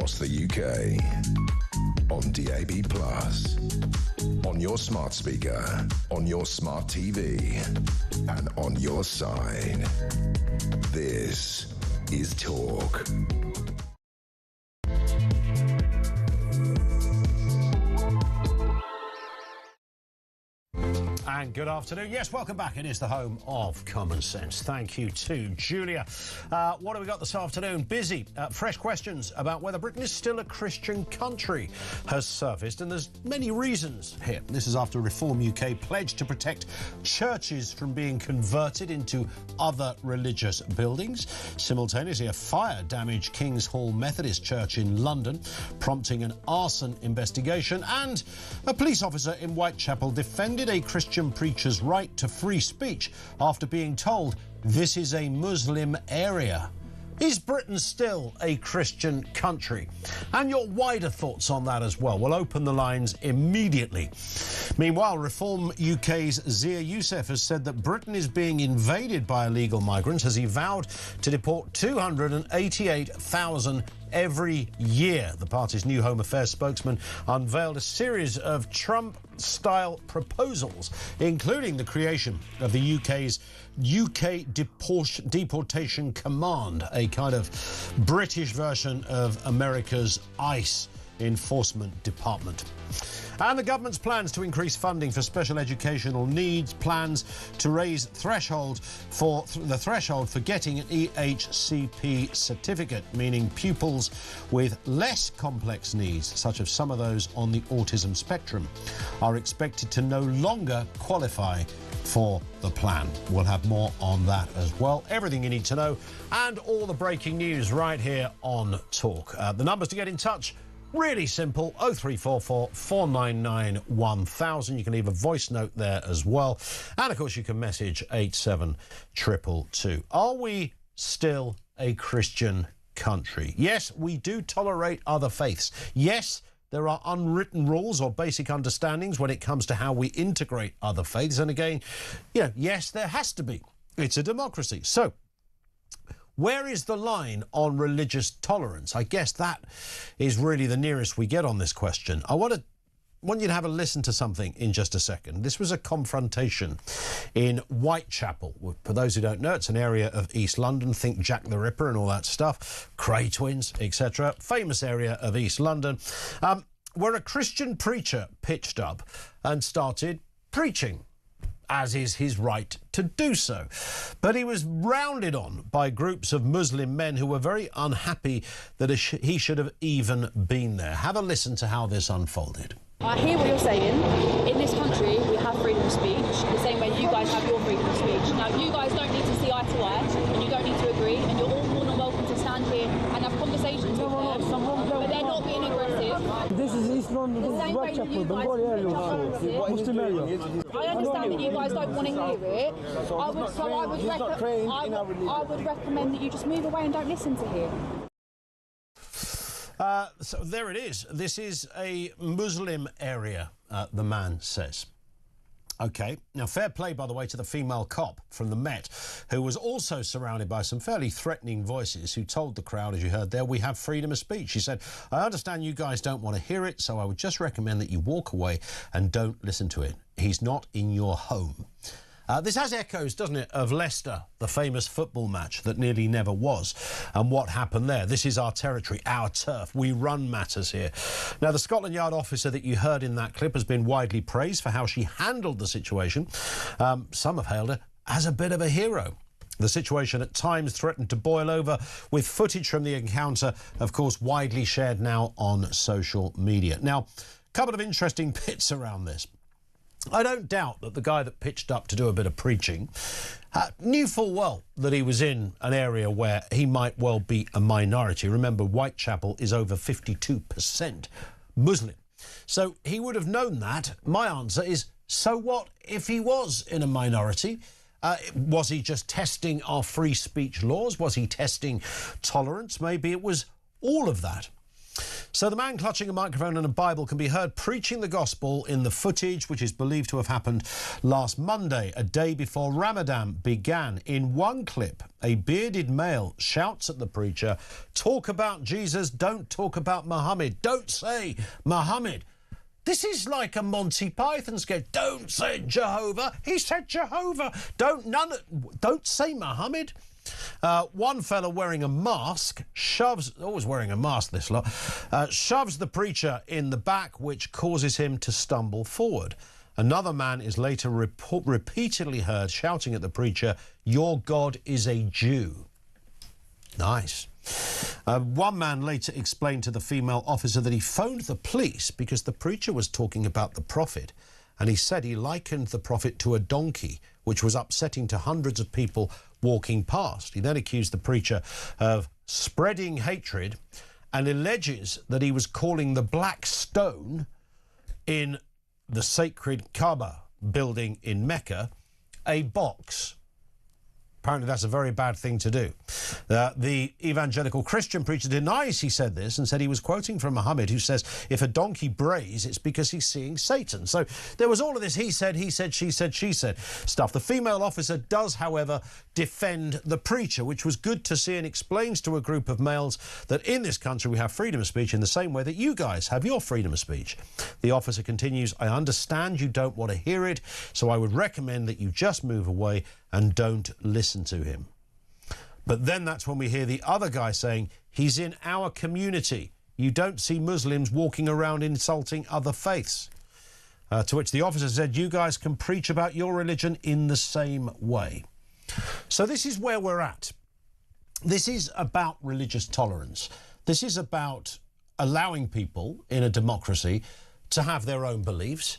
across the UK. On DAB+, on your smart speaker, on your smart TV, and on your side. This is Talk. And good afternoon. Yes, welcome back. It is the home of common sense. Thank you to Julia. What have we got this afternoon? Busy. Fresh questions about whether Britain is still a Christian country has surfaced, and there's many reasons here. This is after Reform UK pledged to protect churches from being converted into other religious buildings. Simultaneously, a fire damaged King's Hall Methodist Church in London, prompting an arson investigation, and a police officer in Whitechapel defended a Christian preacher's right to free speech after being told this is a Muslim area. Is Britain still a Christian country? And your wider thoughts on that as well. We'll open the lines immediately. Meanwhile, Reform UK's Zia Youssef has said that Britain is being invaded by illegal migrants as he vowed to deport 288,000 every year. The party's new Home Affairs spokesman unveiled a series of Trump-style proposals, including the creation of the UK's UK Deportation Command, a kind of British version of America's ICE Enforcement Department. And the government's plans to increase funding for special educational needs, plans to raise the threshold for getting an EHCP certificate, meaning pupils with less complex needs, such as some of those on the autism spectrum, are expected to no longer qualify for the plan. We'll have more on that as well. Everything you need to know and all the breaking news right here on Talk. The numbers to get in touch, really simple, 0344 499 1000. You can leave a voice note there as well. And, of course, you can message 87222. Are we still a Christian country? Yes, we do tolerate other faiths. Yes, there are unwritten rules or basic understandings when it comes to how we integrate other faiths. And again, yes, there has to be. It's a democracy. So, where is the line on religious tolerance? I guess that is really the nearest we get on this question. I want you to have a listen to something in just a second. This was a confrontation in Whitechapel. For those who don't know, it's an area of East London. Think Jack the Ripper and all that stuff. Cray twins, etc. Famous area of East London, where a Christian preacher pitched up and started preaching, as is his right to do so. But he was rounded on by groups of Muslim men who were very unhappy that he should have even been there. Have a listen to how this unfolded. I hear what you're saying. In this country, we have freedom of speech, the same way you guys have your freedom of speech. Now, you guys don't need to see eye to eye, and you don't need to agree, and you're all more than welcome to stand here and have conversations with them, but they're not being aggressive. This is East London, this is Whitechapel, Bengali area also, Muslim area. I understand that you guys don't want to hear it. I would recommend that you just move away and don't listen to him. So there it is. This is a Muslim area, the man says. OK, now fair play, by the way, to the female cop from the Met, who was also surrounded by some fairly threatening voices, who told the crowd, as you heard there, we have freedom of speech. She said, I understand you guys don't want to hear it, so I would just recommend that you walk away and don't listen to it. He's not in your home. This has echoes, doesn't it, of Leicester, the famous football match that nearly never was, and what happened there. This is our territory, our turf. We run matters here. Now, the Scotland Yard officer that you heard in that clip has been widely praised for how she handled the situation. Some have hailed her as a bit of a hero. The situation at times threatened to boil over, with footage from the encounter, of course, widely shared now on social media. Now, a couple of interesting bits around this. I don't doubt that the guy that pitched up to do a bit of preaching knew full well that he was in an area where he might well be a minority. Remember, Whitechapel is over 52% Muslim. So he would have known that. My answer is, so what if he was in a minority? Was he just testing our free speech laws? Was he testing tolerance? Maybe it was all of that. So the man clutching a microphone and a Bible can be heard preaching the gospel in the footage, which is believed to have happened last Monday, a day before Ramadan began. In one clip, a bearded male shouts at the preacher, "Talk about Jesus, don't talk about Muhammad. Don't say Muhammad." This is like a Monty Python sketch. Don't say Jehovah. He said Jehovah. Don't say Muhammad. One fella wearing a mask always wearing a mask, this lot, shoves the preacher in the back, which causes him to stumble forward. Another man is later repeatedly heard shouting at the preacher, "Your God is a Jew." Nice. One man later explained to the female officer that he phoned the police because the preacher was talking about the prophet, and he said he likened the prophet to a donkey, which was upsetting to hundreds of people walking past. He then accused the preacher of spreading hatred and alleges that he was calling the black stone in the sacred Kaaba building in Mecca a box. Apparently that's a very bad thing to do. The evangelical Christian preacher denies he said this and said he was quoting from Muhammad, who says, if a donkey brays, it's because he's seeing Satan. So there was all of this he said, she said stuff. The female officer does, however, defend the preacher, which was good to see, and explains to a group of males that in this country we have freedom of speech in the same way that you guys have your freedom of speech. The officer continues, "I understand you don't want to hear it, so I would recommend that you just move away and don't listen to him." But then that's when we hear the other guy saying, "He's in our community. You don't see Muslims walking around insulting other faiths." To which the officer said, "You guys can preach about your religion in the same way." So this is where we're at. This is about religious tolerance. This is about allowing people in a democracy to have their own beliefs.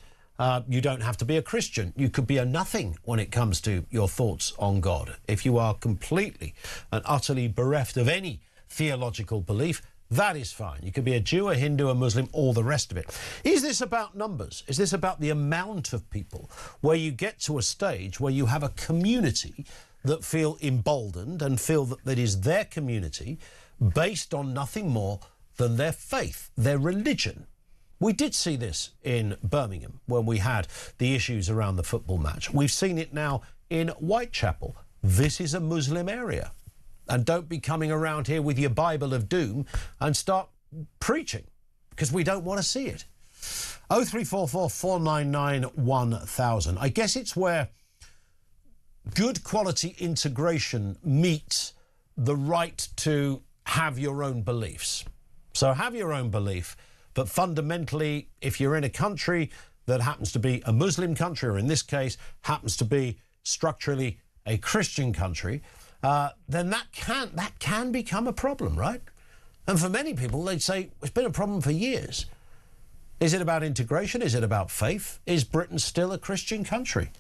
You don't have to be a Christian. You could be a nothing when it comes to your thoughts on God. If you are completely and utterly bereft of any theological belief, that is fine. You could be a Jew, a Hindu, a Muslim, all the rest of it. Is this about numbers? Is this about the amount of people where you get to a stage where you have a community that feel emboldened and feel that that is their community based on nothing more than their faith, their religion? We did see this in Birmingham when we had the issues around the football match. We've seen it now in Whitechapel. This is a Muslim area. And don't be coming around here with your Bible of doom and start preaching, because we don't want to see it. 0344 499 1000. I guess it's where good quality integration meets the right to have your own beliefs. So have your own belief, but fundamentally, if you're in a country that happens to be a Muslim country, or in this case, happens to be structurally a Christian country, then that can become a problem, right? And for many people, they'd say it's been a problem for years. Is it about integration? Is it about faith? Is Britain still a Christian country?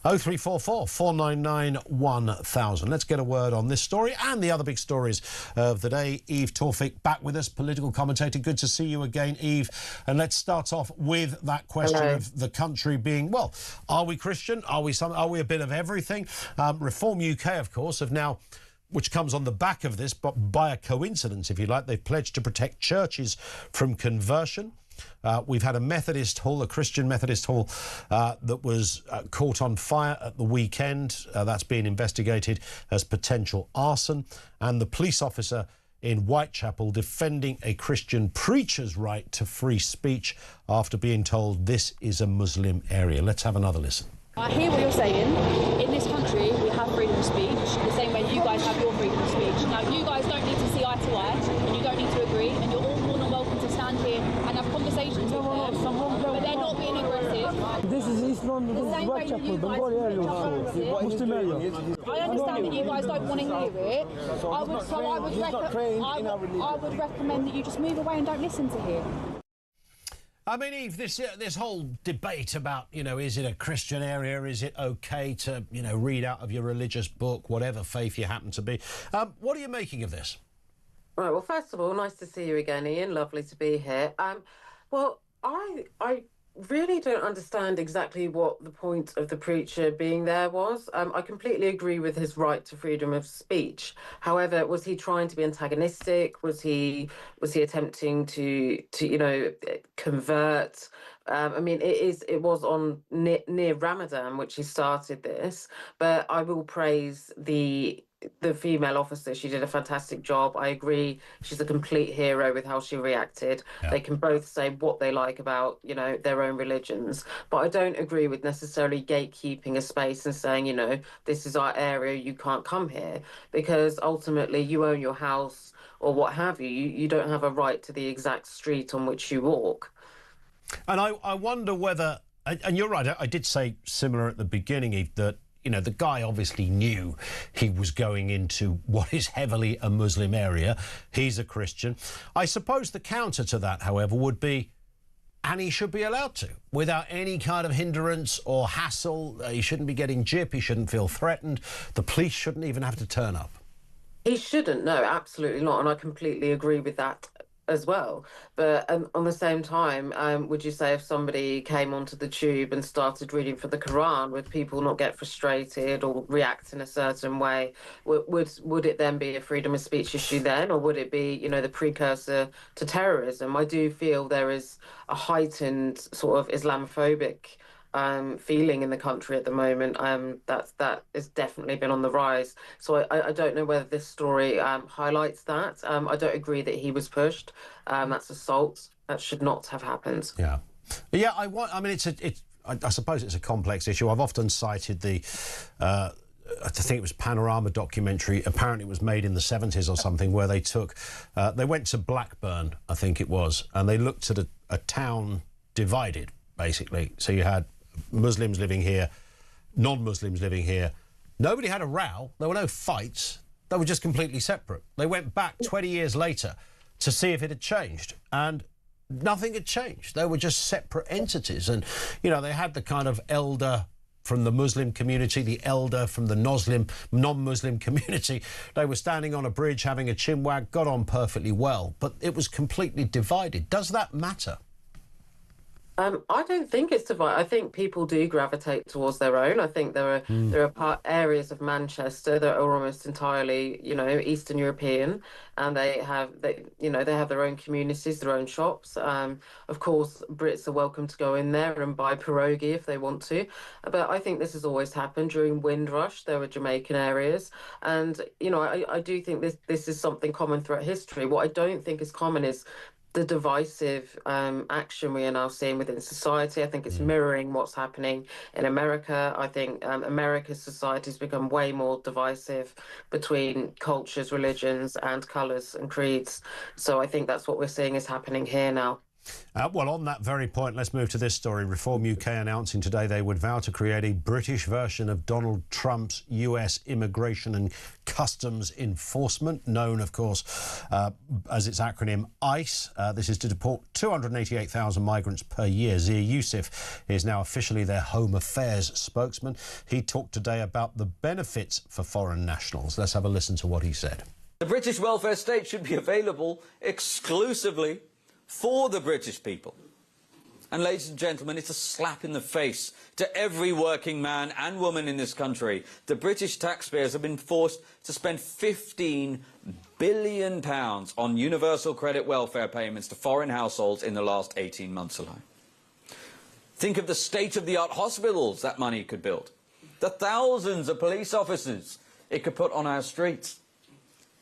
0344 499 1000. Let's get a word on this story and the other big stories of the day. Eve Tawfik back with us, political commentator. Good to see you again, Eve. And let's start off with that question of the country being, well, are we Christian? Are we a bit of everything? Reform UK, of course, have now, which comes on the back of this, but by a coincidence, if you like, they've pledged to protect churches from conversion. We've had a Methodist hall, a Christian Methodist hall, that was caught on fire at the weekend. That's being investigated as potential arson. And the police officer in Whitechapel defending a Christian preacher's right to free speech after being told this is a Muslim area. Let's have another listen. I hear what you're saying. In this country, we have freedom of speech, the same way you guys have your freedom of speech. Now, you guys don't need to see eye to eye, and you don't need to agree, and you're all more than welcome to stand here and have conversations with them, but they're not being aggressive. This is East London, this is Whitechapel, Bengali area also, Muslim area. I understand that you guys don't want to hear it. I would recommend that you just move away and don't listen to him. I mean, Eve, this whole debate about, is it a Christian area? Is it okay to, read out of your religious book, whatever faith you happen to be? What are you making of this? Right, well, first of all, nice to see you again, Ian. Lovely to be here. Well, I really don't understand exactly what the point of the preacher being there was. I completely agree with his right to freedom of speech. However, was he trying to be antagonistic? Was he attempting to convert? I mean, it was on near Ramadan, which he started this. But I will praise the female officer. She did a fantastic job. I agree. She's a complete hero with how she reacted. Yeah. They can both say what they like about, their own religions. But I don't agree with necessarily gatekeeping a space and saying, this is our area, you can't come here. Because ultimately you own your house or what have you. You don't have a right to the exact street on which you walk. And I wonder whether, and you're right, I did say similar at the beginning, Eve, that the guy obviously knew he was going into what is heavily a Muslim area. He's a Christian. I suppose the counter to that, however, would be, and he should be allowed to, without any kind of hindrance or hassle. He shouldn't be getting gyp. He shouldn't feel threatened. The police shouldn't even have to turn up. He shouldn't, no, absolutely not. And I completely agree with that as well. But on the same time, would you say if somebody came onto the tube and started reading from the Quran, would people not get frustrated or react in a certain way? Would it then be a freedom of speech issue then, or would it be, the precursor to terrorism? I do feel there is a heightened sort of Islamophobic feeling in the country at the moment. That has definitely been on the rise. So I don't know whether this story highlights that. I don't agree that he was pushed. That's assault. That should not have happened. Yeah. I suppose it's a complex issue. I've often cited I think it was Panorama documentary. Apparently it was made in the 70s or something, where they went to Blackburn, I think it was, and they looked at a town divided, basically. So you had Muslims living here, non-Muslims living here. Nobody had a row. There were no fights. They were just completely separate. They went back 20 years later to see if it had changed, and nothing had changed. They were just separate entities. And, they had the kind of elder from the Muslim community, the elder from the non-Muslim community. They were standing on a bridge having a chinwag, got on perfectly well, but it was completely divided. Does that matter? I don't think it's divided. I think people do gravitate towards their own. I think there are areas of Manchester that are almost entirely, Eastern European, and they have their own communities, their own shops. Of course, Brits are welcome to go in there and buy pierogi if they want to. But I think this has always happened during Windrush. There were Jamaican areas, and I do think this is something common throughout history. What I don't think is common is the divisive action we are now seeing within society. I think it's mirroring what's happening in America. I think America's society has become way more divisive between cultures, religions, and colours and creeds. So I think that's what we're seeing is happening here now. Well, on that very point, let's move to this story. Reform UK announcing today they would vow to create a British version of Donald Trump's US immigration and customs enforcement, known, of course, as its acronym ICE. This is to deport 288,000 migrants per year. Zia Youssef is now officially their Home Affairs spokesman. He talked today about the benefits for foreign nationals. Let's have a listen to what he said. The British welfare state should be available exclusively for the British people. And ladies and gentlemen, it's a slap in the face to every working man and woman in this country. The British taxpayers have been forced to spend £15 billion on universal credit welfare payments to foreign households in the last 18 months alone. Think of the state-of-the-art hospitals that money could build, the thousands of police officers it could put on our streets,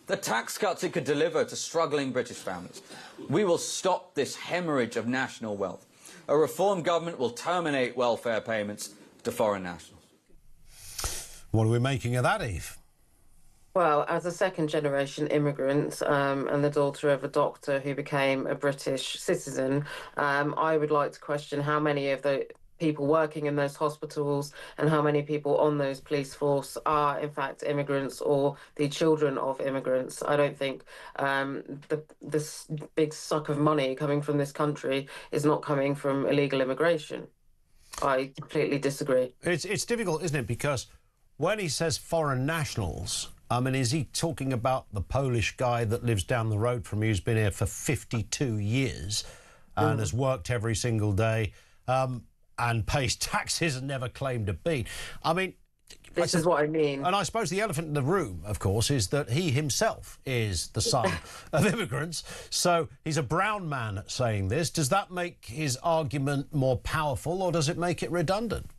the tax cuts it could deliver to struggling British families. We will stop this hemorrhage of national wealth. A reform government will terminate welfare payments to foreign nationals. What are we making of that, Eve? Well, as a second-generation immigrant and the daughter of a doctor who became a British citizen, I would like to question how many of the people working in those hospitals and how many people on those police force are in fact immigrants or the children of immigrants. I don't think this big suck of money coming from this country is not coming from illegal immigration. I completely disagree. It's difficult, isn't it? Because when he says foreign nationals, I mean, is he talking about the Polish guy that lives down the road from you, who's been here for 52 years and has worked every single day, and pays taxes and never claimed a bean. I mean... This is what I mean. And I suppose the elephant in the room, of course, is that he himself is the son of immigrants. So he's a brown man saying this. Does that make his argument more powerful, or does it make it redundant?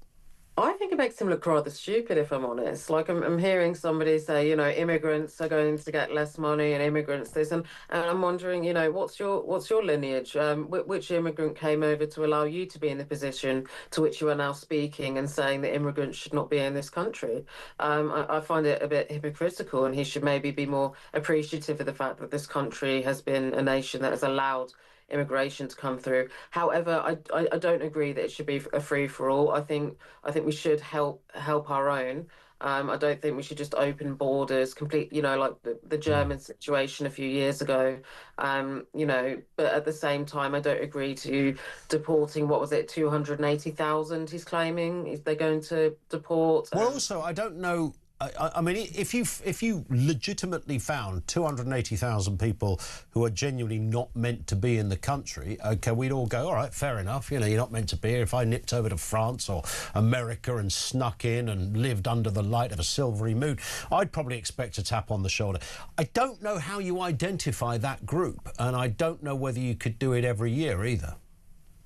I think it makes him look rather stupid, if I'm honest. Like, I'm hearing somebody say, you know, immigrants are going to get less money and immigrants this, and I'm wondering, you know, what's your lineage? Which immigrant came over to allow you to be in the position to which you are now speaking and saying that immigrants should not be in this country? I find it a bit hypocritical, and he should maybe be more appreciative of the fact that this country has been a nation that has allowed immigration to come through. However, I don't agree that it should be a free for all. I think we should help our own. I don't think we should just open borders complete, you know, like the German situation a few years ago. You know, but at the same time, I don't agree to deporting, what was it, 280,000 he's claiming they're going to deport. Well, also, I don't know. I mean, if you legitimately found 280,000 people who are genuinely not meant to be in the country, okay, we'd all go, all right, fair enough, you know, you're not meant to be here. If I nipped over to France or America and snuck in and lived under the light of a silvery moon, I'd probably expect a tap on the shoulder. I don't know how you identify that group, and I don't know whether you could do it every year either.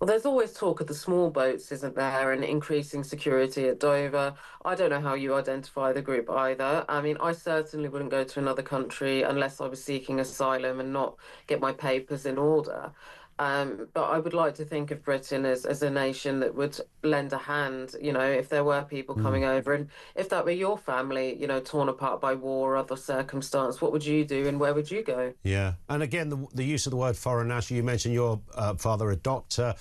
Well, there's always talk of the small boats, isn't there, and increasing security at Dover. I don't know how you identify the group either. I mean, I certainly wouldn't go to another country unless I was seeking asylum and not get my papers in order. But I would like to think of Britain as a nation that would lend a hand, you know, if there were people coming over. And if that were your family, you know, torn apart by war or other circumstance, what would you do and where would you go? Yeah. And again, the use of the word foreign national, you mentioned your father a doctor.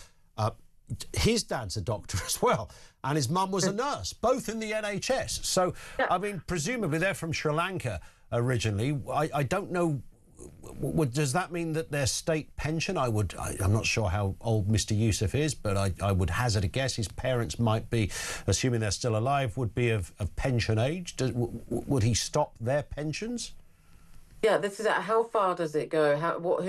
His dad's a doctor as well, and his mum was a nurse, both in the NHS. So, yeah. I mean, presumably they're from Sri Lanka originally. I don't know, does that mean that their state pension, I'm not sure how old Mr. Youssef is, but I would hazard a guess his parents might be, assuming they're still alive, would be of pension age. Would he stop their pensions? Yeah, this is how far does it go? What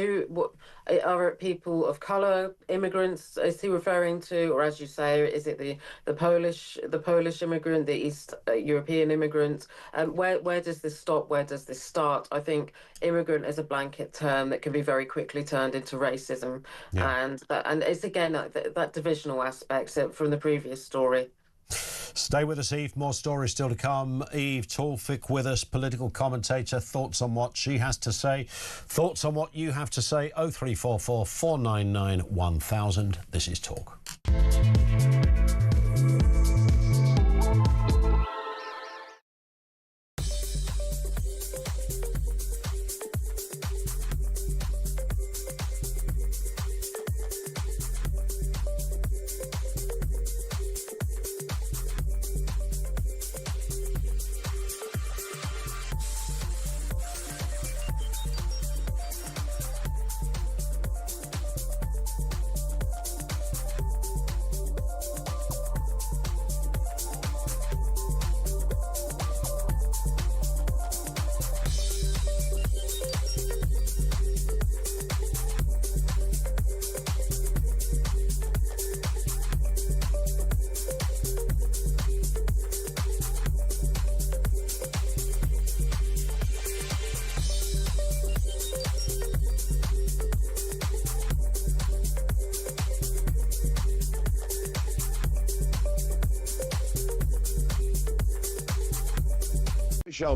are it people of colour, immigrants? Is he referring to, or as you say, is it the Polish immigrant, the East European immigrant? Where does this stop? Where does this start? I think immigrant is a blanket term that can be very quickly turned into racism, yeah. and it's again that divisional aspect from the previous story. Stay with us, Eve. More stories still to come. Eve Tawfik with us, political commentator. Thoughts on what she has to say. Thoughts on what you have to say. 0344 499 1000. This is Talk.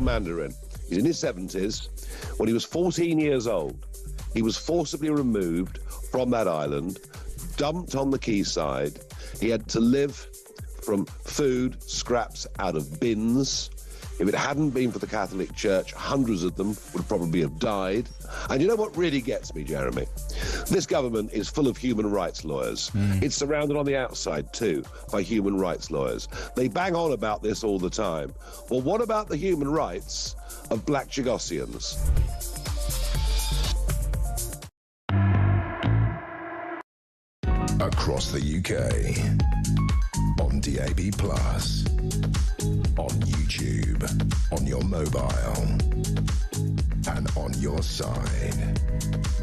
Mandarin. He's in his 70s. When he was 14 years old, he was forcibly removed from that island, dumped on the quayside. He had to live from food, scraps out of bins. If it hadn't been for the Catholic Church, hundreds of them would probably have died. And you know what really gets me, Jeremy? This government is full of human rights lawyers. It's surrounded on the outside, too, by human rights lawyers. They bang on about this all the time. Well, what about the human rights of black Chagossians? Across the UK, on DAB+, on YouTube, on your mobile, and on your side.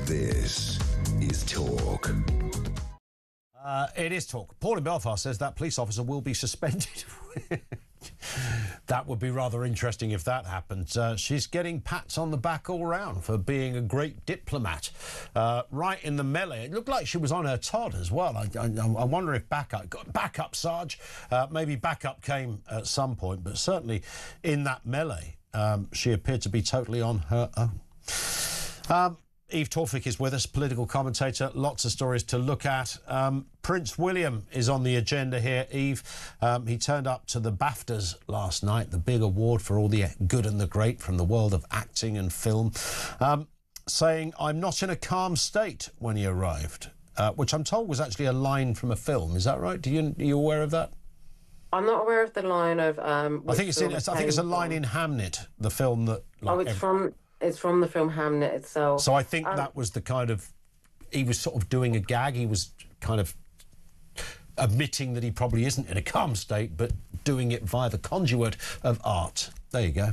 This is Talk. It is talk. Paul in Belfast says that police officer will be suspended. That would be rather interesting if that happened. She's getting pats on the back all round for being a great diplomat. Right in the melee. It looked like she was on her Todd as well. I wonder if backup, Sarge. Maybe backup came at some point, but certainly in that melee, she appeared to be totally on her own. Eve Tawfik is with us, political commentator. Lots of stories to look at. Prince William is on the agenda here, Eve. He turned up to the BAFTAs last night, the big award for all the good and the great from the world of acting and film, saying, "I'm not in a calm state" when he arrived, which I'm told was actually a line from a film. Is that right? Are you aware of that? I'm not aware of the line of... I think it's a line in Hamnet, the film that... It's from the film Hamnet itself. So I think that was the kind of... He was sort of doing a gag. He was kind of admitting that he probably isn't in a calm state, but doing it via the conduit of art. There you go.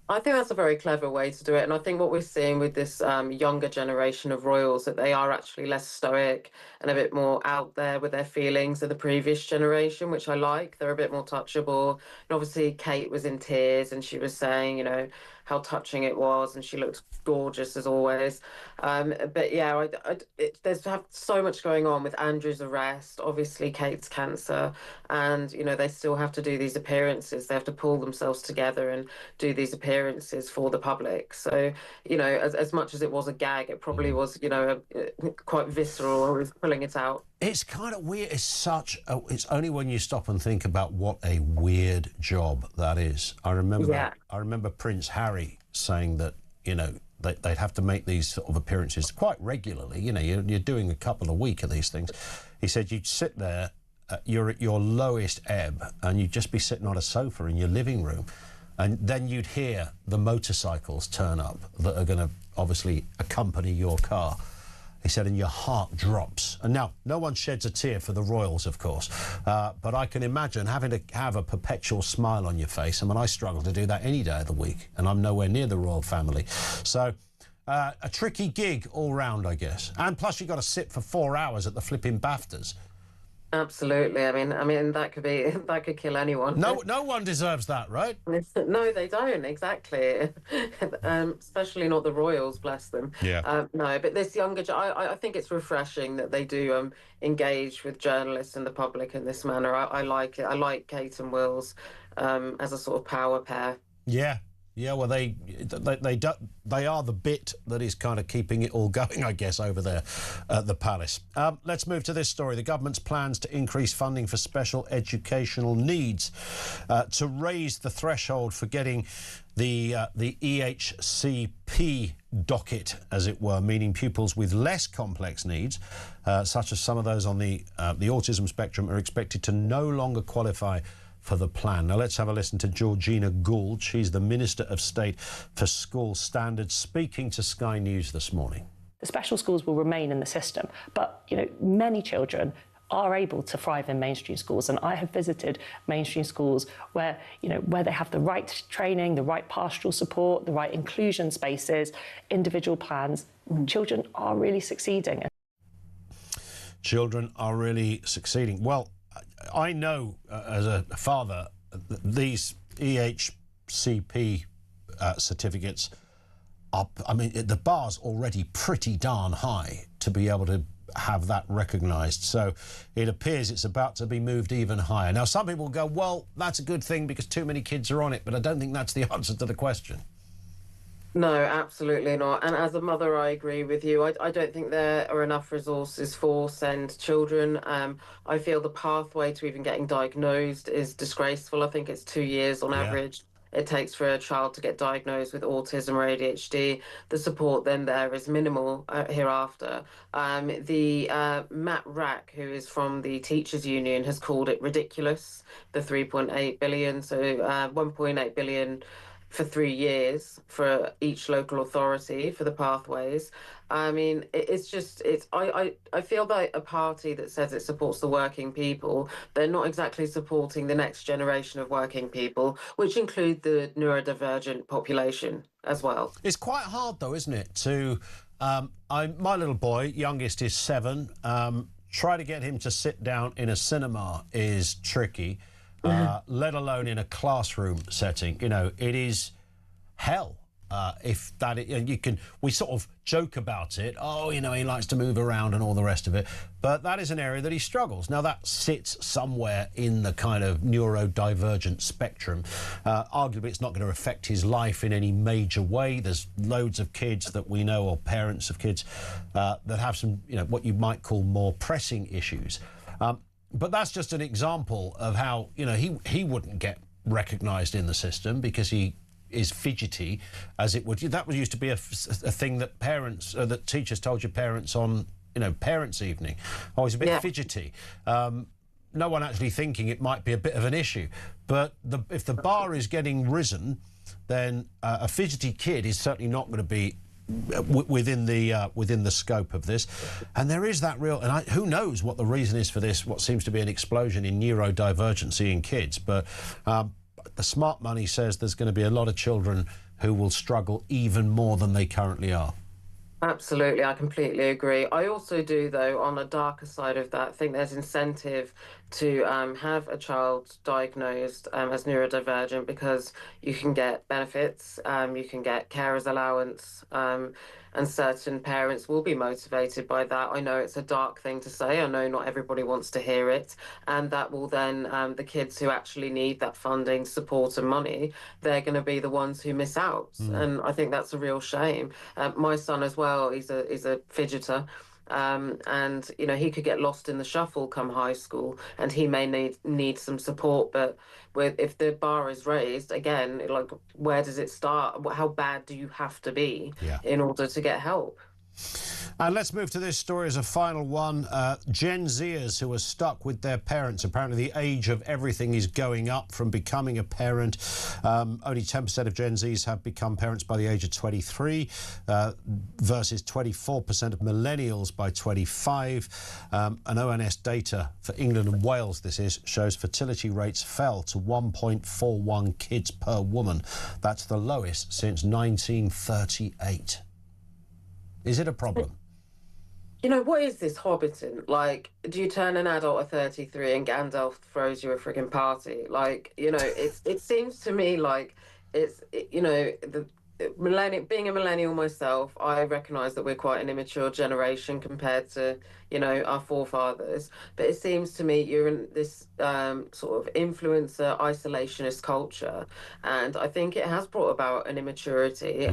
I think that's a very clever way to do it. And I think what we're seeing with this younger generation of royals, that they are actually less stoic and a bit more out there with their feelings than the previous generation, which I like. They're a bit more touchable. And obviously Kate was in tears and she was saying, you know, how touching it was, and she looked gorgeous as always. But yeah, there's so much going on with Andrew's arrest, obviously Kate's cancer, and you know they still have to do these appearances. They have to pull themselves together and do these appearances for the public. So you know, as much as it was a gag, it probably was, you know, quite visceral with pulling it out. It's kind of weird. It's only when you stop and think about what a weird job that is. I remember Prince Harry saying that, you know, they'd have to make these sort of appearances quite regularly. You know, you're doing a couple a week of these things. He said you'd sit there, you're at your lowest ebb, and you'd just be sitting on a sofa in your living room, and then you'd hear the motorcycles turn up that are going to obviously accompany your car. He said, and your heart drops. And now, no one sheds a tear for the royals, of course, but I can imagine having to have a perpetual smile on your face. I mean, I struggle to do that any day of the week, and I'm nowhere near the royal family. So, a tricky gig all round, I guess. And plus, you've got to sit for 4 hours at the flipping BAFTAs. Absolutely. I mean that could kill anyone. No one deserves that, right? No, they don't, exactly. Especially not the royals, bless them. Yeah. No, but this younger, I think it's refreshing that they do engage with journalists and the public in this manner. I like it. I like Kate and Wills as a sort of power pair. Yeah. Yeah, well, they are the bit that is kind of keeping it all going, I guess, over there at the palace. Let's move to this story. The government's plans to increase funding for special educational needs to raise the threshold for getting the EHCP docket, as it were, meaning pupils with less complex needs, such as some of those on the autism spectrum, are expected to no longer qualify for the plan. Now let's have a listen to Georgina Gould. She's the Minister of State for School Standards, speaking to Sky News this morning. The special schools will remain in the system, but you know, many children are able to thrive in mainstream schools, and I have visited mainstream schools where, you know, where they have the right training, the right pastoral support, the right inclusion spaces, individual plans. Children are really succeeding. Children are really succeeding. Well, I know, as a father, these EHCP certificates are, I mean, the bar's already pretty darn high to be able to have that recognised. So it appears it's about to be moved even higher. Now, some people go, well, that's a good thing because too many kids are on it, but I don't think that's the answer to the question. No, absolutely not. And as a mother, I agree with you. I don't think there are enough resources for SEND children. I feel the pathway to even getting diagnosed is disgraceful. I think it's 2 years on average it takes for a child to get diagnosed with autism or ADHD. The support then there is minimal hereafter. Matt Rack, who is from the Teachers Union, has called it ridiculous, the 3.8 billion. So 1.8 billion for 3 years for each local authority for the pathways. I mean, I feel like a party that says it supports the working people, they're not exactly supporting the next generation of working people, which include the neurodivergent population as well. It's quite hard though, isn't it, to my little boy, youngest is 7, try to get him to sit down in a cinema is tricky, let alone in a classroom setting. You know, it is hell. If that, we sort of joke about it. Oh, you know, he likes to move around and all the rest of it. But that is an area that he struggles. Now, that sits somewhere in the kind of neurodivergent spectrum. Arguably, it's not going to affect his life in any major way. There's loads of kids that we know, or parents of kids, that have some, you know, what you might call more pressing issues. But that's just an example of how, you know, he wouldn't get recognised in the system because he is fidgety, as it would. That used to be a thing that parents, that teachers told your parents on, you know, parents' evening. Oh, he's a bit fidgety. No one actually thinking it might be a bit of an issue. But if the bar is getting risen, then a fidgety kid is certainly not going to be within the scope of this. And there is that real, and who knows what the reason is for this, what seems to be an explosion in neurodivergency in kids. But the smart money says there's going to be a lot of children who will struggle even more than they currently are. Absolutely, I completely agree. I also do, though, on a darker side of that, think there's incentive to have a child diagnosed as neurodivergent, because you can get benefits, you can get carer's allowance, and certain parents will be motivated by that. I know it's a dark thing to say. I know not everybody wants to hear it. And that will then, the kids who actually need that funding, support and money, they're going to be the ones who miss out. And I think that's a real shame. My son as well, he's a fidgeter. And, you know, he could get lost in the shuffle come high school, and he may need some support. But if the bar is raised, again, like, where does it start? How bad do you have to be in order to get help? And let's move to this story as a final one. Gen Zers who are stuck with their parents. Apparently the age of everything is going up from becoming a parent. Only 10% of Gen Zs have become parents by the age of 23 versus 24% of millennials by 25. An ONS data for England and Wales, this is, shows fertility rates fell to 1.41 kids per woman. That's the lowest since 1938. Is it a problem? You know, what is this Hobbiton? Like, do you turn an adult at 33 and Gandalf throws you a frigging party? Like, you know, it seems to me like you know, being a millennial myself, I recognise that we're quite an immature generation compared to, you know, our forefathers. But it seems to me you're in this sort of influencer isolationist culture, and I think it has brought about an immaturity.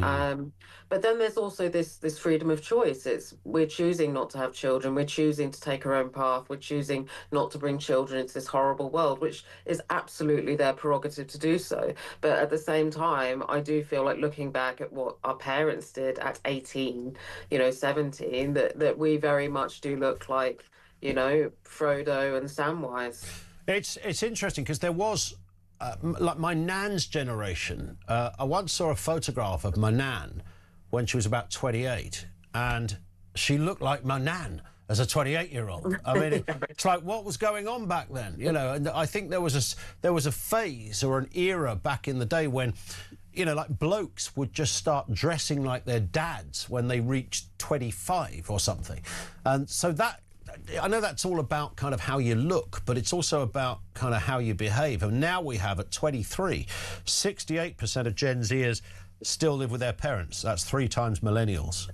But then there's also this freedom of choice. We're choosing not to have children. We're choosing to take our own path. We're choosing not to bring children into this horrible world, which is absolutely their prerogative to do so. But at the same time, I do feel like, looking back at what our parents did at 18, you know, 17, that we very much do look like, you know, Frodo and Samwise. It's interesting because there was, like my nan's generation, I once saw a photograph of my nan when she was about 28, and she looked like my nan as a 28-year-old. I mean, it's like, what was going on back then? You know, and I think there was a phase or an era back in the day when, you know, like blokes would just start dressing like their dads when they reached 25 or something. And so that, I know that's all about kind of how you look, but it's also about kind of how you behave. And now we have, at 23, 68% of Gen Zers still live with their parents. That's 3 times millennials.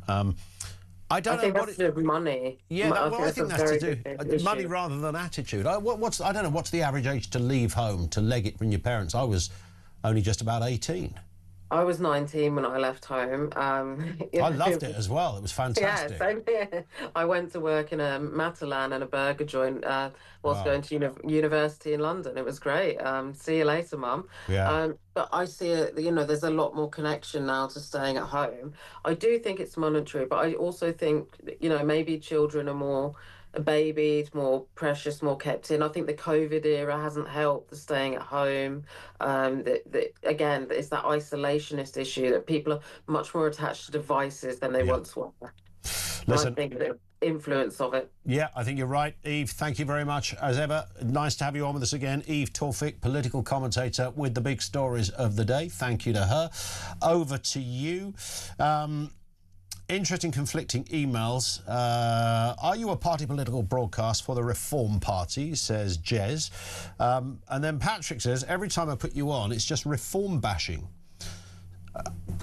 I think that's to do with money. Yeah, I think that's to do money rather than attitude. I don't know, what's the average age to leave home, to leg it from your parents? I was only just about 18. I was 19 when I left home. I loved it as well. It was fantastic. Yeah, same here. I went to work in a Matalan and a burger joint whilst going to university in London. It was great. See you later, Mum. Yeah. But I see you know, there's a lot more connection now to staying at home. I do think it's monetary, but I also think, you know, maybe children are more babied, more precious, more kept in. I think the COVID era hasn't helped the staying at home. Again, it's that isolationist issue that people are much more attached to devices than they once were. Listen, I think the influence of it. Yeah, I think you're right, Eve. Thank you very much, as ever. Nice to have you on with us again. Eve Tawfik, political commentator with the big stories of the day. Thank you to her. Over to you. Interesting conflicting emails. Are you a party political broadcast for the Reform Party, says Jez. And then Patrick says, every time I put you on, it's just reform bashing.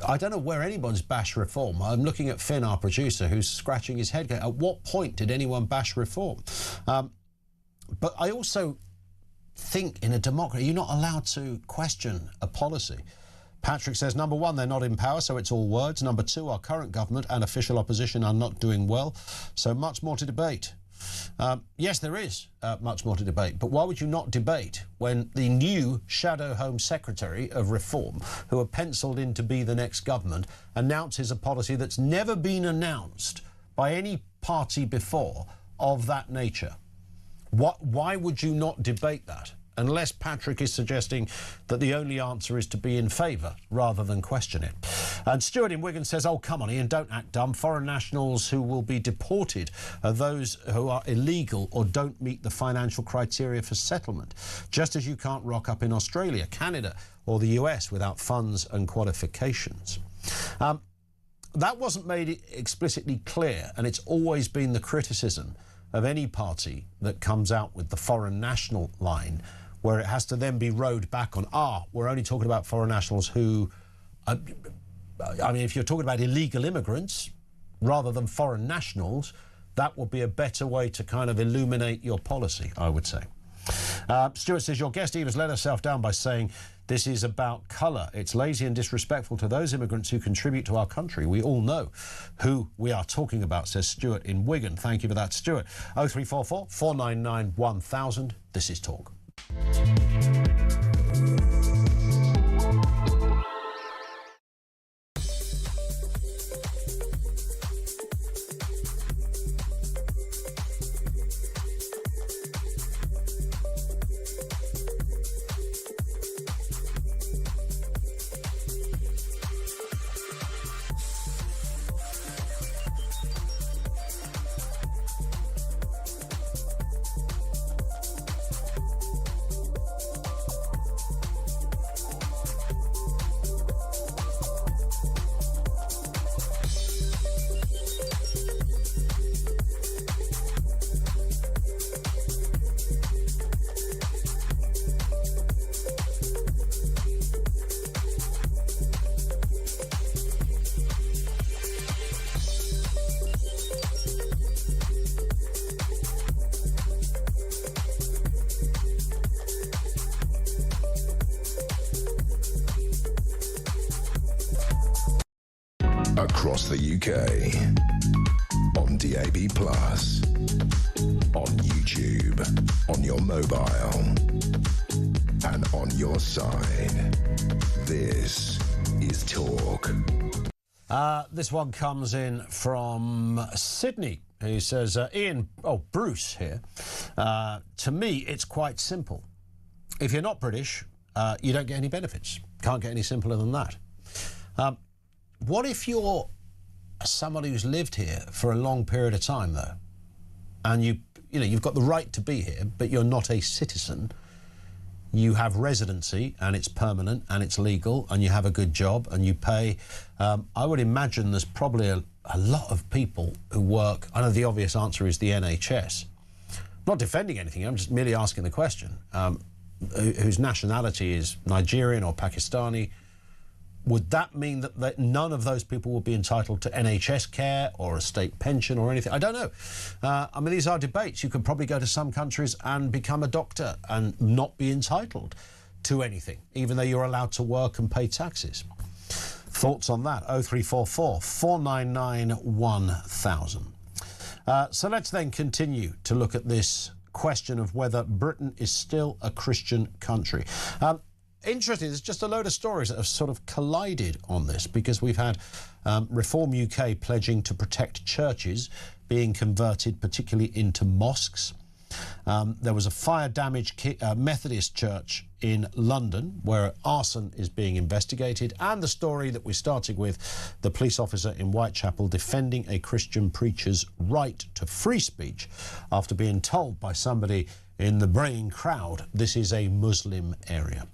I don't know where anyone's bashed reform. I'm looking at Finn, our producer, who's scratching his head going, at what point did anyone bash reform? But I also think in a democracy, you're not allowed to question a policy. Patrick says, number one, they're not in power, so it's all words. Number two, our current government and official opposition are not doing well, so much more to debate. Yes, there is much more to debate, but why would you not debate when the new Shadow Home Secretary of Reform, who are penciled in to be the next government, announces a policy that's never been announced by any party before of that nature? Why would you not debate that? Unless Patrick is suggesting that the only answer is to be in favour rather than question it. And Stuart in Wigan says, oh, come on, Ian, don't act dumb. Foreign nationals who will be deported are those who are illegal or don't meet the financial criteria for settlement, just as you can't rock up in Australia, Canada or the US without funds and qualifications. That wasn't made explicitly clear, and it's always been the criticism of any party that comes out with the foreign national line, where it has to then be rowed back on, we're only talking about foreign nationals who, I mean, if you're talking about illegal immigrants rather than foreign nationals, that would be a better way to kind of illuminate your policy, I would say. Stuart says, your guest Eve has let herself down by saying this is about colour. It's lazy and disrespectful to those immigrants who contribute to our country. We all know who we are talking about, says Stuart in Wigan. Thank you for that, Stuart. 0344 499 1000. This is Talk. Across the UK, on DAB+, on YouTube, on your mobile, and on your side. This is Talk. This one comes in from Sydney, who says, Bruce here. To me, it's quite simple. If you're not British, you don't get any benefits. Can't get any simpler than that. What if you're somebody who's lived here for a long period of time, though, and you've got the right to be here, but you're not a citizen? You have residency, and it's permanent, and it's legal, and you have a good job, and you pay. I would imagine there's probably a lot of people who work. I know the obvious answer is the NHS. I'm not defending anything. I'm just merely asking the question. Whose nationality is Nigerian or Pakistani. Would that mean that none of those people will be entitled to NHS care or a state pension or anything? I don't know. I mean, these are debates. You could probably go to some countries and become a doctor and not be entitled to anything, even though you're allowed to work and pay taxes. Thoughts on that? 0344 499 1000. So let's then continue to look at this question of whether Britain is still a Christian country. Interesting, there's just a load of stories that have sort of collided on this, because we've had Reform UK pledging to protect churches being converted, particularly into mosques. There was a fire-damaged Methodist church in London where arson is being investigated, and the story that we're starting with, the police officer in Whitechapel defending a Christian preacher's right to free speech after being told by somebody in the braying crowd this is a Muslim area.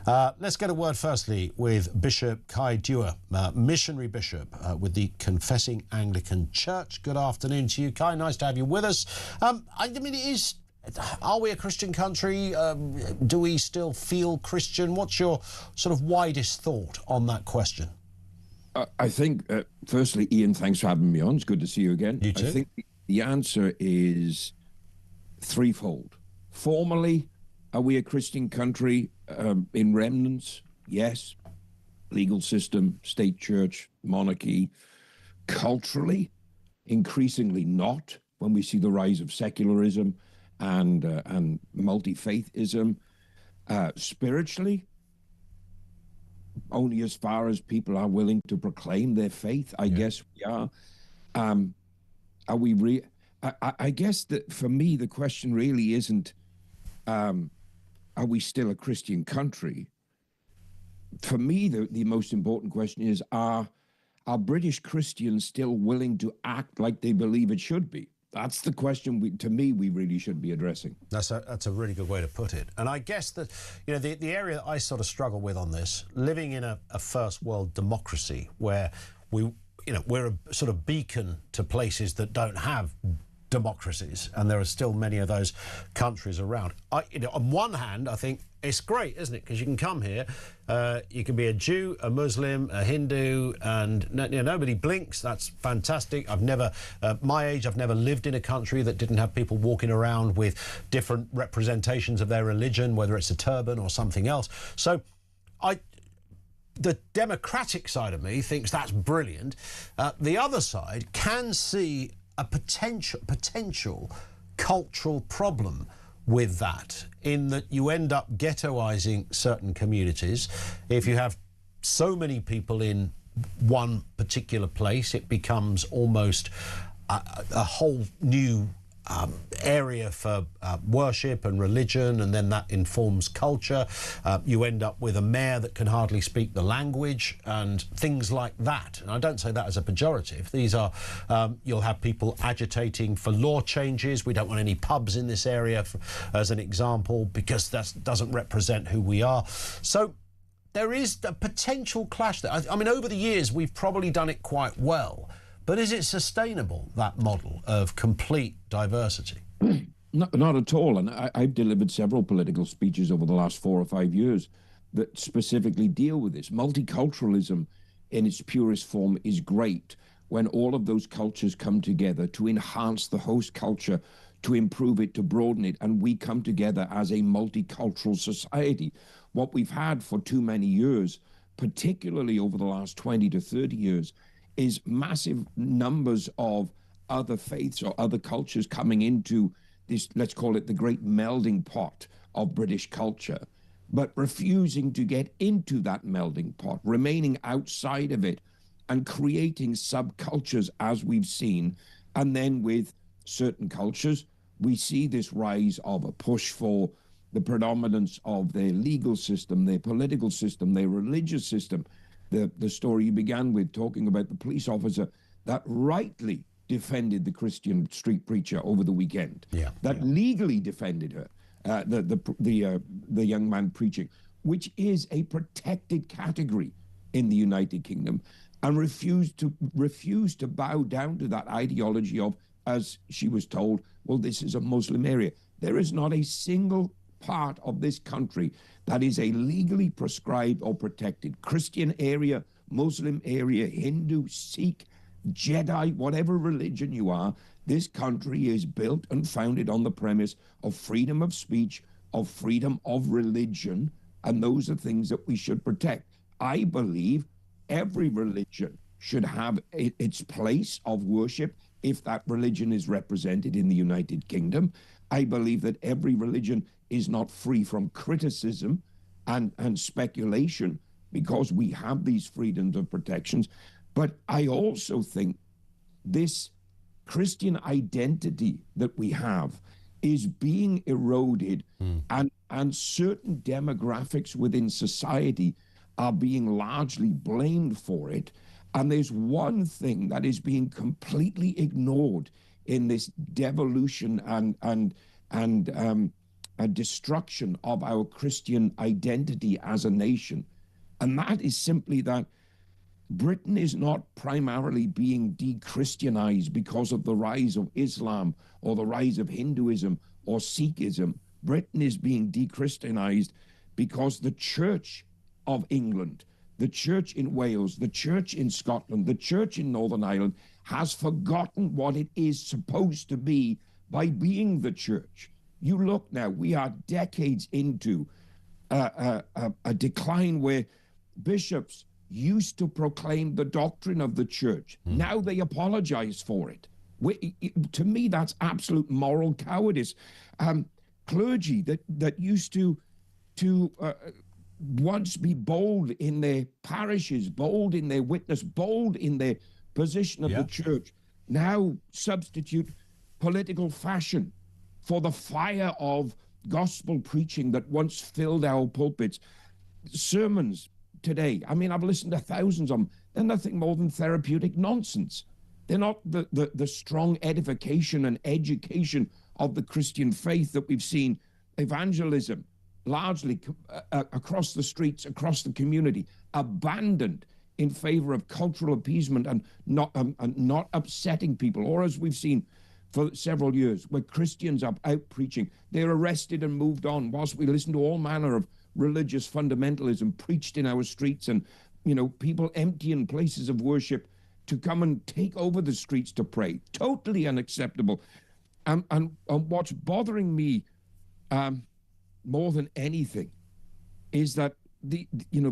Let's get a word firstly with Bishop Kai Dewar, missionary bishop with the Confessing Anglican Church. Good afternoon to you, Kai. Nice to have you with us. I mean, are we a Christian country? Do we still feel Christian? What's your sort of widest thought on that question? I think, firstly, Ian, thanks for having me on. It's good to see you again. You too. I think the answer is threefold. Formally, are we a Christian country in remnants? Yes. Legal system, state church, monarchy. Culturally, increasingly not, when we see the rise of secularism and multi-faithism. Spiritually, only as far as people are willing to proclaim their faith, I guess we are. Are we I guess that for me, the question really isn't, are we still a Christian country? For me, the most important question is, are British Christians still willing to act like they believe it should be? That's the question, to me, we really should be addressing. That's a really good way to put it. And I guess that, you know, the area that I sort of struggle with on this, living in a first world democracy where we're a sort of beacon to places that don't have democracies, and there are still many of those countries around. On one hand, I think it's great, isn't it? Because you can come here, you can be a Jew, a Muslim, a Hindu, and nobody blinks. That's fantastic. I've never, my age, I've never lived in a country that didn't have people walking around with different representations of their religion, whether it's a turban or something else. So the democratic side of me thinks that's brilliant. The other side can see a potential cultural problem with that, in that you end up ghettoizing certain communities. If you have so many people in one particular place, it becomes almost a whole new area for worship and religion, and then that informs culture. You end up with a mayor that can hardly speak the language and things like that. And I don't say that as a pejorative. These are, you'll have people agitating for law changes. We don't want any pubs in this area, as an example, because that doesn't represent who we are. So there is a potential clash there. I mean, over the years, we've probably done it quite well. But is it sustainable, that model of complete diversity? Not at all. And I've delivered several political speeches over the last 4 or 5 years that specifically deal with this. Multiculturalism in its purest form is great when all of those cultures come together to enhance the host culture, to improve it, to broaden it, and we come together as a multicultural society. What we've had for too many years, particularly over the last 20 to 30 years, is massive numbers of other faiths or other cultures coming into this, let's call it the great melding pot of British culture, but refusing to get into that melding pot, remaining outside of it and creating subcultures as we've seen. And then with certain cultures, we see this rise of a push for the predominance of their legal system, their political system, their religious system. The story you began with, talking about the police officer that rightly defended the Christian street preacher over the weekend, legally defended her, the young man preaching, which is a protected category in the United Kingdom, and refused to bow down to that ideology of, as she was told, well, this is a Muslim area. There is not a single part of this country that is a legally prescribed or protected Christian area, Muslim area, Hindu, Sikh, Jedi, whatever religion you are. This country is built and founded on the premise of freedom of speech, of freedom of religion, and those are things that we should protect. I believe every religion should have its place of worship if that religion is represented in the United Kingdom. I believe that every religion is not free from criticism and speculation, because we have these freedoms of protections. But I also think this Christian identity that we have is being eroded, and certain demographics within society are being largely blamed for it. And there's one thing that is being completely ignored in this devolution and a destruction of our Christian identity as a nation. And that is simply that Britain is not primarily being de-Christianized because of the rise of Islam or the rise of Hinduism or Sikhism. Britain is being de-Christianized because the Church of England, the Church in Wales, the Church in Scotland, the Church in Northern Ireland has forgotten what it is supposed to be by being the Church. You look now, we are decades into a decline where bishops used to proclaim the doctrine of the Church. Now they apologize for it. To me, that's absolute moral cowardice. Clergy that used to once be bold in their parishes, bold in their witness, bold in their position of the Church, now substitute political fashion for the fire of gospel preaching that once filled our pulpits. Sermons today, I mean, I've listened to thousands of them. They're nothing more than therapeutic nonsense. They're not the strong edification and education of the Christian faith that we've seen. Evangelism, largely across the streets, across the community, abandoned in favor of cultural appeasement and not upsetting people. Or as we've seen for several years, where Christians are out preaching, they're arrested and moved on, whilst we listen to all manner of religious fundamentalism preached in our streets, and people emptying places of worship to come and take over the streets to pray. Totally unacceptable. And what's bothering me more than anything is that the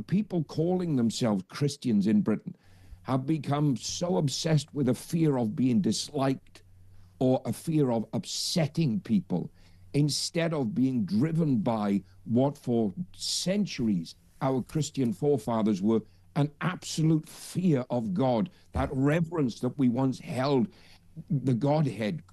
people calling themselves Christians in Britain have become so obsessed with a fear of being disliked or a fear of upsetting people, instead of being driven by what for centuries our Christian forefathers were, an absolute fear of God, that reverence that we once held the Godhead,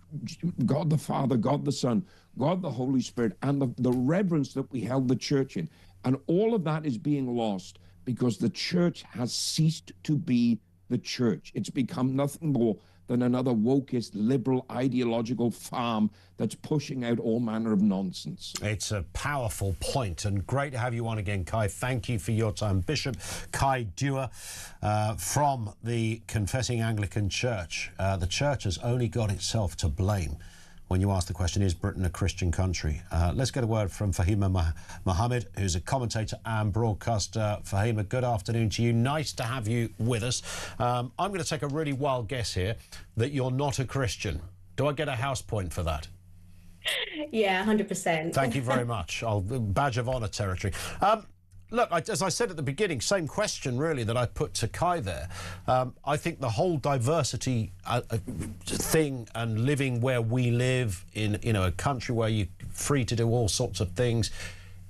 God the Father, God the Son, God the Holy Spirit, and the reverence that we held the Church in. And all of that is being lost because the Church has ceased to be the Church. It's become nothing more than another wokist, liberal, ideological farm that's pushing out all manner of nonsense. It's a powerful point, and great to have you on again, Kai. Thank you for your time. Bishop Kai Dewar from the Confessing Anglican Church. The Church has only got itself to blame when you ask the question, is Britain a Christian country? Let's get a word from Fahima Mohammed, who's a commentator and broadcaster. Fahima, good afternoon to you. Nice to have you with us. I'm going to take a really wild guess here that you're not a Christian. Do I get a house point for that? Yeah, 100%. Thank you very much. Badge of honour territory. Look, as I said at the beginning, same question really that I put to Kai there. I think the whole diversity thing and living where we live in a country where you're free to do all sorts of things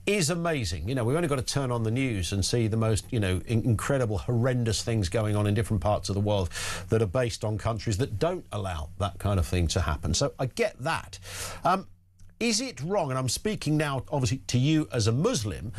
is amazing. We've only got to turn on the news and see the most, incredible, horrendous things going on in different parts of the world that are based on countries that don't allow that kind of thing to happen. So I get that. Is it wrong, and I'm speaking now obviously to you as a Muslim,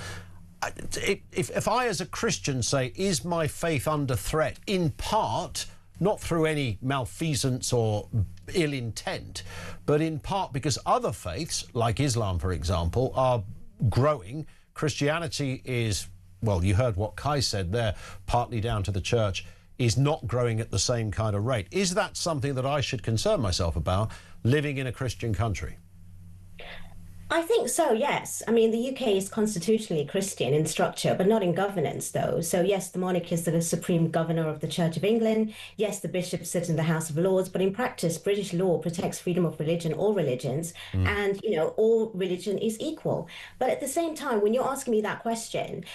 if I as a Christian say, is my faith under threat, in part, not through any malfeasance or ill intent, but in part because other faiths, like Islam, for example, are growing. Christianity is, well, you heard what Kai said there, partly down to the Church, is not growing at the same kind of rate. Is that something that I should concern myself about, living in a Christian country? I think so, yes. I mean, the UK is constitutionally Christian in structure, but not in governance, though. So, yes, the monarch is the supreme governor of the Church of England. Yes, the bishops sit in the House of Lords, but in practice, British law protects freedom of religion, all religions, and, all religion is equal. But at the same time, when you're asking me that question,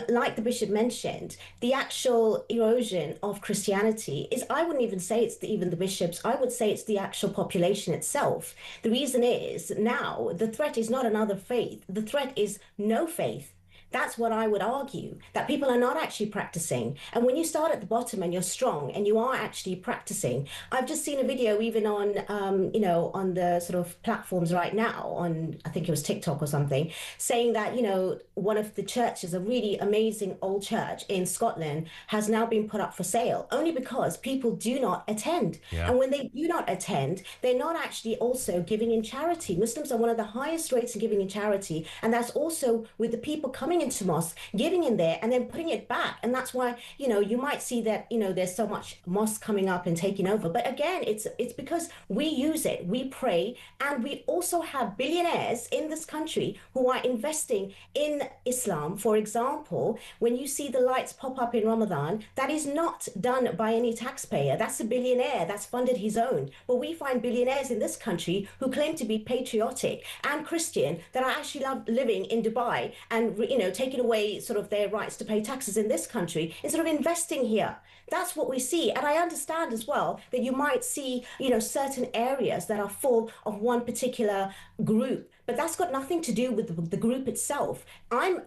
like the bishop mentioned, the actual erosion of Christianity is, I wouldn't even say it's even the bishops, I would say it's the actual population itself. The reason is now the threat is not another faith. The threat is no faith. That's what I would argue, that people are not actually practicing. And when you start at the bottom and you're strong and you are actually practicing, I've just seen a video even on, you know, on the sort of platforms right now, on, I think it was TikTok or something, saying that, you know, one of the churches, a really amazing old church in Scotland, has now been put up for sale only because people do not attend. Yeah. And when they do not attend, they're not actually also giving in charity. Muslims are one of the highest rates in giving in charity. And that's also with the people coming into mosque, giving in there and then putting it back. And that's why, you know, you might see that, you know, there's so much mosque coming up and taking over. But again, it's because we use it, we pray, and we also have billionaires in this country who are investing in Islam. For example, when you see the lights pop up in Ramadan, that is not done by any taxpayer. That's a billionaire that's funded his own. But we find billionaires in this country who claim to be patriotic and Christian that are actually living in Dubai and, you know, taking away sort of their rights to pay taxes in this country instead of investing here. That's what we see. And I understand as well that you might see, you know, certain areas that are full of one particular group, but that's got nothing to do with the group itself. I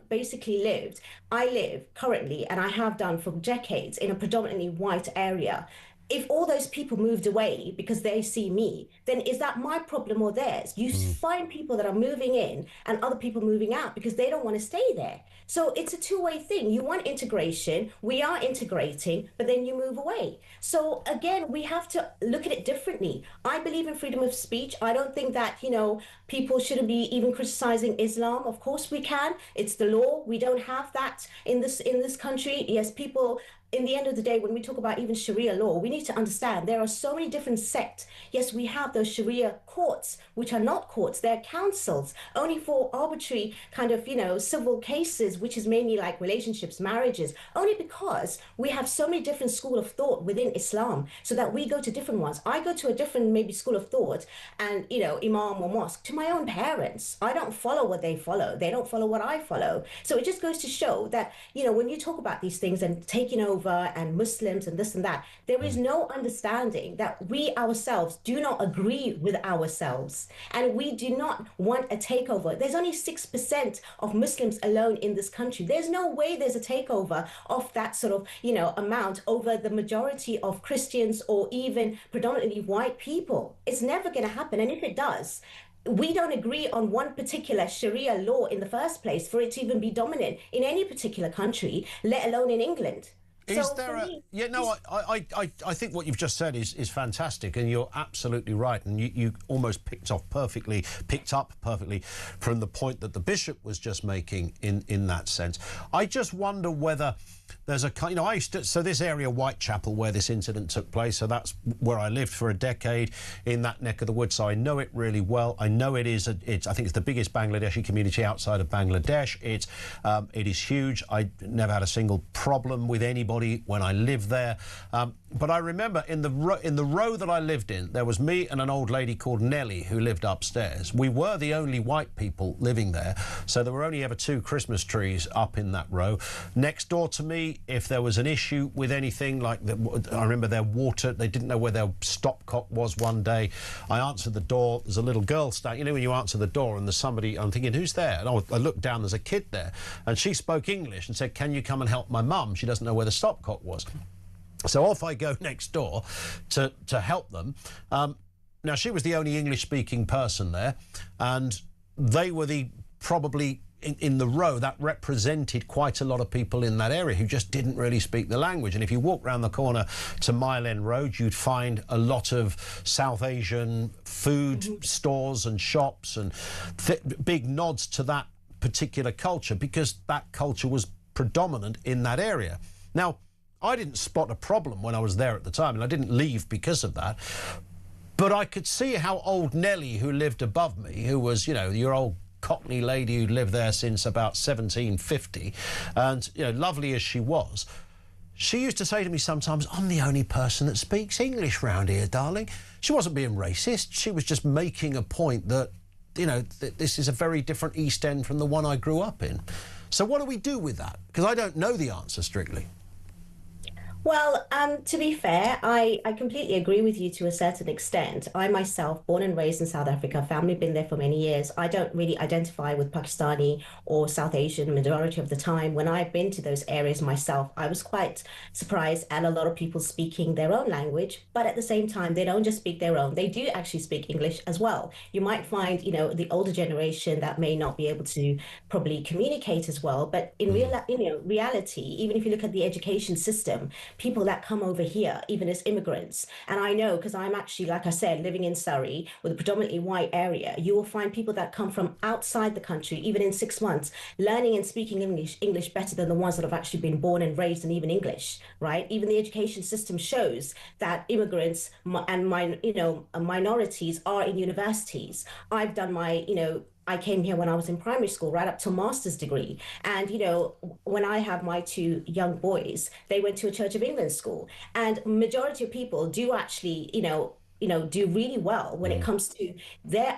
live currently, and I have done for decades, in a predominantly white area. If all those people moved away because they see me, then is that my problem or theirs? You find people that are moving in and other people moving out because they don't want to stay there. So it's a two-way thing. You want integration, we are integrating, but then you move away. So again, we have to look at it differently. I believe in freedom of speech. I don't think that, you know, people shouldn't be even criticizing Islam. Of course we can. It's the law. We don't have that in this country. Yes, people, in the end of the day, when we talk about even Sharia law, we need to understand there are so many different sects. Yes, we have those Sharia courts, which are not courts, they're councils, only for arbitrary kind of, you know, civil cases, which is mainly like relationships, marriages, only because we have so many different school of thought within Islam, so that we go to different ones. I go to a different maybe school of thought and, you know, imam or mosque to my own parents. I don't follow what they follow. They don't follow what I follow. So it just goes to show that, you know, when you talk about these things and taking over and Muslims and this and that, there is no understanding that we ourselves do not agree with ourselves, and we do not want a takeover. There's only 6% of Muslims alone in this country. There's no way there's a takeover of that sort of, you know, amount over the majority of Christians or even predominantly white people. It's never going to happen. And if it does, we don't agree on one particular Sharia law in the first place for it to even be dominant in any particular country, let alone in England. Is there I think what you've just said is fantastic, and you're absolutely right, and you almost picked up perfectly from the point that the bishop was just making in that sense. I just wonder whether there's a, you know, so this area, Whitechapel, where this incident took place, so that's where I lived for a decade, in that neck of the woods, so I know it really well. I know it is, I think it's the biggest Bangladeshi community outside of Bangladesh. It is huge. I never had a single problem with anybody when I lived there. But I remember in the row that I lived in, there was me and an old lady called Nellie who lived upstairs. We were the only white people living there, so there were only ever 2 Christmas trees up in that row. Next door to me, if there was an issue with anything, like I remember their water, they didn't know where their stopcock was one day. I answered the door, there's a little girl standing, you know, when you answer the door and there's somebody, I'm thinking, who's there? And I looked down, there's a kid there, and she spoke English and said, can you come and help my mum? She doesn't know where the stopcock was. So off I go next door to help them. Now, she was the only English-speaking person there, and they were probably in the row that represented quite a lot of people in that area who just didn't really speak the language. And if you walk round the corner to Mile End Road, you'd find a lot of South Asian food stores and shops, and big nods to that particular culture, because that culture was predominant in that area. Now, I didn't spot a problem when I was there at the time, and I didn't leave because of that. But I could see how old Nellie, who lived above me, who was, you know, your old Cockney lady who'd lived there since about 1750, and, you know, lovely as she was, she used to say to me sometimes, I'm the only person that speaks English round here, darling. She wasn't being racist. She was just making a point that, you know, this is a very different East End from the one I grew up in. So what do we do with that? Because I don't know the answer strictly. Well, to be fair, I completely agree with you to a certain extent. I myself, born and raised in South Africa, family been there for many years. I don't really identify with Pakistani or South Asian majority of the time. When I've been to those areas myself, I was quite surprised at a lot of people speaking their own language, but at the same time, they don't just speak their own. They do actually speak English as well. You might find, the older generation that may not be able to probably communicate as well, but in reality, even if you look at the education system, people that come over here, even as immigrants. And I know, because I'm actually, like I said, living in Surrey with a predominantly white area, you will find people that come from outside the country, even in 6 months, learning and speaking English better than the ones that have actually been born and raised in even English, right? Even the education system shows that immigrants and minorities are in universities. I've done I came here when I was in primary school, right up to master's degree. And, when I have my two young boys, they went to a Church of England school. And majority of people do actually, do really well when it comes to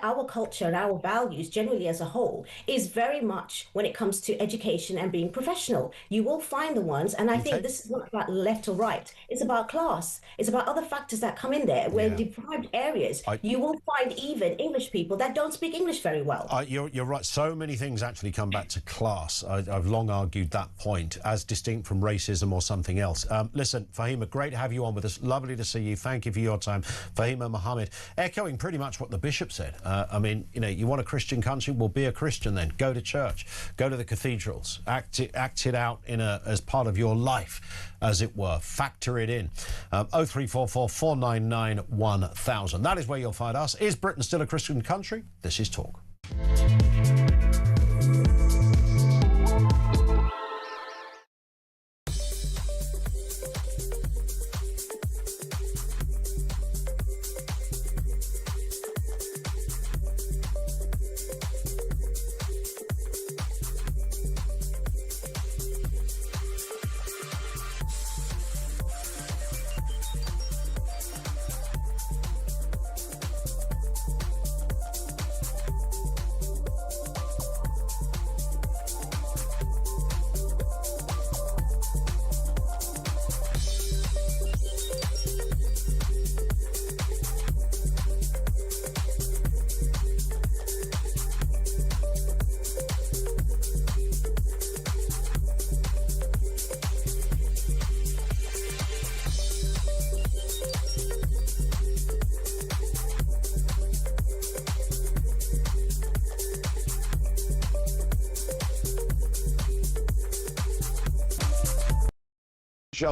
our culture and our values generally as a whole is very much when it comes to education and being professional. You will find the ones, and I think this is not about left or right. It's about class. It's about other factors that come in there. Where in deprived areas, you will find even English people that don't speak English very well. You're right. So many things actually come back to class. I've long argued that point as distinct from racism or something else. Listen, Fahima, great to have you on with us. Lovely to see you. Thank you for your time. Fahima Mohammed, echoing pretty much what the bishop said. You want a Christian country? Well, be a Christian then. Go to church. Go to the cathedrals. Act it out as part of your life, as it were. Factor it in. 0344 499 1000. That is where you'll find us. Is Britain still a Christian country? This is Talk.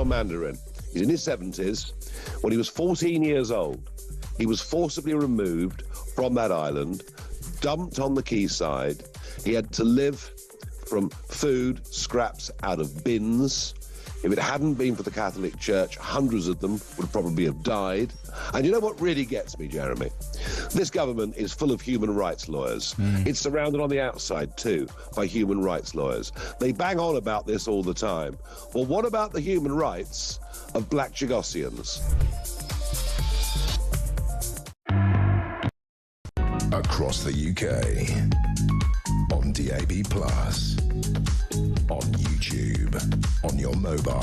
Mandarin. He's in his 70s. When he was 14 years old, he was forcibly removed from that island, dumped on the quayside. He had to live from food, scraps out of bins. If it hadn't been for the Catholic Church, hundreds of them would probably have died. And you know what really gets me, Jeremy? This government is full of human rights lawyers. It's surrounded on the outside, too, by human rights lawyers. They bang on about this all the time. Well, what about the human rights of black Chagossians? Across the UK, on DAB+, on YouTube, on your mobile,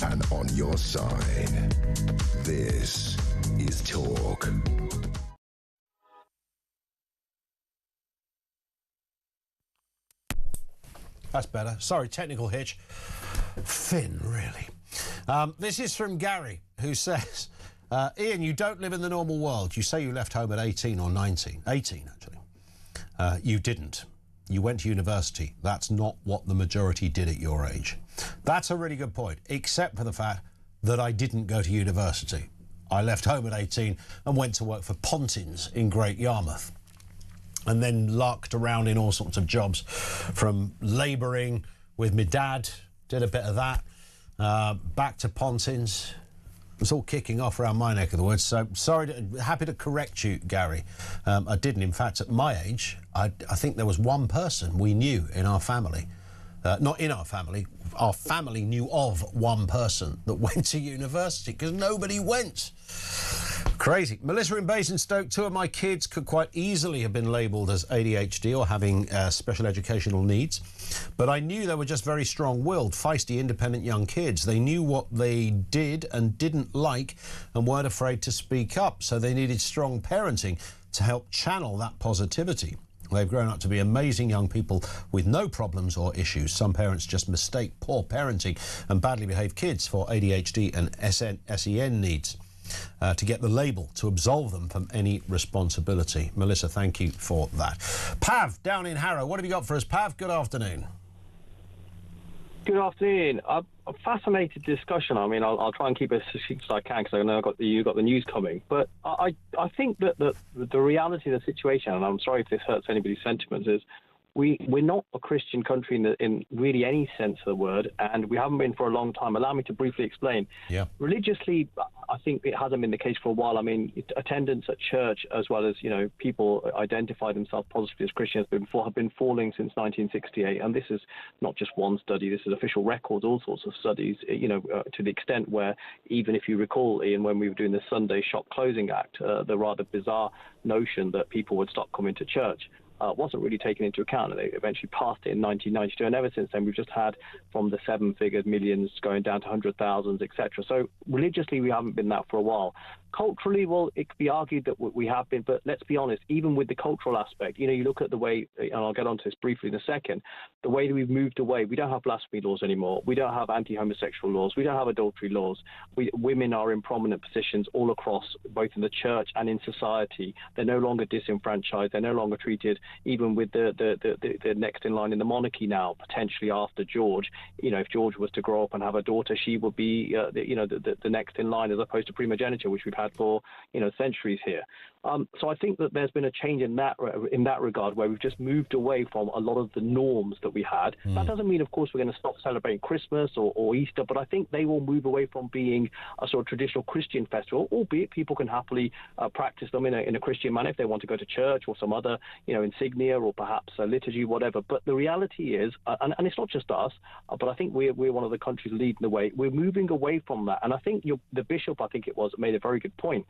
and on your side. This is Talk. That's better. Sorry, technical hitch. Thin, really. This is from Gary, who says, Ian, you don't live in the normal world. You say you left home at 18 or 19. 18, actually. You didn't. You went to university. That's not what the majority did at your age. That's a really good point, except for the fact that I didn't go to university. I left home at 18 and went to work for Pontins in Great Yarmouth, and then larked around in all sorts of jobs, from labouring with my dad, did a bit of that, back to Pontins. It's all kicking off around my neck of the woods, so happy to correct you, Gary. I didn't. In fact, at my age, I think there was one person we knew in our family, not in our family knew of one person that went to university, because nobody went. Crazy. Melissa in Basingstoke, 2 of my kids could quite easily have been labelled as ADHD or having special educational needs, but I knew they were just very strong-willed, feisty, independent young kids. They knew what they did and didn't like and weren't afraid to speak up, so they needed strong parenting to help channel that positivity. They've grown up to be amazing young people with no problems or issues. Some parents just mistake poor parenting and badly behaved kids for ADHD and SEN needs to get the label, to absolve them from any responsibility. Melissa, thank you for that. Pav, down in Harrow, what have you got for us, Pav? Good afternoon. Good afternoon. A fascinating discussion. I mean, I'll try and keep it as succinct as I can because I know you've got the news coming. But I think that the reality of the situation, and I'm sorry if this hurts anybody's sentiments, is we're not a Christian country in really any sense of the word, and we haven't been for a long time. Allow me to briefly explain. Yeah. Religiously, I think it hasn't been the case for a while. I mean, attendance at church, as well as, you know, people identify themselves positively as Christians, have been falling since 1968. And this is not just one study. This is official records, all sorts of studies, you know, to the extent where, even if you recall, Ian, when we were doing the Sunday Shop Closing Act, the rather bizarre notion that people would stop coming to church wasn't really taken into account, and they eventually passed it in 1992. And ever since then, we've just had from the 7-figure millions going down to 100,000s, etc. So religiously, we haven't been that for a while. Culturally, well, it could be argued that we have been, but let's be honest, even with the cultural aspect, you know, you look at the way, and I'll get onto this briefly in a second, the way that we've moved away. We don't have blasphemy laws anymore. We don't have anti-homosexual laws. We don't have adultery laws. Women are in prominent positions all across, both in the church and in society. They're no longer disenfranchised. They're no longer treated, even with the next in line in the monarchy now, potentially after George. You know, if George was to grow up and have a daughter, she would be, the next in line, as opposed to primogeniture, which we've had for, you know, centuries here. So I think that there's been a change in that regard, where we've just moved away from a lot of the norms that we had. That doesn't mean, of course, we're going to stop celebrating Christmas or Easter, but I think they will move away from being a sort of traditional Christian festival, albeit people can happily practice them in a Christian manner if they want to go to church or some other, you know, insignia or perhaps a liturgy, whatever. But the reality is, and it's not just us, but I think we're one of the countries leading the way. We're moving away from that. And I think the bishop, I think it was, made a very good point.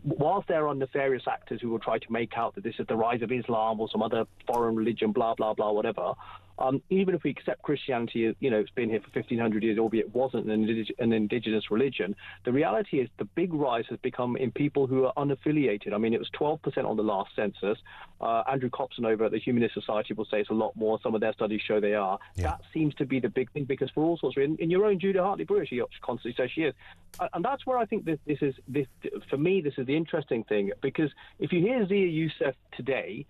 Whilst there are nefarious actors who will try to make out that this is the rise of Islam or some other foreign religion, blah, blah, blah, whatever, even if we accept Christianity, you know, it's been here for 1,500 years, albeit it wasn't an indigenous religion, the reality is the big rise has become in people who are unaffiliated. I mean, it was 12% on the last census. Andrew Copson over at the Humanist Society will say it's a lot more. Some of their studies show they are. Yeah. That seems to be the big thing, because for all sorts of in your own Judah Hartley-Brewer, she constantly says she is. And that's where I think this is, for me, this is the interesting thing, because if you hear Zia Youssef today,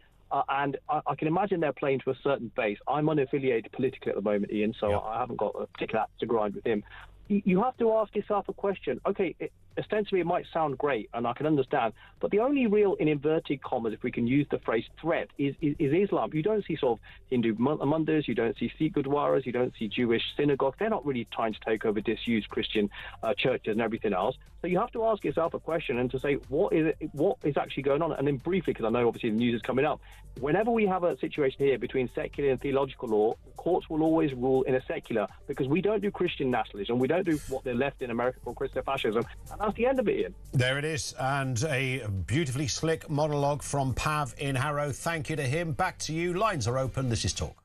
and I can imagine they're playing to a certain base. I'm unaffiliated politically at the moment, Ian, so I haven't got a particular axe to grind with him. You have to ask yourself a question. Okay, ostensibly it might sound great, and I can understand, but the only real, in inverted commas, if we can use the phrase, threat is Islam. You don't see sort of Hindu mandirs, you don't see Sikh gurdwaras, you don't see Jewish synagogues. They're not really trying to take over disused Christian churches and everything else. So you have to ask yourself a question and to say, what is actually going on? And then briefly, because I know obviously the news is coming up, whenever we have a situation here between secular and theological law, courts will always rule in a secular, because we don't do Christian nationalism, we don't do what the left in America call Christian fascism, and that's the end of it, Ian. There it is, and a beautifully slick monologue from Pav in Harrow. Thank you to him. Back to you. Lines are open. This is Talk.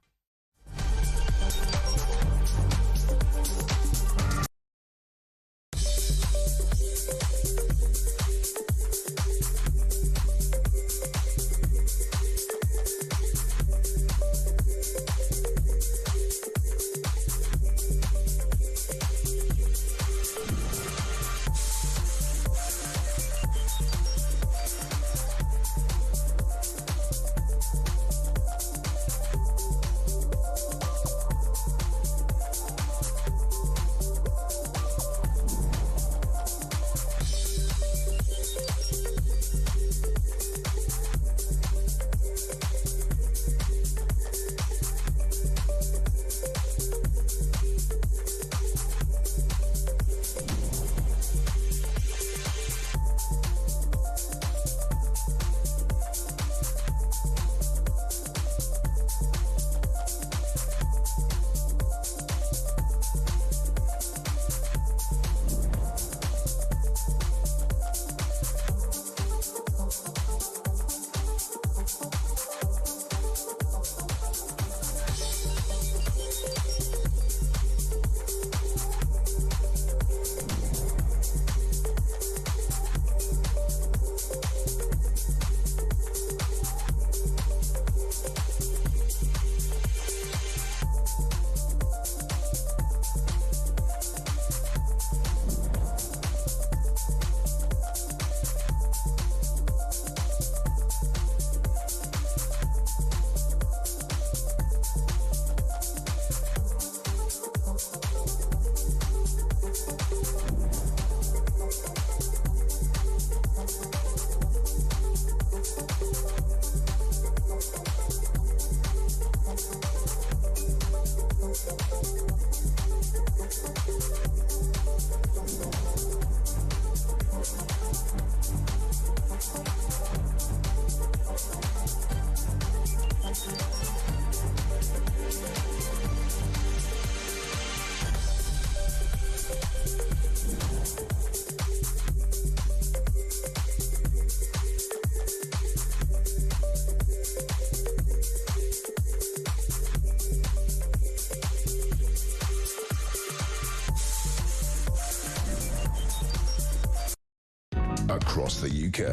across the UK,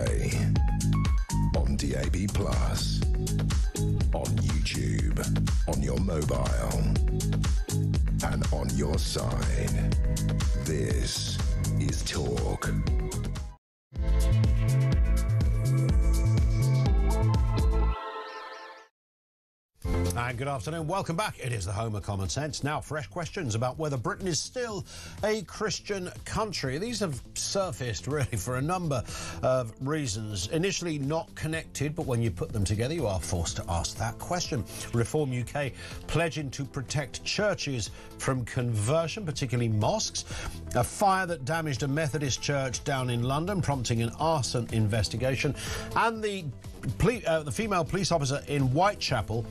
on DAB+, on YouTube, on your mobile, and on your side. This is Talk. And good afternoon, welcome back. It is the home of common sense. Now, fresh questions about whether Britain is still a Christian country. These have surfaced really for a number of reasons. Initially not connected, but when you put them together, you are forced to ask that question. Reform UK pledging to protect churches from conversion, particularly mosques. A fire that damaged a Methodist church down in London, prompting an arson investigation. And the female police officer in Whitechapel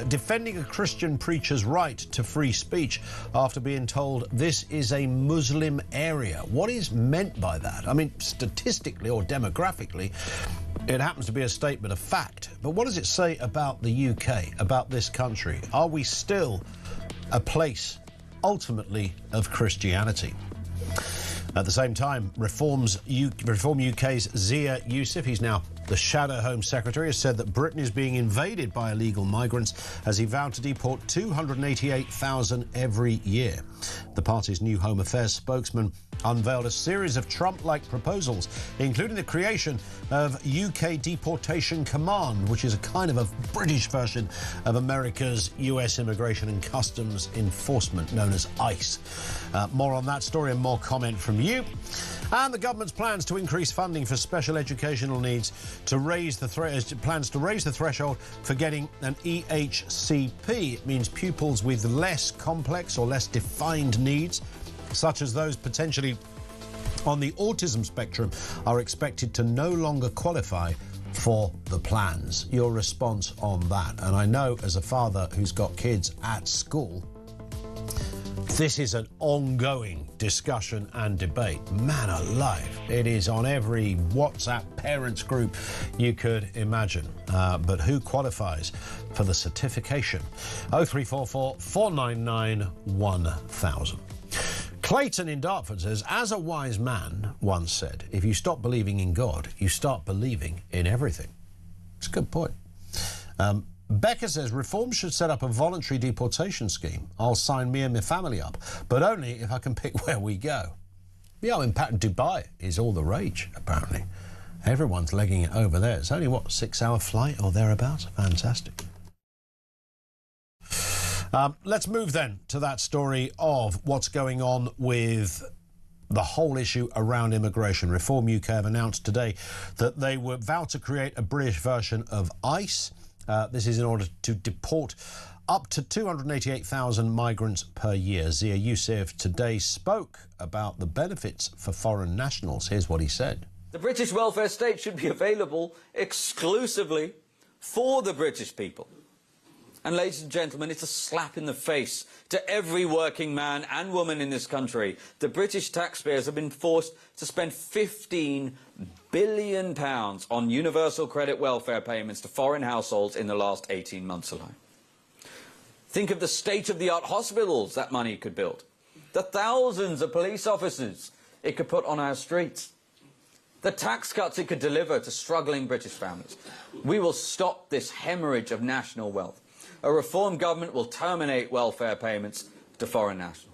defending a Christian preacher's right to free speech after being told this is a Muslim area. What is meant by that? I mean, statistically or demographically, it happens to be a statement of fact. But what does it say about the UK, about this country? Are we still a place, ultimately, of Christianity? At the same time, Reform UK's Zia Youssef, he's now the Shadow Home Secretary, has said that Britain is being invaded by illegal migrants as he vowed to deport 288,000 every year. The party's new Home Affairs spokesman unveiled a series of Trump-like proposals, including the creation of UK Deportation Command, which is a kind of a British version of America's US Immigration and Customs Enforcement, known as ICE. More on that story and more comment from you. And the government's plans to increase funding for special educational needs to raise the threshold for getting an EHCP. It means pupils with less complex or less defined needs, such as those potentially on the autism spectrum, are expected to no longer qualify for the plans. Your response on that? And I know, as a father who's got kids at school, this is an ongoing discussion and debate. Man alive, it is on every WhatsApp parents group you could imagine. But who qualifies for the certification? 0344 499 1000. Clayton in Dartford says, as a wise man once said, if you stop believing in God, you start believing in everything. It's a good point. Becca says, Reform should set up a voluntary deportation scheme. I'll sign me and my family up, but only if I can pick where we go. Yeah, in fact, Dubai is all the rage, apparently. Everyone's legging it over there. It's only, what, 6-hour flight or thereabouts? Fantastic. Let's move then to that story of what's going on with the whole issue around immigration. Reform UK have announced today that they were vowed to create a British version of ICE. This is in order to deport up to 288,000 migrants per year. Zia Youssef today spoke about the benefits for foreign nationals. Here's what he said. The British welfare state should be available exclusively for the British people. And ladies and gentlemen, it's a slap in the face to every working man and woman in this country. The British taxpayers have been forced to spend £15 billion on universal credit welfare payments to foreign households in the last 18 months alone. Think of the state-of-the-art hospitals that money could build, the thousands of police officers it could put on our streets, the tax cuts it could deliver to struggling British families. We will stop this hemorrhage of national wealth. A Reform government will terminate welfare payments to foreign nationals.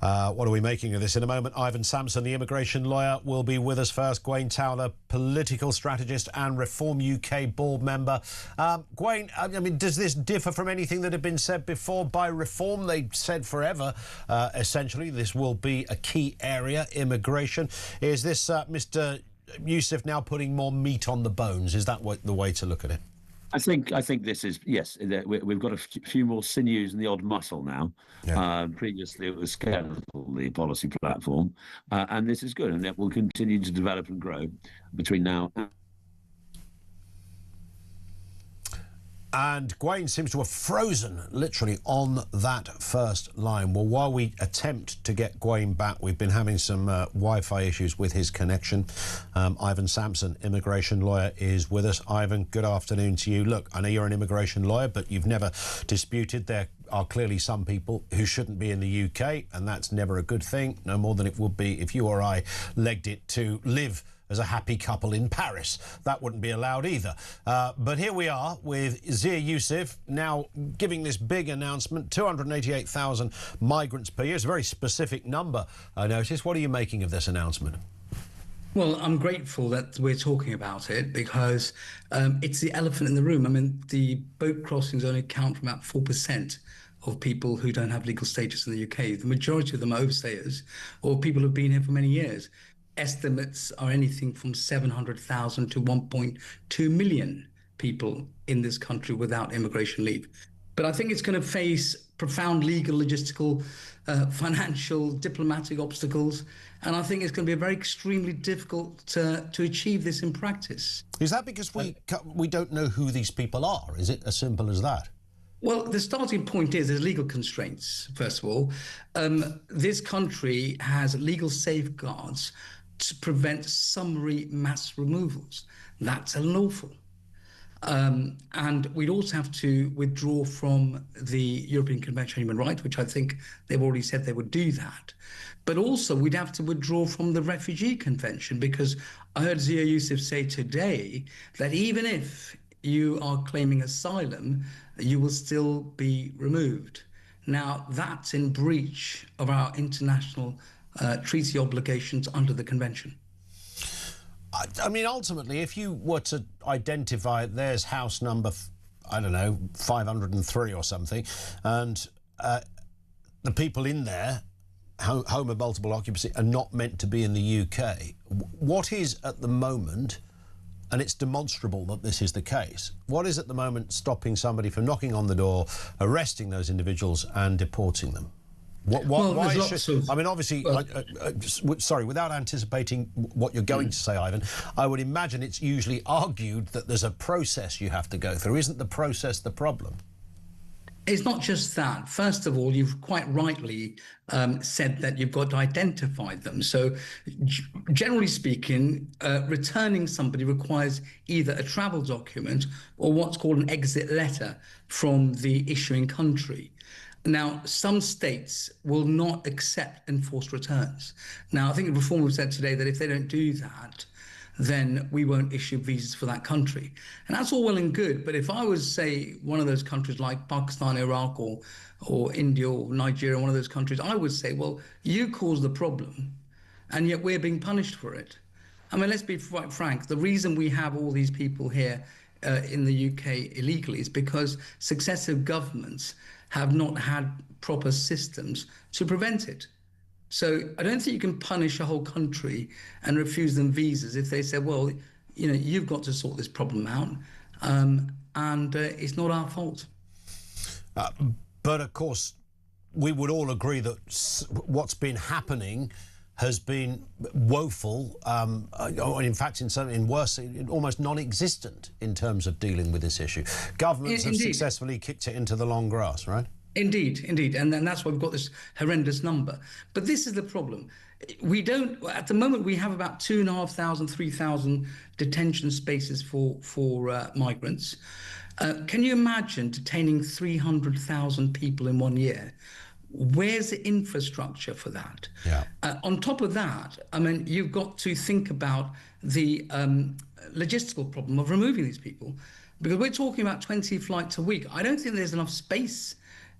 What are we making of this? In a moment, Ivan Sampson, the immigration lawyer, will be with us first. Gwaine Towler, political strategist and Reform UK board member. Gwaine, I mean, does this differ from anything that had been said before by Reform? They said forever, essentially, this will be a key area, immigration. Is this Mr. Youssef now putting more meat on the bones? Is that the way to look at it? I think this is, yes, we've got a few more sinews and the odd muscle now. Yeah. Previously it was skeletal, the policy platform, and this is good, and it will continue to develop and grow between now and... And Gwaine seems to have frozen literally on that first line. Well, while we attempt to get Gwaine back, we've been having some Wi-Fi issues with his connection. Ivan Sampson, immigration lawyer, is with us. Ivan, good afternoon to you. Look, I know you're an immigration lawyer, but you've never disputed there are clearly some people who shouldn't be in the UK, and that's never a good thing, no more than it would be if you or I legged it to live as a happy couple in Paris. That wouldn't be allowed either. But here we are with Zia Youssef now giving this big announcement, 288,000 migrants per year. It's a very specific number, I notice. What are you making of this announcement? Well, I'm grateful that we're talking about it because it's the elephant in the room. I mean, the boat crossings only account for about 4% of people who don't have legal status in the UK. The majority of them are overstayers or people who've been here for many years. Estimates are anything from 700,000 to 1.2 million people in this country without immigration leave. But I think it's going to face profound legal, logistical, financial, diplomatic obstacles. And I think it's going to be very extremely difficult to achieve this in practice. Is that because we don't know who these people are? Is it as simple as that? Well, the starting point is there's legal constraints, first of all. This country has legal safeguards to prevent summary mass removals. That's unlawful. And we'd also have to withdraw from the European Convention on Human Rights, which I think they've already said they would do that. But also we'd have to withdraw from the Refugee Convention, because I heard Zia Youssef say today that even if you are claiming asylum, you will still be removed. Now, that's in breach of our international treaty obligations under the convention. I mean, ultimately, if you were to identify there's house number, I don't know, 503 or something, and the people in there, home of multiple occupancy, are not meant to be in the UK, what is at the moment, and it's demonstrable that this is the case, what is at the moment stopping somebody from knocking on the door, arresting those individuals and deporting them? Why should, I mean, obviously, sorry, without anticipating what you're going to say, Ivan, I would imagine it's usually argued that there's a process you have to go through. Isn't the process the problem? It's not just that. First of all, you've quite rightly said that you've got to identify them. So generally speaking, returning somebody requires either a travel document or what's called an exit letter from the issuing country. Now, some states will not accept enforced returns. Now, I think the reform have said today that if they don't do that, then we won't issue visas for that country. And that's all well and good. But if I was, say, one of those countries like Pakistan, Iraq, or India, or Nigeria, one of those countries, I would say, well, you caused the problem, and yet we're being punished for it. I mean, let's be quite frank. The reason we have all these people here in the UK illegally is because successive governments have not had proper systems to prevent it. So I don't think you can punish a whole country and refuse them visas if they say, well, you know, you've got to sort this problem out, and it's not our fault. But of course, we would all agree that what's been happening has been woeful, or in fact, in worse, almost non-existent in terms of dealing with this issue. Governments have successfully kicked it into the long grass, right? Indeed, and then that's why we've got this horrendous number. But this is the problem. We don't, at the moment, we have about 2,500, 3,000 detention spaces for migrants. Can you imagine detaining 300,000 people in 1 year? Where's the infrastructure for that? Yeah. On top of that, I mean, you've got to think about the logistical problem of removing these people, because we're talking about 20 flights a week. I don't think there's enough space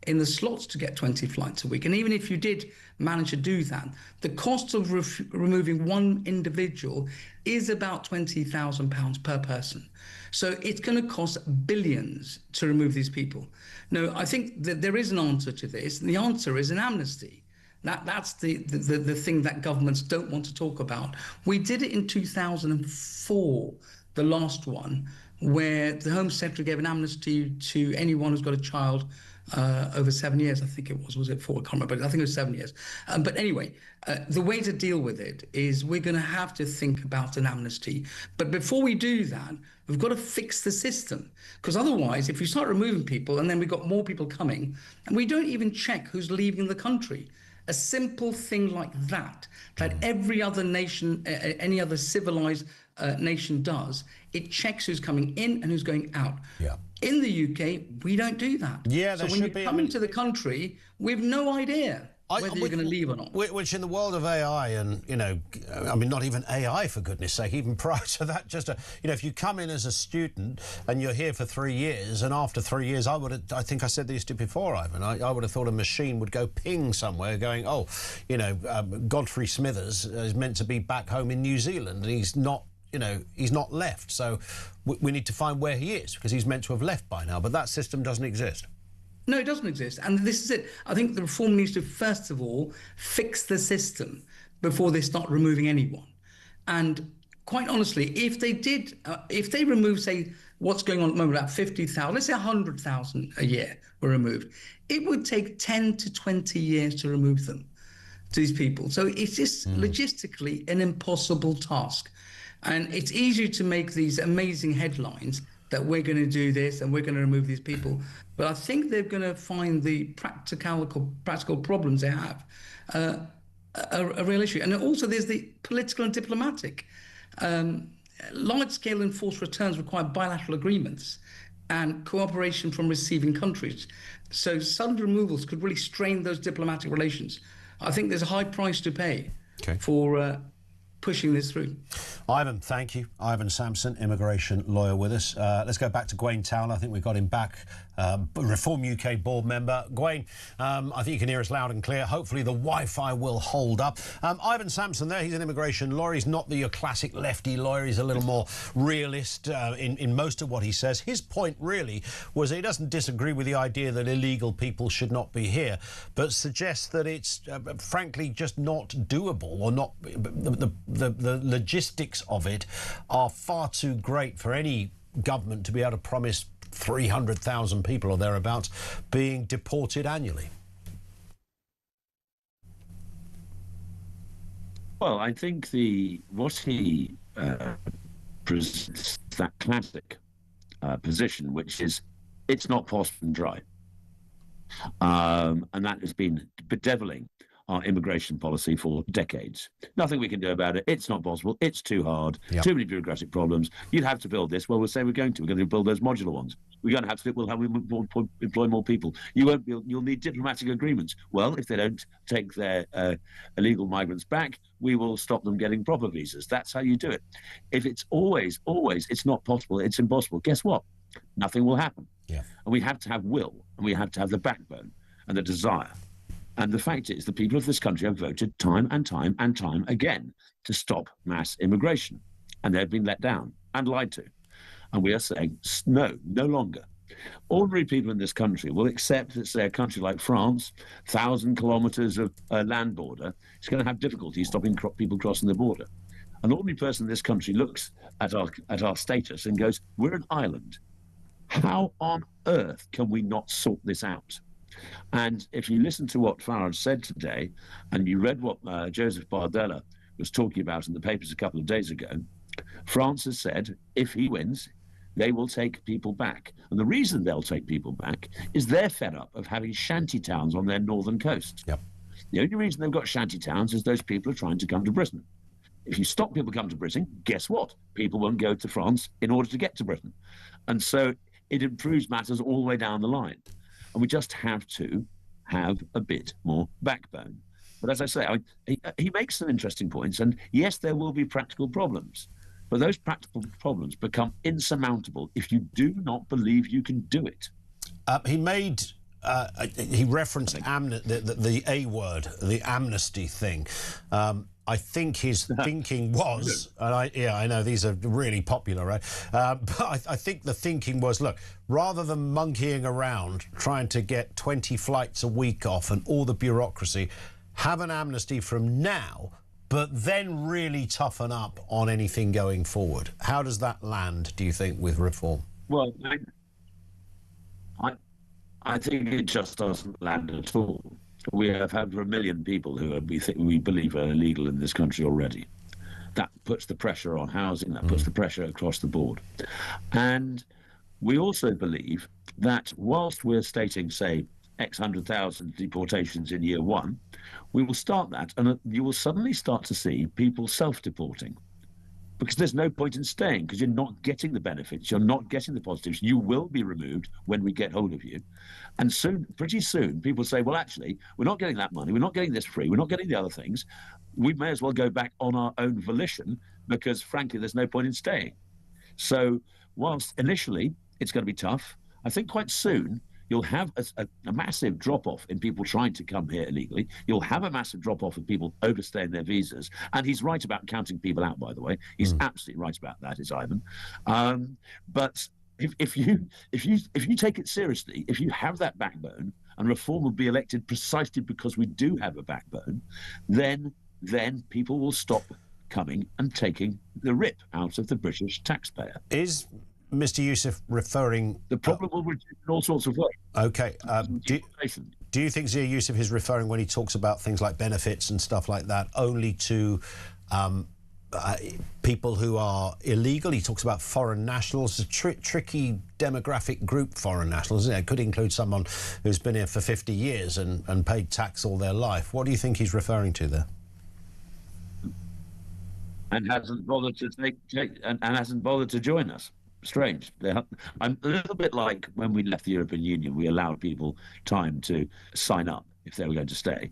in the slots to get 20 flights a week. And even if you did manage to do that, the cost of removing one individual is about £20,000 per person. So it's going to cost billions to remove these people. No, I think that there is an answer to this, and the answer is an amnesty. That's the thing that governments don't want to talk about. We did it in 2004, the last one, where the Home Secretary gave an amnesty to anyone who's got a child over 7 years, I think it was it 4? I can't remember, but I think it was 7 years. But anyway, the way to deal with it is we're going to have to think about an amnesty. But before we do that, we've got to fix the system. Because otherwise, if you start removing people and then we've got more people coming, and we don't even check who's leaving the country, a simple thing like that every other nation, any other civilized nation does, it checks who's coming in and who's going out. Yeah. In the UK, we don't do that. Yeah, so when you come into the country, we have no idea whether you're going to leave or not. Which in the world of AI and, you know, I mean, not even AI, for goodness sake, even prior to that, just, you know, if you come in as a student and you're here for 3 years, and after 3 years, I think I said this to you before, Ivan, I would have thought a machine would go ping somewhere going, oh, you know, Godfrey Smithers is meant to be back home in New Zealand, and he's not. You know, he's not left, so we need to find where he is, because he's meant to have left by now, but that system doesn't exist. No, it doesn't exist, and this is it. I think the reform needs to, first of all, fix the system before they start removing anyone. And quite honestly, if they did, if they remove, say, what's going on at the moment, about 50,000, let's say 100,000 a year were removed, it would take 10 to 20 years to remove them, to these people. So it's just logistically an impossible task. And it's easier to make these amazing headlines that we're going to do this and we're going to remove these people. But I think they're going to find the practical problems they have a real issue. And also there's the political and diplomatic. Large-scale enforced returns require bilateral agreements and cooperation from receiving countries. So sudden removals could really strain those diplomatic relations. I think there's a high price to pay for pushing this through. Ivan, thank you. Ivan Sampson, immigration lawyer with us. Let's go back to Gwaine Towler. I think we've got him back. Reform UK board member. Gwaine, I think you can hear us loud and clear. Hopefully the Wi-Fi will hold up. Ivan Sampson there, he's an immigration lawyer. He's not your classic lefty lawyer. He's a little more realist in most of what he says. His point really was he doesn't disagree with the idea that illegal people should not be here, but suggests that it's frankly just not doable, or not the logistics of it are far too great for any government to be able to promise 300,000 people or thereabouts being deported annually. Well, I think what he presents, that classic position, which is it's not possible and dry. And that has been bedeviling our immigration policy for decades. Nothing we can do about it. It's not possible. It's too hard. Yep. Too many bureaucratic problems. You'd have to build this. Well, we'll say we're going to. We're going to build those modular ones. We're going to have to. We'll employ more people. You'll need diplomatic agreements. Well, if they don't take their illegal migrants back, we will stop them getting proper visas. That's how you do it. If it's always, it's not possible, it's impossible, guess what? Nothing will happen. Yeah. And we have to have will, and we have to have the backbone and the desire. And the fact is, the people of this country have voted time and time and time again to stop mass immigration. And they've been let down and lied to. And we are saying, no, no longer. Ordinary people in this country will accept that, say, a country like France, 1,000 kilometers of land border, is going to have difficulty stopping people crossing the border. An ordinary person in this country looks at our status and goes, we're an island. How on earth can we not sort this out? And if you listen to what Farage said today, and you read what Joseph Bardella was talking about in the papers a couple of days ago, France has said if he wins, they will take people back. And the reason they'll take people back is they're fed up of having shanty towns on their northern coast. Yep. The only reason they've got shanty towns is those people are trying to come to Britain. If you stop people coming to Britain, guess what? People won't go to France in order to get to Britain. And so it improves matters all the way down the line. And we just have to have a bit more backbone. But as I say, he makes some interesting points. And yes, there will be practical problems. But those practical problems become insurmountable if you do not believe you can do it. He referenced the A word, the amnesty thing. I think his thinking was, and I know these are really popular, right? But I think the thinking was, look, rather than monkeying around trying to get 20 flights a week off and all the bureaucracy, have an amnesty from now, but then really toughen up on anything going forward. How does that land, do you think, with reform? Well, I think it just doesn't land at all. We have had over 1 million people who we believe are illegal in this country already. That puts the pressure on housing, that puts the pressure across the board. And we also believe that whilst we're stating, say, X 100,000 deportations in year one, we will start that and you will suddenly start to see people self-deporting. because there's no point in staying, because you're not getting the benefits, you're not getting the positives. You will be removed when we get hold of you. And soon, pretty soon, people say, well, actually, we're not getting that money, we're not getting this free, we're not getting the other things. We may as well go back on our own volition, because frankly, there's no point in staying. So whilst initially it's going to be tough, I think quite soon you'll have a massive drop-off in people trying to come here illegally. You'll have a massive drop-off in people overstaying their visas. And he's right about counting people out, by the way. He's absolutely right about that, is Ivan. But if you take it seriously, if you have that backbone, and reform will be elected precisely because we do have a backbone, then people will stop coming and taking the rip out of the British taxpayer. Is Mr. Youssef referring... The problem will reduce in all sorts of ways. OK. Do you think Zia Youssef is referring, when he talks about things like benefits and stuff like that, only to people who are illegal? He talks about foreign nationals, a tricky demographic group, foreign nationals, isn't it? It could include someone who's been here for 50 years and paid tax all their life. What do you think he's referring to there? And hasn't bothered to and hasn't bothered to join us. Strange. I'm a little bit like when we left the European Union, we allowed people time to sign up if they were going to stay.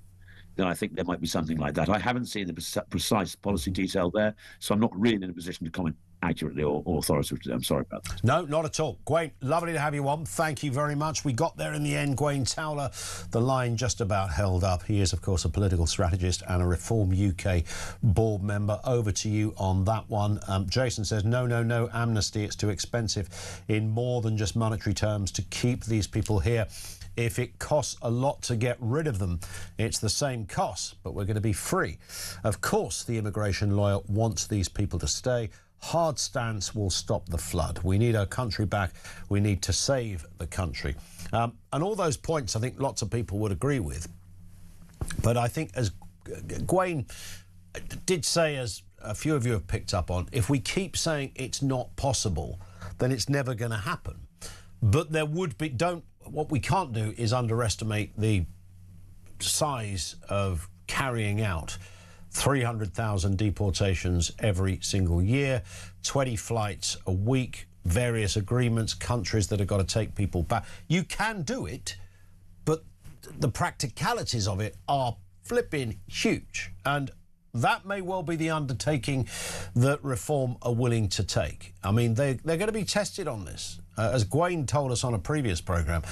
Then I think there might be something like that. I haven't seen the precise policy detail there, so I'm not really in a position to comment accurately or authoritatively. I'm sorry about that. No, not at all. Gwaine, lovely to have you on. Thank you very much. We got there in the end. Gwaine Towler, the line just about held up. He is, of course, a political strategist and a Reform UK board member. Over to you on that one. Jason says, no amnesty. It's too expensive in more than just monetary terms to keep these people here. If it costs a lot to get rid of them, it's the same cost, but we're going to be free. Of course, the immigration lawyer wants these people to stay. Hard stance will stop the flood. We need our country back. We need to save the country. And all those points, I think lots of people would agree with. But I think, as Gwaine did say, as a few of you have picked up on, if we keep saying it's not possible, then it's never going to happen. But there would be... What we can't do is underestimate the size of carrying out 300,000 deportations every single year, 20 flights a week, various agreements, countries that have got to take people back. You can do it, but the practicalities of it are flipping huge. And that may well be the undertaking that Reform are willing to take. I mean, they're going to be tested on this. As Gwaine told us on a previous programme,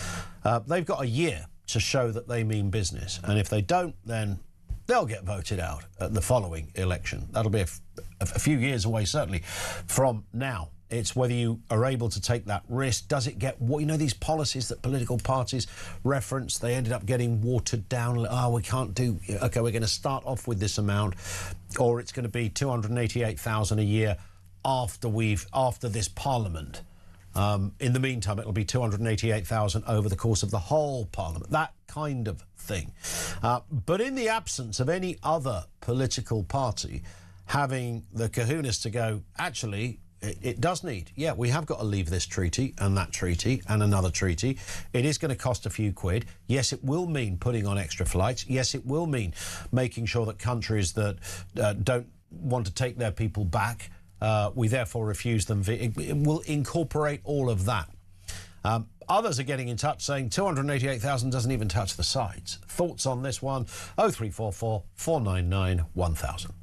they've got a year to show that they mean business. And if they don't, then they'll get voted out at the following election. That'll be a few years away, certainly, from now. It's whether you are able to take that risk. Does it get... You know, these policies that political parties reference, they ended up getting watered down. Oh, we can't do... OK, we're going to start off with this amount, or it's going to be 288,000 a year after this Parliament. In the meantime, it'll be 288,000 over the course of the whole Parliament. That kind of thing. But in the absence of any other political party having the kahunas to go, actually... It does need, we have got to leave this treaty and that treaty and another treaty. It is going to cost a few quid. Yes, it will mean putting on extra flights. Yes, it will mean making sure that countries that don't want to take their people back, we therefore refuse them. It will incorporate all of that. Others are getting in touch saying 288,000 doesn't even touch the sides. Thoughts on this one? 0344 499 1000.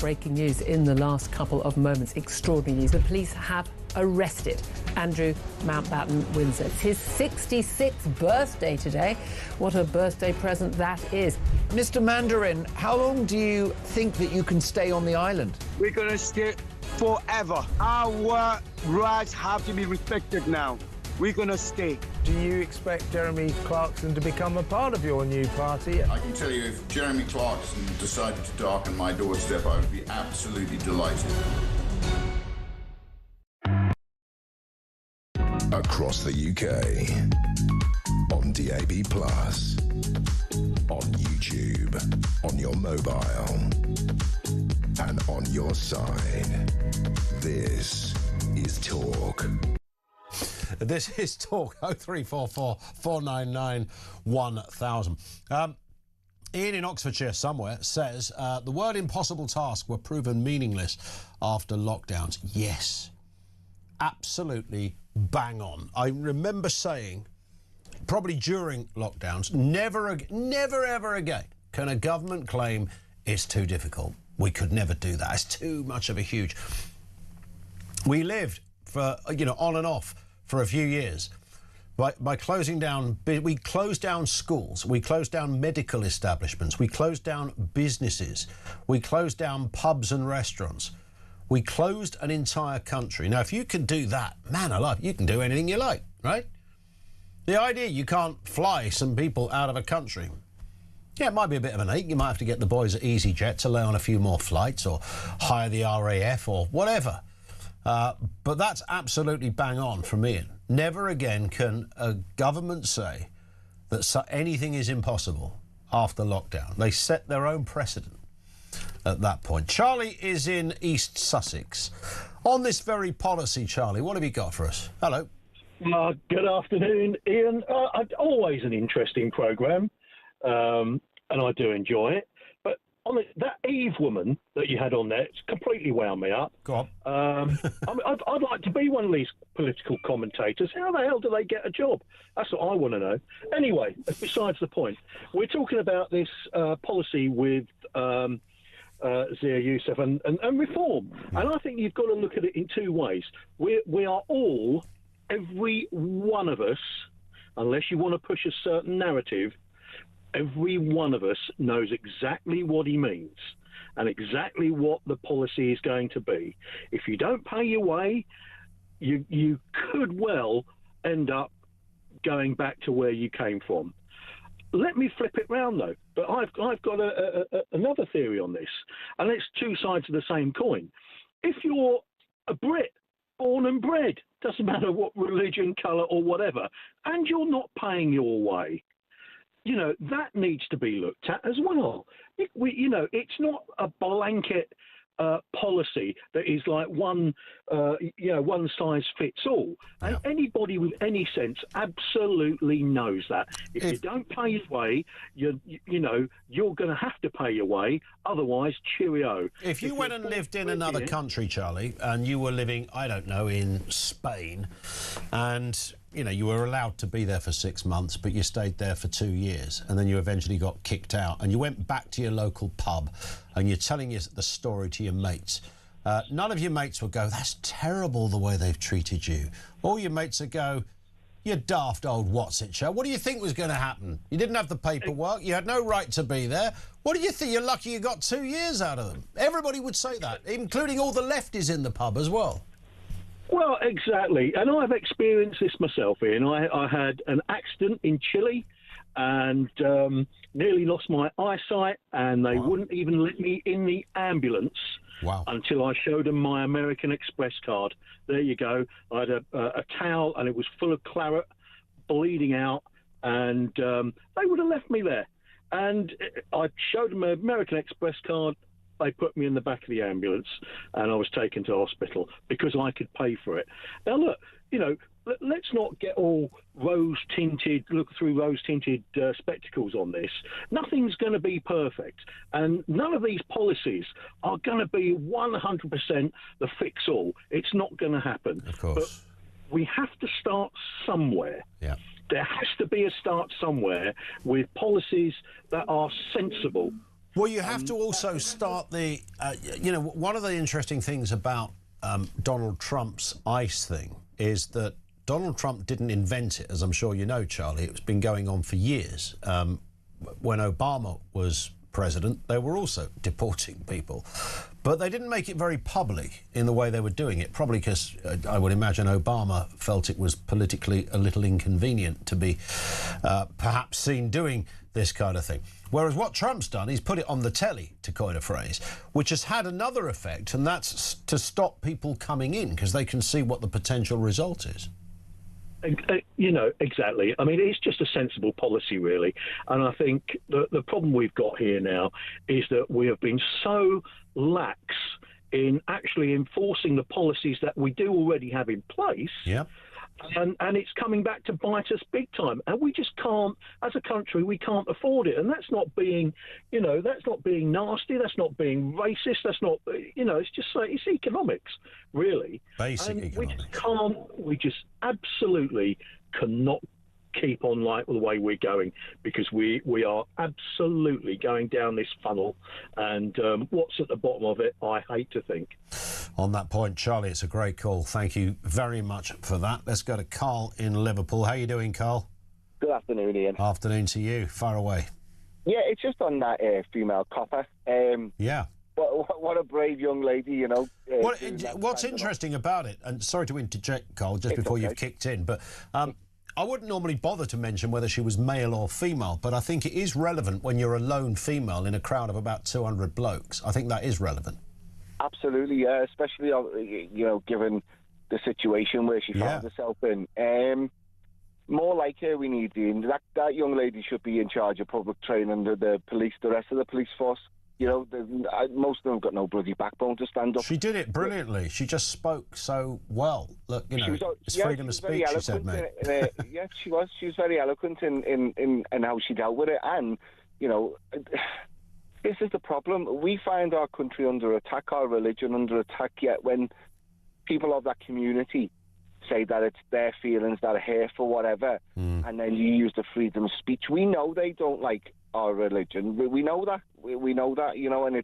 breaking news in the last couple of moments. Extraordinary news. The police have arrested Andrew Mountbatten Windsor. It's his 66th birthday today. What a birthday present that is. Mr. Mandarin, how long do you think that you can stay on the island? We're going to stay forever. Our rights have to be respected now. We're going to stay. Do you expect Jeremy Clarkson to become a part of your new party? I can tell you, if Jeremy Clarkson decided to darken my doorstep, I would be absolutely delighted. Across the UK, on DAB+, on YouTube, on your mobile, and on your side. This is Talk. This is Talk, 0344 499 1000. Ian in Oxfordshire somewhere says the word impossible task were proven meaningless after lockdowns. Yes, absolutely bang on. I remember saying, probably during lockdowns, never ever again can a government claim it's too difficult. We could never do that. It's too much of a huge... We lived for, on and off for a few years by closing down. We closed down schools, we closed down medical establishments, we closed down businesses, we closed down pubs and restaurants. We closed an entire country. Now, if you can do that, man alive, you can do anything you like, right? The idea you can't fly some people out of a country, yeah, it might be a bit of an ache. You might have to get the boys at EasyJet to lay on a few more flights or hire the RAF or whatever. But that's absolutely bang on from Ian. Never again can a government say that anything is impossible after lockdown. They set their own precedent at that point. Charlie is in East Sussex. On this very policy, Charlie, what have you got for us? Hello. Good afternoon, Ian. Always an interesting programme, and I do enjoy it. But on that Eve woman that you had on there, it's completely wound me up. Go on. I'd like to be one of these political commentators. How the hell do they get a job? That's what I want to know. Anyway, besides the point, we're talking about this policy with Zia Youssef and reform. And I think you've got to look at it in two ways. We are all, every one of us, unless you want to push a certain narrative, every one of us knows exactly what he means and exactly what the policy is going to be. If you don't pay your way, you could well end up going back to where you came from. Let me flip it round, though. But I've got another theory on this, and it's two sides of the same coin. If you're a Brit, born and bred, doesn't matter what religion, colour or whatever, and you're not paying your way, that needs to be looked at as well. It's not a blanket policy that is like one size fits all. And anybody with any sense absolutely knows that. If you don't pay your way, you're going to have to pay your way. Otherwise, cheerio. If you went and lived in another country, Charlie, and you were living, I don't know, in Spain, and you were allowed to be there for 6 months, but you stayed there for 2 years, and then you eventually got kicked out, and you went back to your local pub, and you're telling the story to your mates. None of your mates would go, that's terrible the way they've treated you. All your mates would go, you daft old what's-it-show. What do you think was going to happen? You didn't have the paperwork. You had no right to be there. What do you think? You're lucky you got 2 years out of them. Everybody would say that, including all the lefties in the pub as well. Well, exactly. And I've experienced this myself, Ian. I had an accident in Chile and nearly lost my eyesight, and they wouldn't even let me in the ambulance until I showed them my American Express card. There you go. I had a towel, and it was full of claret, bleeding out, and they would have left me there. And I showed them my American Express card. They put me in the back of the ambulance, and I was taken to hospital because I could pay for it. Now, look, let's not get all look through rose-tinted spectacles on this. Nothing's going to be perfect, and none of these policies are going to be 100% the fix-all. It's not going to happen. Of course. But we have to start somewhere. Yeah. There has to be a start somewhere with policies that are sensible. Well, you have to also start the, you know, one of the interesting things about Donald Trump's ICE thing is that Donald Trump didn't invent it, as I'm sure you know, Charlie. It's been going on for years. When Obama was president, they were also deporting people. But they didn't make it very public in the way they were doing it, probably because I would imagine Obama felt it was politically a little inconvenient to be perhaps seen doing this kind of thing. Whereas what Trump's done, he's put it on the telly, to coin a phrase, which has had another effect, and that's to stop people coming in because they can see what the potential result is. You know, exactly. I mean, it's just a sensible policy, really. And I think the problem we've got here now is that we have been so lax in actually enforcing the policies that we do already have in place. Yeah. And it's coming back to bite us big time. And we just can't, as a country, we can't afford it. And that's not being, you know, that's not being nasty. That's not being racist. That's not, you know, it's just like, it's economics, really. Basic and economics. We just absolutely cannot keep on like the way we're going, because we are absolutely going down this funnel. And what's at the bottom of it, I hate to think. On that point, Charlie, it's a great call. Thank you very much for that. Let's go to Carl in Liverpool. How are you doing, Carl? Good afternoon, Ian. Afternoon to you. Far away. Yeah, it's just on that female copper. Yeah. What a brave young lady, you know. What's interesting about it, and sorry to interject, Carl, just before you've kicked in, but I wouldn't normally bother to mention whether she was male or female, but I think it is relevant when you're a lone female in a crowd of about 200 blokes. I think that is relevant. Absolutely, yeah, especially, you know, given the situation where she found herself in. More like her we need, Dean. That young lady should be in charge of public training under the police, the rest of the police force. You know, most of them have got no bloody backbone to stand up. She did it brilliantly. She just spoke so well. Look, you know, it's freedom of speech, she said, mate. Yeah, she was. She was very eloquent in how she dealt with it. And, you know, this is the problem. We find our country under attack, our religion under attack, yet when people of that community say that it's their feelings that are here for whatever, and then you use the freedom of speech, we know they don't like our religion. We know that. We know that, you know, and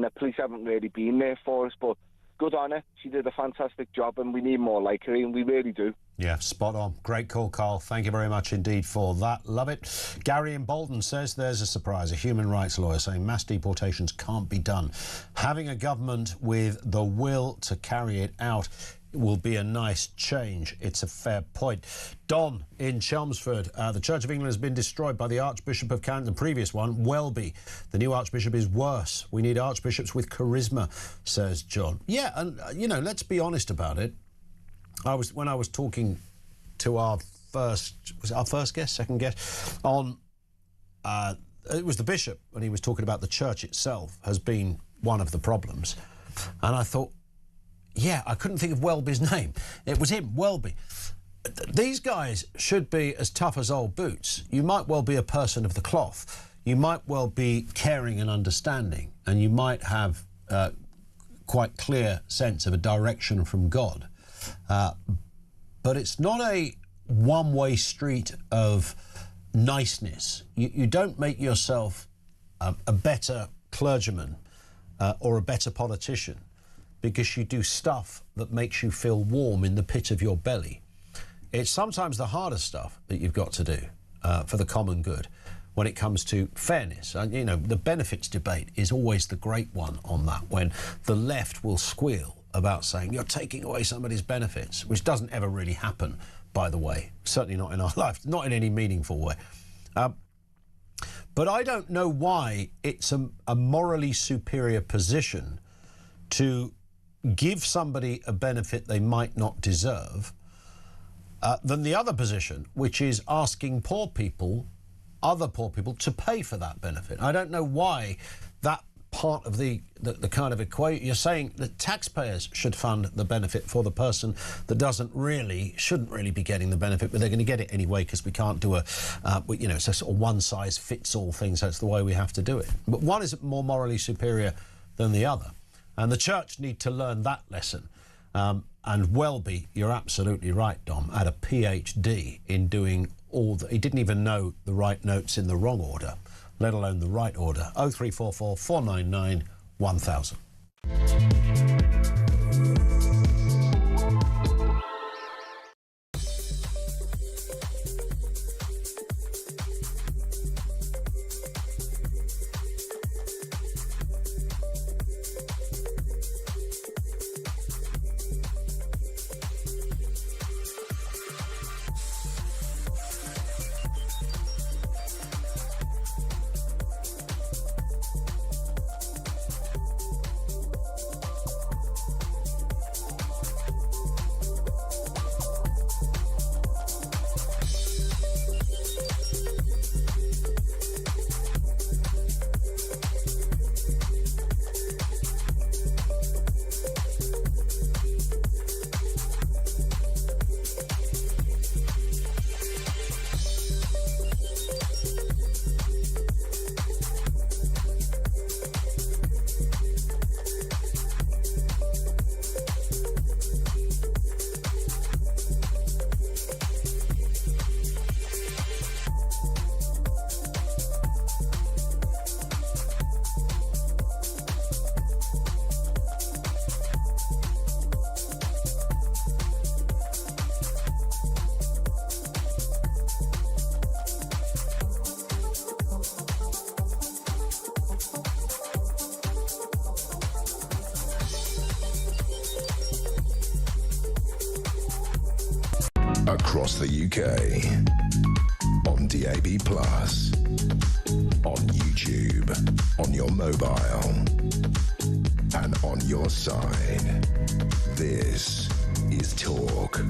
the police haven't really been there for us, but good on her. She did a fantastic job, and we need more like her, and we really do. Yeah, spot on. Great call, Carl. Thank you very much indeed for that. Love it. Gary in Bolton says there's a surprise. A human rights lawyer saying mass deportations can't be done. Having a government with the will to carry it out will be a nice change. It's a fair point. Don in Chelmsford. The Church of England has been destroyed by the Archbishop of Canterbury, the previous one, Welby. The new Archbishop is worse. We need archbishops with charisma, says John. Yeah, and, you know, let's be honest about it. When I was talking to our first, was it our first guest, second guest, on, it was the bishop, when he was talking about the church itself has been one of the problems. And I thought, yeah, I couldn't think of Welby's name. It was him, Welby. These guys should be as tough as old boots. You might well be a person of the cloth. You might well be caring and understanding, and you might have quite clear sense of a direction from God. But it's not a one-way street of niceness. You don't make yourself a better clergyman or a better politician because you do stuff that makes you feel warm in the pit of your belly. It's sometimes the harder stuff that you've got to do for the common good when it comes to fairness. And, you know, the benefits debate is always the great one on that, when the left will squeal about saying you're taking away somebody's benefits, which doesn't ever really happen, by the way, certainly not in our life, not in any meaningful way. But I don't know why it's a morally superior position to give somebody a benefit they might not deserve than the other position, which is asking poor people, other poor people, to pay for that benefit. I don't know why that part of the kind of equation. You're saying that taxpayers should fund the benefit for the person that shouldn't really be getting the benefit, but they're going to get it anyway because we can't do you know, it's a sort of one-size-fits-all thing, so it's the way we have to do it. But one is more morally superior than the other, and the church need to learn that lesson. And Welby, you're absolutely right, Dom, had a PhD in doing he didn't even know the right notes in the wrong order, let alone the right order. 0344 499 1000. Across the UK, on DAB+, on YouTube, on your mobile, and on your side. This is Talk.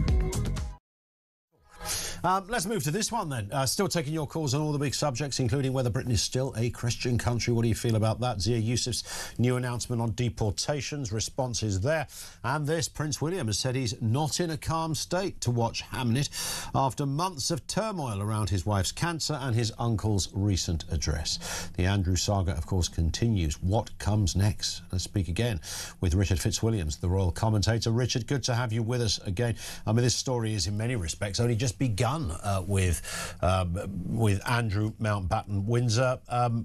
Let's move to this one then. Still taking your calls on all the big subjects, including whether Britain is still a Christian country. What do you feel about that? Zia Yusuf's new announcement on deportations, responses there. And this, Prince William has said he's not in a calm state to watch Hamnet after months of turmoil around his wife's cancer and his uncle's recent address. The Andrew saga, of course, continues. What comes next? Let's speak again with Richard Fitzwilliams, the royal commentator. Richard, good to have you with us again. I mean, this story is in many respects only just begun with Andrew Mountbatten Windsor.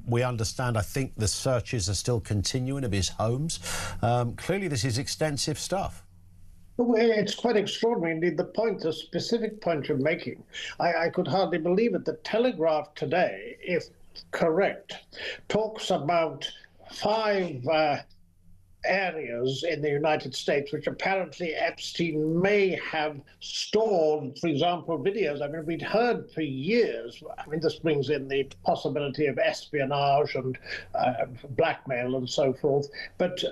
We understand, I think, the searches are still continuing of his homes. Clearly, this is extensive stuff. Well, it's quite extraordinary indeed. The specific point you're making, I could hardly believe it. The Telegraph today, if correct, talks about 5 areas in the United States which apparently Epstein may have stored, for example, videos. I mean, we'd heard for years, I mean, this brings in the possibility of espionage and blackmail and so forth, but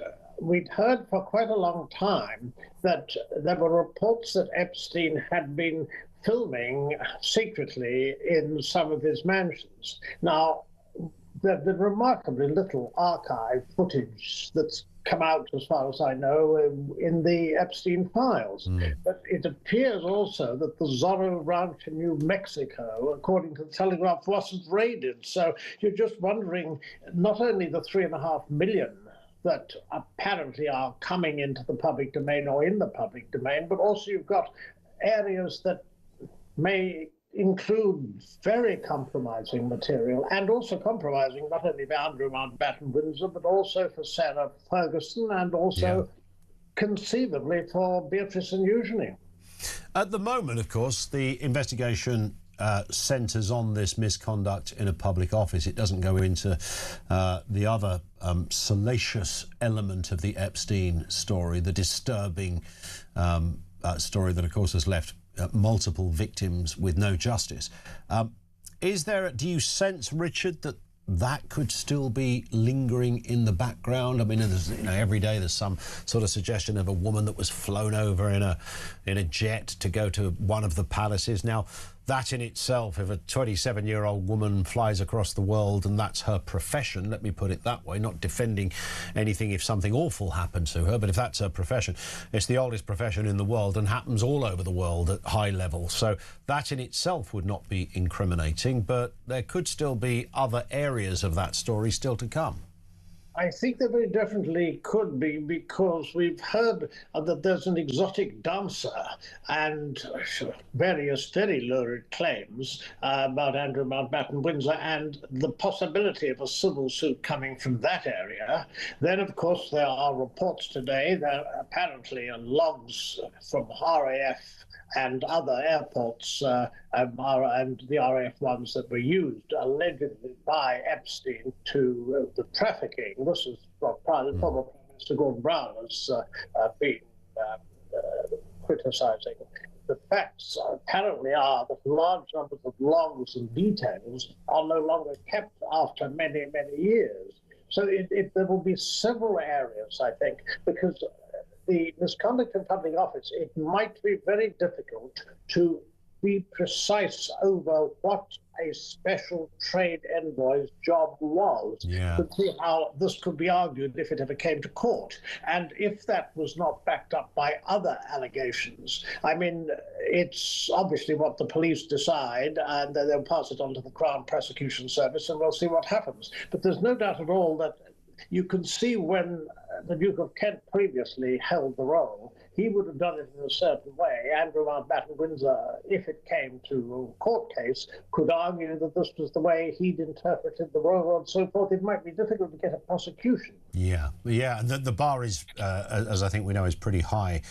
we'd heard for quite a long time that there were reports that Epstein had been filming secretly in some of his mansions. Now, there's been remarkably little archive footage that's come out, as far as I know, in the Epstein files. But it appears also that the Zorro Ranch in New Mexico, according to the Telegraph, wasn't raided. So you're just wondering, not only the 3.5 million that apparently are coming into the public domain or in the public domain, but also you've got areas that may include very compromising material, and also compromising not only for Andrew Mountbatten Windsor, but also for Sarah Ferguson, and also conceivably for Beatrice and Eugenie. At the moment, of course, the investigation centres on this misconduct in a public office. It doesn't go into the other salacious element of the Epstein story, the disturbing story that, of course, has left multiple victims with no justice. Do you sense, Richard, that could still be lingering in the background? I mean, every day there's some sort of suggestion of a woman that was flown over in a jet to go to one of the palaces. Now, that in itself, if a 27-year-old woman flies across the world and that's her profession, let me put it that way, not defending anything if something awful happened to her, but if that's her profession, it's the oldest profession in the world and happens all over the world at high level. So that in itself would not be incriminating, but there could still be other areas of that story still to come. I think there very definitely could be, because we've heard that there's an exotic dancer and various very lurid claims about Andrew Mountbatten Windsor and the possibility of a civil suit coming from that area. Then, of course, there are reports today that apparently logs from RAF and other airports and the RAF ones that were used allegedly by Epstein to the trafficking. This is what former Prime Minister Gordon Brown has been criticising. The facts apparently are that large numbers of logs and details are no longer kept after many, many years. So there will be several areas, I think, because the misconduct in public office, it might be very difficult to be precise over what a special trade envoy's job was. Yeah. To see how this could be argued if it ever came to court. And if that was not backed up by other allegations, I mean, it's obviously what the police decide, and then they'll pass it on to the Crown Prosecution Service, and we'll see what happens. But there's no doubt at all that you can see when the Duke of Kent previously held the role, he would have done it in a certain way. Andrew Mountbatten Windsor, if it came to a court case, could argue that this was the way he'd interpreted the role and so forth. It might be difficult to get a prosecution. Yeah, and the bar is, as I think we know, is pretty high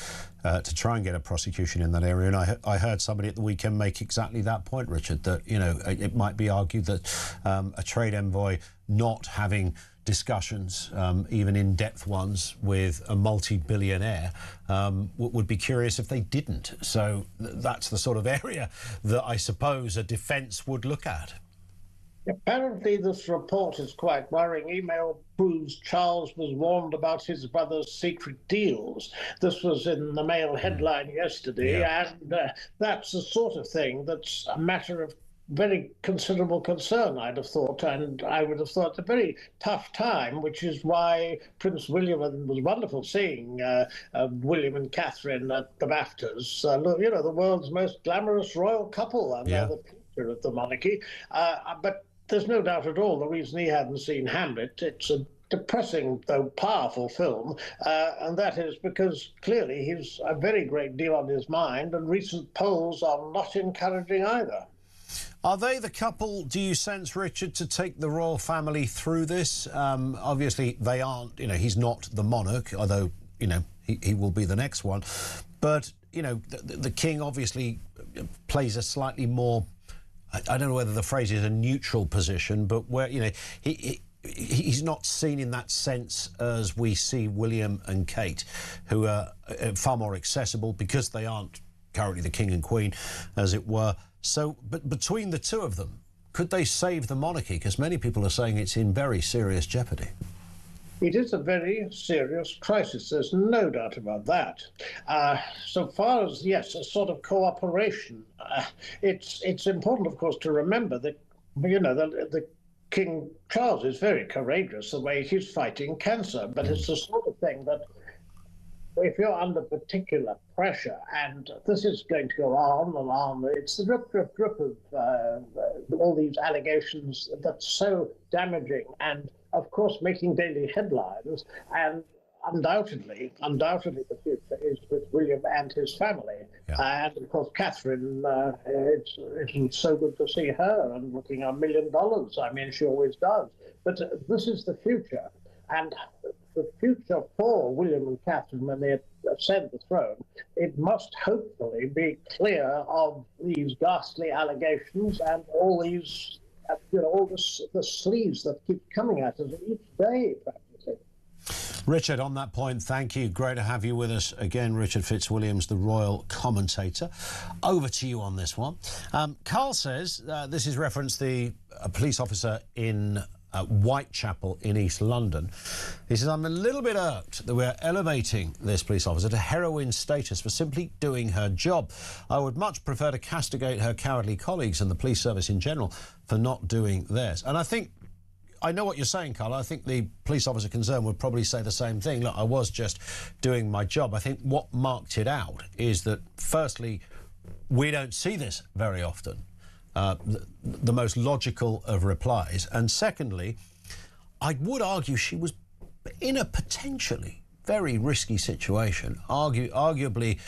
to try and get a prosecution in that area. And I heard somebody at the weekend make exactly that point, Richard, that, you know, it might be argued that a trade envoy not having discussions, even in-depth ones, with a multi-billionaire would be curious if they didn't. So that's the sort of area that I suppose a defence would look at. Apparently this report is quite worrying. Email proves Charles was warned about his brother's secret deals. This was in the Mail headline yesterday, and that's the sort of thing that's a matter of very considerable concern, I'd have thought, and I would have thought it's a very tough time, which is why Prince William, and it was wonderful seeing William and Catherine at the BAFTAs, you know, the world's most glamorous royal couple, and they're the future of the monarchy. But there's no doubt at all the reason he hadn't seen Hamlet, it's a depressing, though powerful film, and that is because clearly he's a very great deal on his mind, and recent polls are not encouraging either. Are they the couple, do you sense, Richard, to take the royal family through this? Obviously, they aren't, you know, he's not the monarch, although, you know, he will be the next one. But, you know, the king obviously plays a slightly more, I don't know whether the phrase is a neutral position, but where, you know, he's not seen in that sense as we see William and Kate, who are far more accessible because they aren't currently the king and queen, as it were. So, but between the two of them, could they save the monarchy? Because many people are saying it's in very serious jeopardy. It is a very serious crisis. There's no doubt about that. So far as, yes, a sort of cooperation, it's important, of course, to remember that, you know, the King Charles is very courageous the way he's fighting cancer, but it's the sort of thing that if you're under particular pressure, and this is going to go on and on, it's the drip, drip, drip of all these allegations that's so damaging and, of course, making daily headlines. And undoubtedly the future is with William and his family. And, of course, Catherine, it's so good to see her and looking at $1 million. I mean, she always does. But this is the future. And the future for William and Catherine when they ascend the throne, it must hopefully be clear of these ghastly allegations and all these, you know, all the sleaze that keep coming at us each day, practically. Richard, on that point, thank you. Great to have you with us again, Richard Fitzwilliams, the royal commentator. Over to you on this one. Carl says, this is reference a police officer in Whitechapel in East London. He says, I'm a little bit irked that we're elevating this police officer to heroine status for simply doing her job. I would much prefer to castigate her cowardly colleagues and the police service in general for not doing theirs. And I think, I know what you're saying, Carl. I think the police officer concerned would probably say the same thing. Look, I was just doing my job. I think what marked it out is that, firstly, we don't see this very often. The most logical of replies. And secondly, I would argue she was in a potentially very risky situation, arguably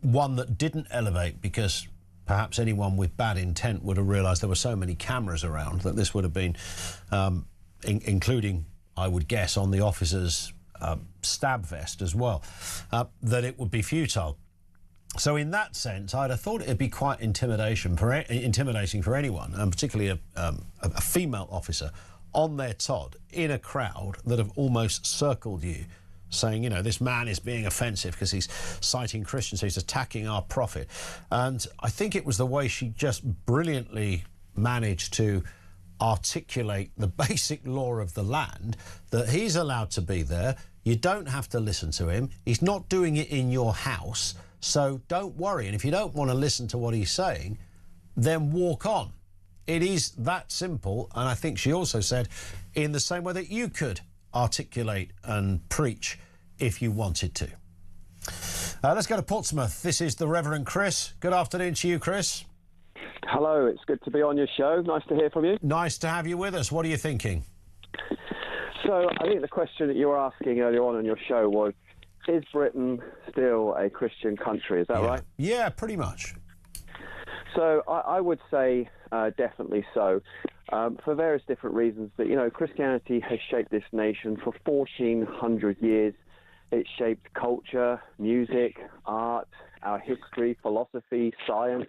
one that didn't elevate because perhaps anyone with bad intent would have realised there were so many cameras around that this would have been, including, I would guess, on the officer's stab vest as well, that it would be futile. So in that sense, I'd have thought it'd be quite intimidating for anyone, and particularly a female officer, on their Todd in a crowd that have almost circled you, saying, you know, this man is being offensive because he's citing Christians, he's attacking our prophet. And I think it was the way she just brilliantly managed to articulate the basic law of the land, that he's allowed to be there, you don't have to listen to him, he's not doing it in your house, so don't worry. And if you don't want to listen to what he's saying, then walk on. It is that simple. And I think she also said, in the same way that you could articulate and preach if you wanted to. Let's go to Portsmouth. This is the Reverend Chris. Good afternoon to you, Chris. Hello, it's good to be on your show. Nice to hear from you. Nice to have you with us. What are you thinking? So I think the question that you were asking earlier on your show was, is Britain still a Christian country? Is that right? Yeah, pretty much. So I would say definitely so, for various different reasons. But, you know, Christianity has shaped this nation for 1,400 years. It shaped culture, music, art, our history, philosophy, science,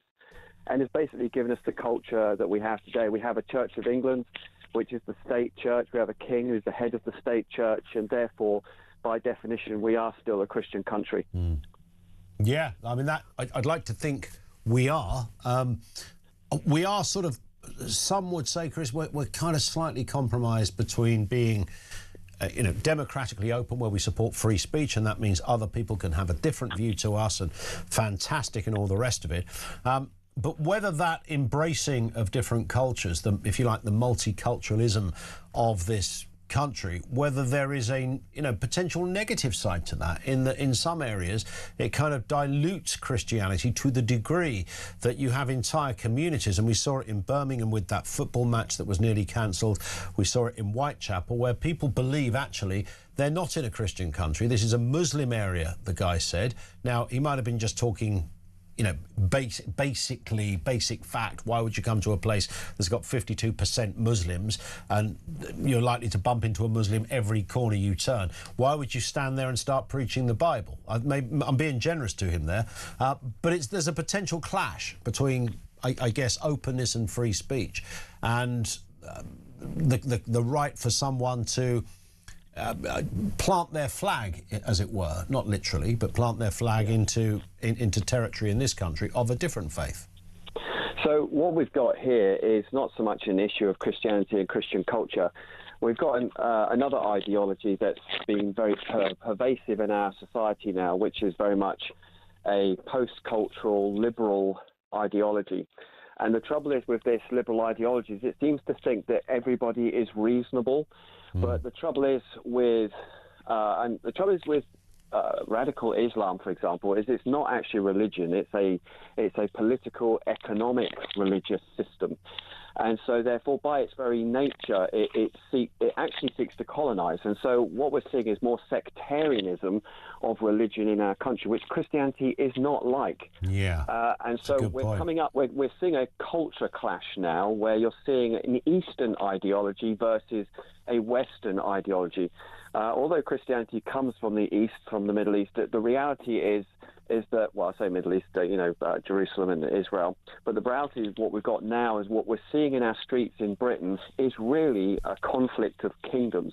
and it's basically given us the culture that we have today. We have a Church of England, which is the state church. We have a king who's the head of the state church, and therefore, by definition, we are still a Christian country. Yeah, I mean, that I'd like to think we are. We are sort of, some would say, Chris, we're kind of slightly compromised between being, you know, democratically open, where we support free speech, and that means other people can have a different view to us, and fantastic and all the rest of it. But whether that embracing of different cultures, if you like, the multiculturalism of this country, whether there is a, you know, potential negative side to that, in that in some areas it kind of dilutes Christianity to the degree that you have entire communities, and we saw it in Birmingham with that football match that was nearly cancelled. We saw it in Whitechapel, where people believe actually they're not in a Christian country. This is a Muslim area, the guy said. Now, he might have been just talking, you know, basic fact. Why would you come to a place that's got 52% Muslims and you're likely to bump into a Muslim every corner you turn? Why would you stand there and start preaching the Bible? I'm being generous to him there, but there's a potential clash between, I guess, openness and free speech, and the right for someone to plant their flag, as it were, not literally, but plant their flag into territory in this country of a different faith. So what we've got here is not so much an issue of Christianity and Christian culture. We've got another ideology that's been very pervasive in our society now, which is very much a post-cultural liberal ideology. And the trouble is with this liberal ideology is it seems to think that everybody is reasonable. But the trouble is with radical Islam, for example, is it's not actually religion. It's a political, economic, religious system. And so, therefore, by its very nature, it actually seeks to colonize. And so what we're seeing is more sectarianism of religion in our country, which Christianity is not like. Yeah. And so we're seeing a culture clash now, where you're seeing an Eastern ideology versus a Western ideology. Although Christianity comes from the East, from the Middle East, the reality is that, well, I say Middle East, Jerusalem and Israel, but the reality is what we've got now is what we're seeing in our streets in Britain is really a conflict of kingdoms,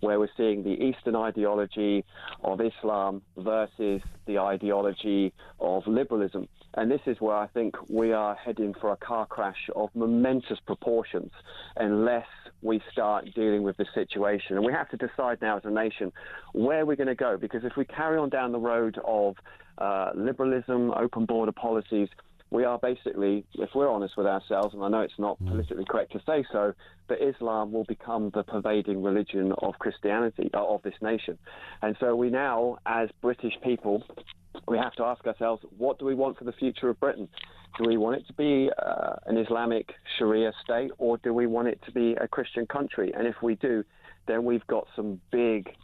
where we're seeing the Eastern ideology of Islam versus the ideology of liberalism. And this is where I think we are heading for a car crash of momentous proportions unless we start dealing with the situation. And we have to decide now as a nation where we're going to go, because if we carry on down the road of liberalism, open border policies, we are basically, if we're honest with ourselves, and I know it's not politically correct to say so, but Islam will become the pervading religion of Christianity, of this nation. And so we now, as British people, we have to ask ourselves, what do we want for the future of Britain? Do we want it to be an Islamic Sharia state, or do we want it to be a Christian country? And if we do, then we've got some big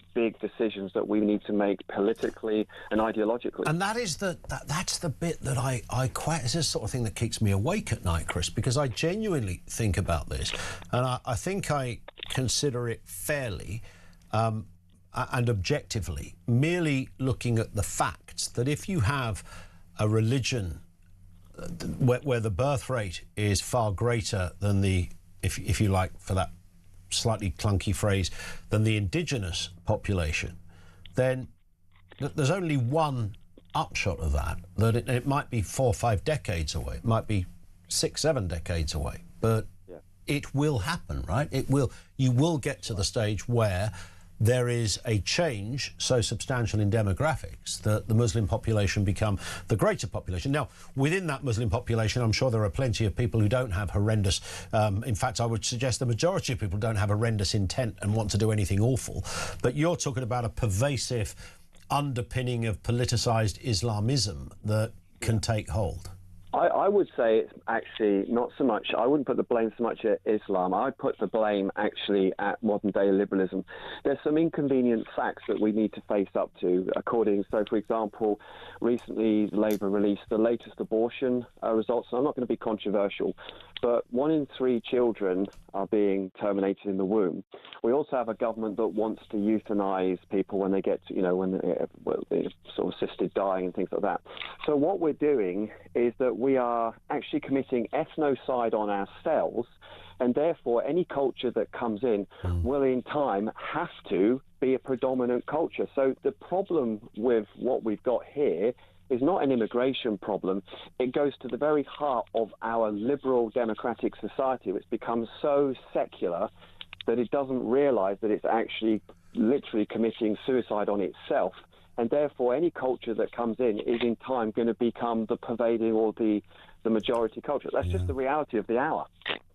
decisions that we need to make politically and ideologically. And that is that's the bit that I quite, it's the sort of thing that keeps me awake at night, Chris, because I genuinely think about this, and I think I consider it fairly and objectively, merely looking at the facts that if you have a religion where the birth rate is far greater than the, if you like, for that slightly clunky phrase, than the indigenous population, then there's only one upshot of that, that it might be 4 or 5 decades away, it might be 6, 7 decades away, but it will happen, right? You will get to the stage where there is a change so substantial in demographics that the Muslim population become the greater population. Now, within that Muslim population, I'm sure there are plenty of people who don't have horrendous, in fact, I would suggest the majority of people don't have horrendous intent and want to do anything awful. But you're talking about a pervasive underpinning of politicised Islamism that can take hold. I would say it's actually not so much, I wouldn't put the blame so much at Islam. I'd put the blame actually at modern-day liberalism. There's some inconvenient facts that we need to face up to. So, for example, recently Labour released the latest abortion results. And I'm not going to be controversial, but 1 in 3 children are being terminated in the womb. We also have a government that wants to euthanize people when they get to, when they're sort of assisted dying and things like that. So what we're doing is that we are actually committing ethnocide on ourselves, and therefore any culture that comes in will in time have to be a predominant culture. So the problem with what we've got here is not an immigration problem. It goes to the very heart of our liberal democratic society, which becomes so secular that it doesn't realise that it's actually literally committing suicide on itself. And therefore, any culture that comes in is in time going to become the pervading or the majority culture. That's just the reality of the hour.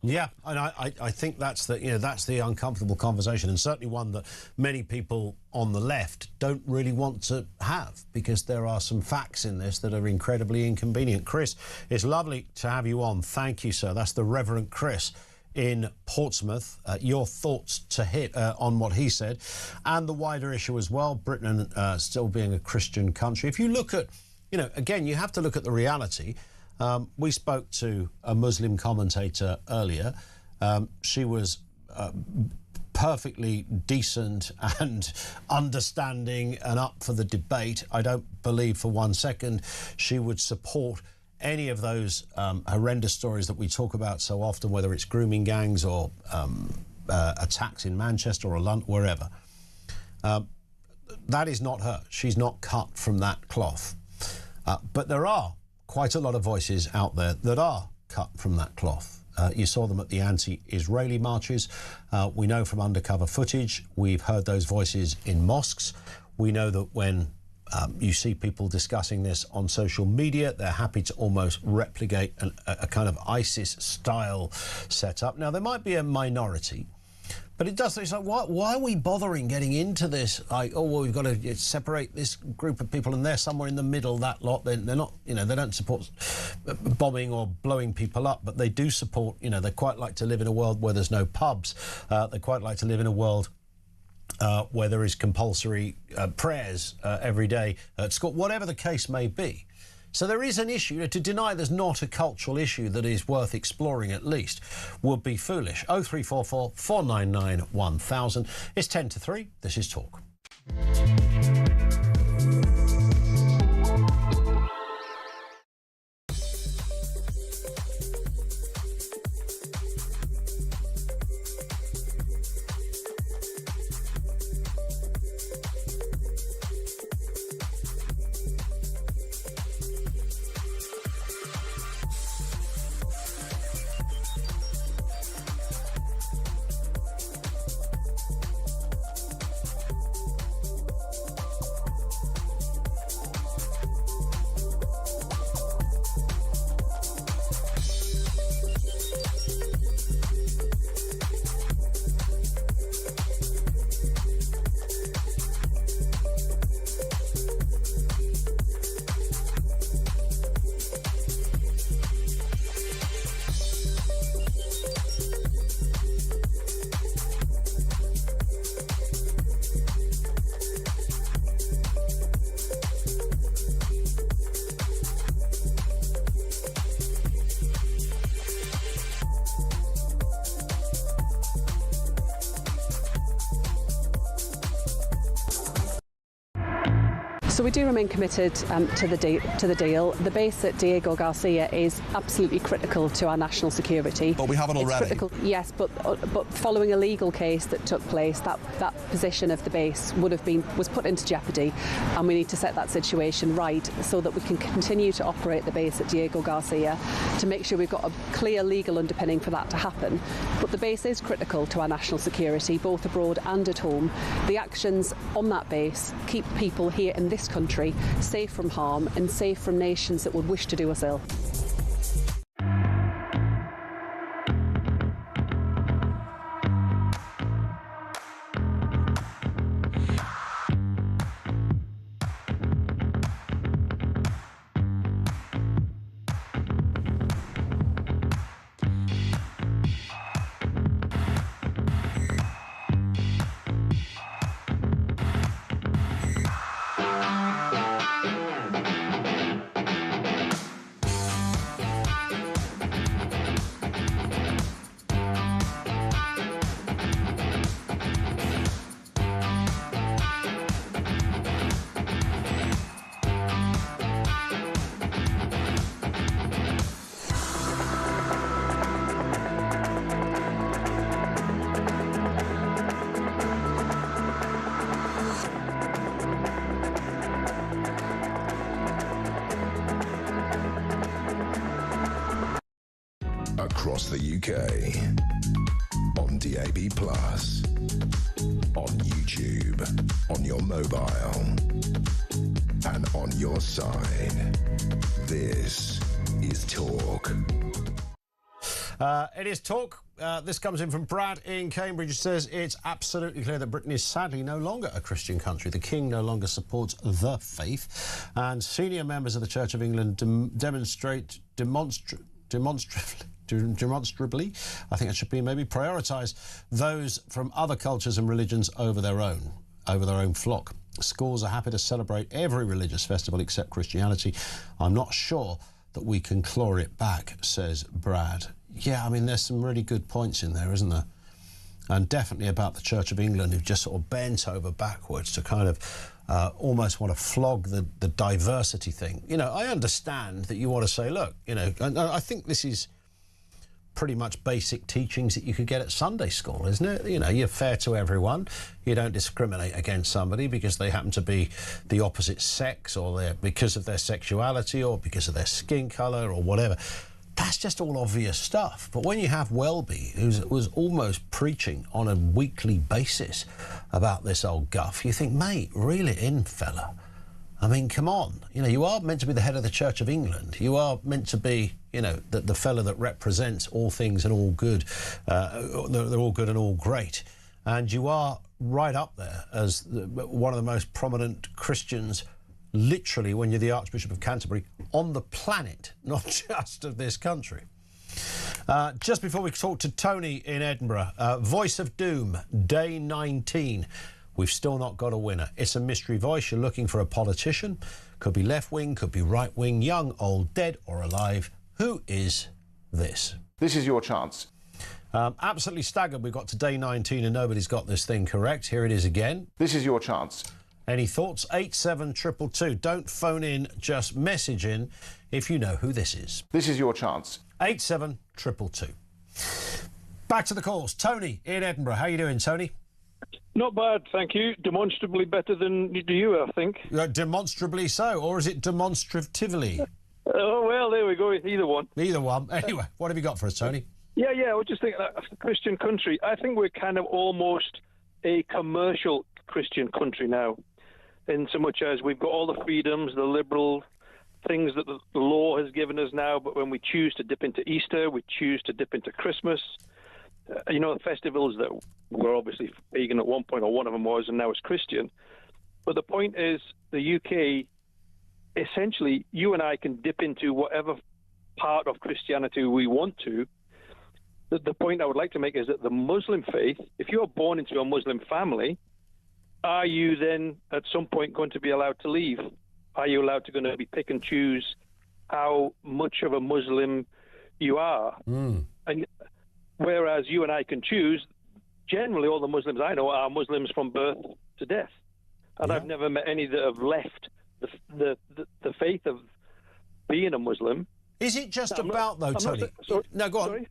Yeah, and I think that's the uncomfortable conversation, and certainly one that many people on the left don't really want to have, because there are some facts in this that are incredibly inconvenient. Chris, it's lovely to have you on. Thank you, sir. That's the Reverend Chris in Portsmouth. Your thoughts on what he said, and the wider issue as well, Britain still being a Christian country. If you look at, again, you have to look at the reality. We spoke to a Muslim commentator earlier. She was perfectly decent and understanding and up for the debate. I don't believe for 1 second she would support any of those horrendous stories that we talk about so often, whether it's grooming gangs or attacks in Manchester or wherever. That is not her. She's not cut from that cloth. But there are quite a lot of voices out there that are cut from that cloth. You saw them at the anti-Israeli marches. We know from undercover footage, we've heard those voices in mosques. We know that when you see people discussing this on social media, they're happy to almost replicate a kind of ISIS-style setup. Now, there might be a minority, but it's like, why are we bothering getting into this? Like, oh, well, we've got to separate this group of people, and they're somewhere in the middle, that lot. They're not, they don't support bombing or blowing people up, but they do support, they quite like to live in a world where there's no pubs. They quite like to live in a world where there is compulsory prayers every day at school, whatever the case may be. So there is an issue. To deny there's not a cultural issue that is worth exploring at least would be foolish. 0344 499 1000. It's 10 to 3. This is Talk. So we do remain committed to the deal. The base at Diego Garcia is absolutely critical to our national security. But we have it already. It's critical, yes, but following a legal case that took place, that position of the base was put into jeopardy, and we need to set that situation right so that we can continue to operate the base at Diego Garcia to make sure we've got a clear legal underpinning for that to happen. But the base is critical to our national security, both abroad and at home. The actions on that base keep people here in this country safe from harm and safe from nations that would wish to do us ill. Across the UK, on DAB+, on YouTube, on your mobile, and on your side. This is Talk. It is Talk. This comes in from Brad in Cambridge, who says it's absolutely clear that Britain is sadly no longer a Christian country. The King no longer supports the faith, and senior members of the Church of England demonstrably, I think it should be maybe, prioritise those from other cultures and religions over their own flock. Schools are happy to celebrate every religious festival except Christianity. I'm not sure that we can claw it back, says Brad. Yeah, I mean, there's some really good points in there, isn't there? And definitely about the Church of England, who've just sort of bent over backwards to kind of almost want to flog the diversity thing. You know, I understand that you want to say, look, you know, and I think this is pretty much basic teachings that you could get at Sunday school, isn't it? You know, you're fair to everyone. You don't discriminate against somebody because they happen to be the opposite sex, or because of their sexuality, or because of their skin colour, or whatever. That's just all obvious stuff. But when you have Welby, who was almost preaching on a weekly basis about this old guff, you think, mate, reel it in, fella. I mean, come on. You know, you are meant to be the head of the Church of England. You are meant to be, you know, the fella that represents all things and all good. They're all good and all great. And you are right up there as one of the most prominent Christians, literally, when you're the Archbishop of Canterbury, on the planet, not just of this country. Just before we talk to Tony in Edinburgh, Voice of Doom, day 19. We've still not got a winner. It's a mystery voice. You're looking for a politician. Could be left-wing, could be right-wing, young, old, dead or alive. Who is this? This is your chance. Absolutely staggered. We've got to day 19 and nobody's got this thing correct. Here it is again. This is your chance. Any thoughts? 87222. Don't phone in, just message in if you know who this is. This is your chance. 87222. Back to the calls. Tony in Edinburgh. How you doing, Tony? Not bad, thank you. Demonstrably better than you, I think. Demonstrably so, or is it demonstratively? Oh, well, there we go. Either one. Either one. Anyway, what have you got for us, Tony? Yeah, I was just thinking, a Christian country. I think we're kind of almost a commercial Christian country now, in so much as we've got all the freedoms, the liberal things that the law has given us now, but when we choose to dip into Easter, we choose to dip into Christmas. You know, the festivals that were obviously pagan at one point, or one of them was, and now it's Christian. But the point is, the UK, essentially, you and I can dip into whatever part of Christianity we want to. The point I would like to make is that the Muslim faith, if you're born into a Muslim family, are you then at some point going to be allowed to leave? Are you allowed to be pick and choose how much of a Muslim you are? And whereas you and I can choose, generally all the Muslims I know are Muslims from birth to death. And I've never met any that have left the faith of being a Muslim. Is it just about, though, Tony? No, go on. Sorry?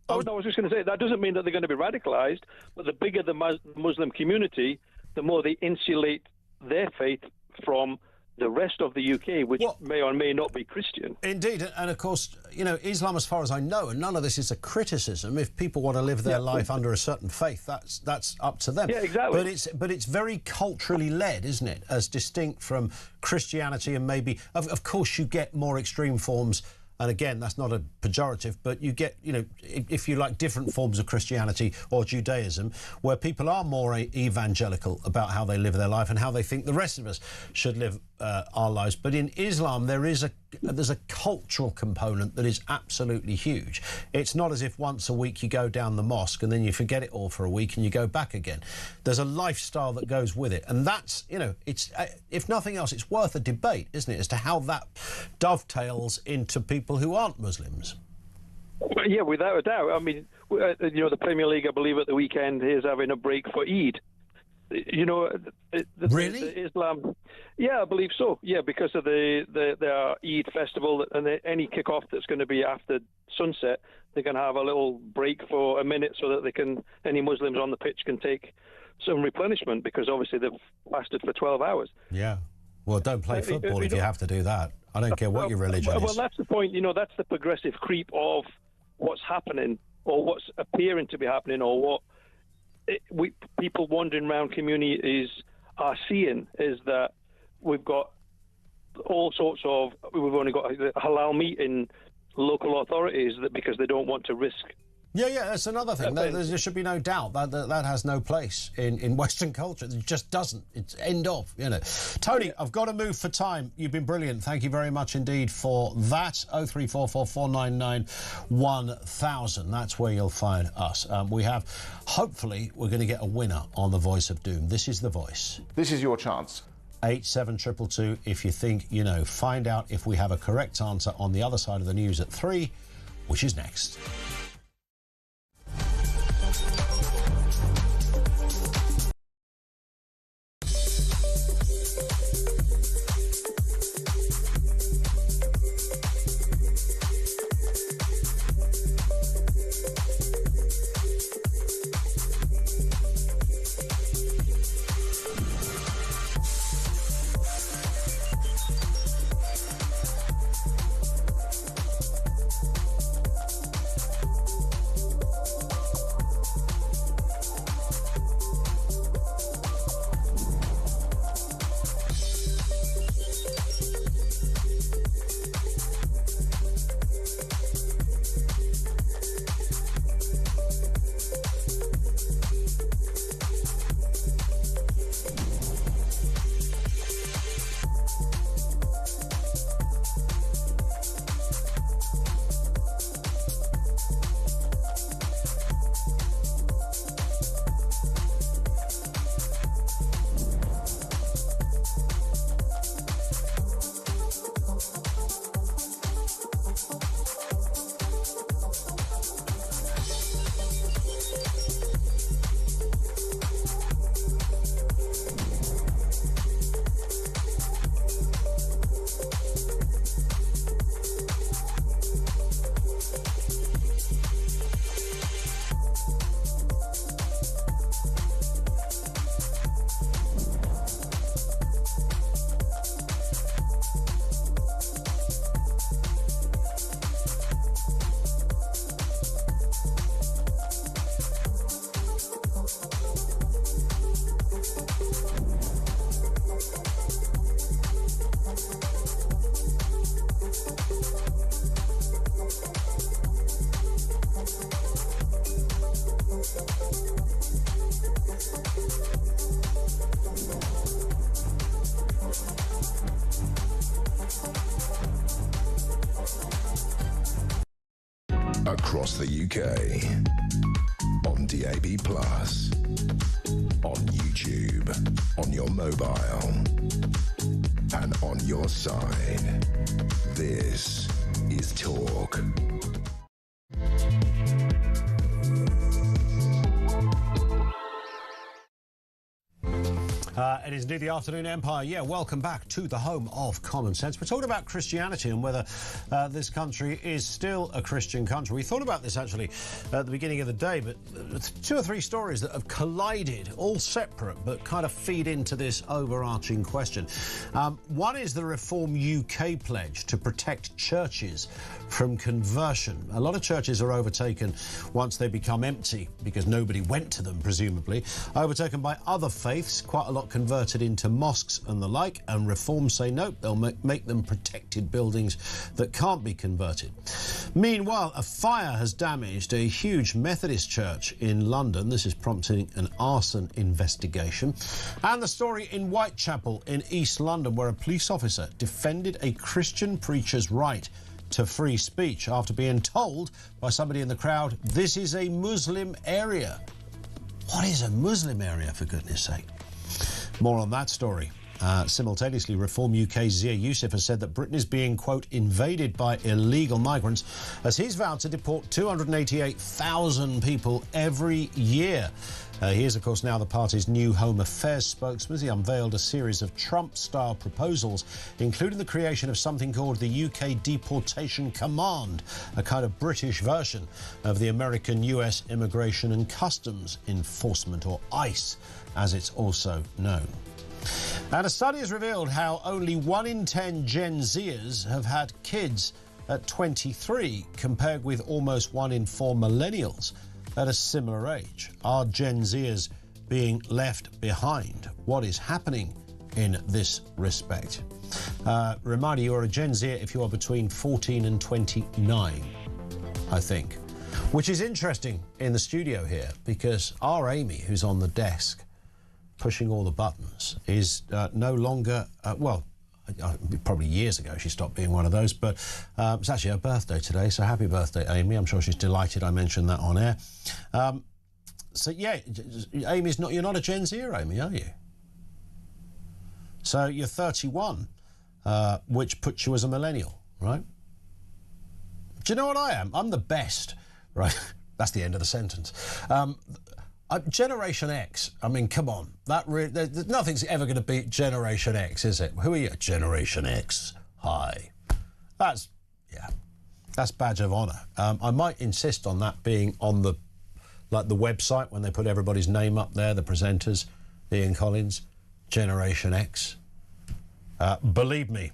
Oh, no, I was just going to say, that doesn't mean that they're going to be radicalised, but the bigger the Muslim community, the more they insulate their faith from the rest of the UK, which may or may not be Christian. Indeed, and of course, you know, Islam, as far as I know, and none of this is a criticism, if people want to live their life under a certain faith, that's up to them. Yeah, exactly. But it's very culturally led, isn't it, as distinct from Christianity, and maybe, of course, you get more extreme forms. And again, that's not a pejorative, but you get, you know, if you like, different forms of Christianity or Judaism, where people are more evangelical about how they live their life and how they think the rest of us should live our lives. But in Islam, there's a cultural component that is absolutely huge. It's not as if once a week you go down the mosque and then you forget it all for a week and you go back again. There's a lifestyle that goes with it, and that's, you know, it's if nothing else, it's worth a debate, isn't it, as to how that dovetails into people who aren't Muslims. Yeah, without a doubt. I mean, you know, the Premier League, I believe, at the weekend is having a break for Eid. You know, really? The Islam. Yeah, I believe so. Yeah, because of the Eid festival and any kickoff that's going to be after sunset, they're going to have a little break for a minute so that any Muslims on the pitch can take some replenishment, because obviously they've fasted for 12 hours. Yeah. Well, don't play football if you have to do that. I don't care what your religion is. Well, that's the point. You know, that's the progressive creep of what's happening, or what's appearing to be happening, or what people wandering around communities are seeing, is that we've got all sorts of, we've only got halal meat in local authorities because they don't want to risk. Yeah, that's another thing. There should be no doubt that has no place in Western culture. It just doesn't. It's end of, you know. Tony, I've got to move for time. You've been brilliant. Thank you very much indeed for that. 0344 499 1000. That's where you'll find us. Hopefully, we're going to get a winner on The Voice of Doom. This is The Voice. This is your chance. 87222 if you think you know. Find out if we have a correct answer on the other side of the news at 3, which is next. Across the UK, on DAB+, on YouTube, on your mobile, and on your side. This is Talk. It is indeed the Afternoon Empire. Yeah, welcome back to the home of common sense. We're talking about Christianity and whether this country is still a Christian country. We thought about this actually at the beginning of the day, but two or three stories that have collided, all separate, but kind of feed into this overarching question. One is the Reform UK pledge to protect churches from conversion. A lot of churches are overtaken once they become empty because nobody went to them, presumably, overtaken by other faiths, quite a lot converted into mosques and the like, and Reform say no, they'll make them protected buildings that can't be converted. Meanwhile, a fire has damaged a huge Methodist church in London. This is prompting an arson investigation. And the story in Whitechapel in East London, where a police officer defended a Christian preacher's right to free speech after being told by somebody in the crowd, this is a Muslim area. What is a Muslim area, for goodness sake? More on that story. Simultaneously, Reform UK's Zia Youssef has said that Britain is being, quote, invaded by illegal migrants as he's vowed to deport 288,000 people every year. He is, of course, now the party's new Home Affairs spokesman. He unveiled a series of Trump-style proposals, including the creation of something called the UK Deportation Command, a kind of British version of the American US Immigration and Customs Enforcement, or ICE, as it's also known. And a study has revealed how only 1 in 10 Gen Zers have had kids at 23, compared with almost 1 in 4 millennials at a similar age. Are Gen Zers being left behind? What is happening in this respect? Reminder, you are a Gen Z if you are between 14 and 29, I think. Which is interesting in the studio here, because our Amy, who's on the desk pushing all the buttons, is no longer, probably years ago she stopped being one of those, but it's actually her birthday today, so happy birthday, Amy. I'm sure she's delighted I mentioned that on air. So yeah, Amy's not, you're not a Gen Zer, Amy, are you? So you're 31, which puts you as a millennial, right? Do you know what I am? I'm the best, right? That's the end of the sentence. Generation X, I mean, come on. Nothing's ever going to beat Generation X, is it? Who are you? Generation X. Hi. That's badge of honour. I might insist on that being on the website when they put everybody's name up there, the presenters, Ian Collins, Generation X. Believe me,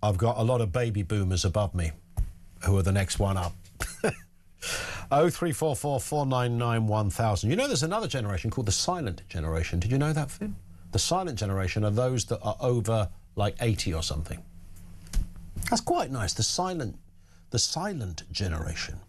I've got a lot of baby boomers above me who are the next one up. 0344 499 1000. You know, there's another generation called the silent generation. Did you know that, Finn? The silent generation are those that are over like 80 or something. That's quite nice. The silent generation.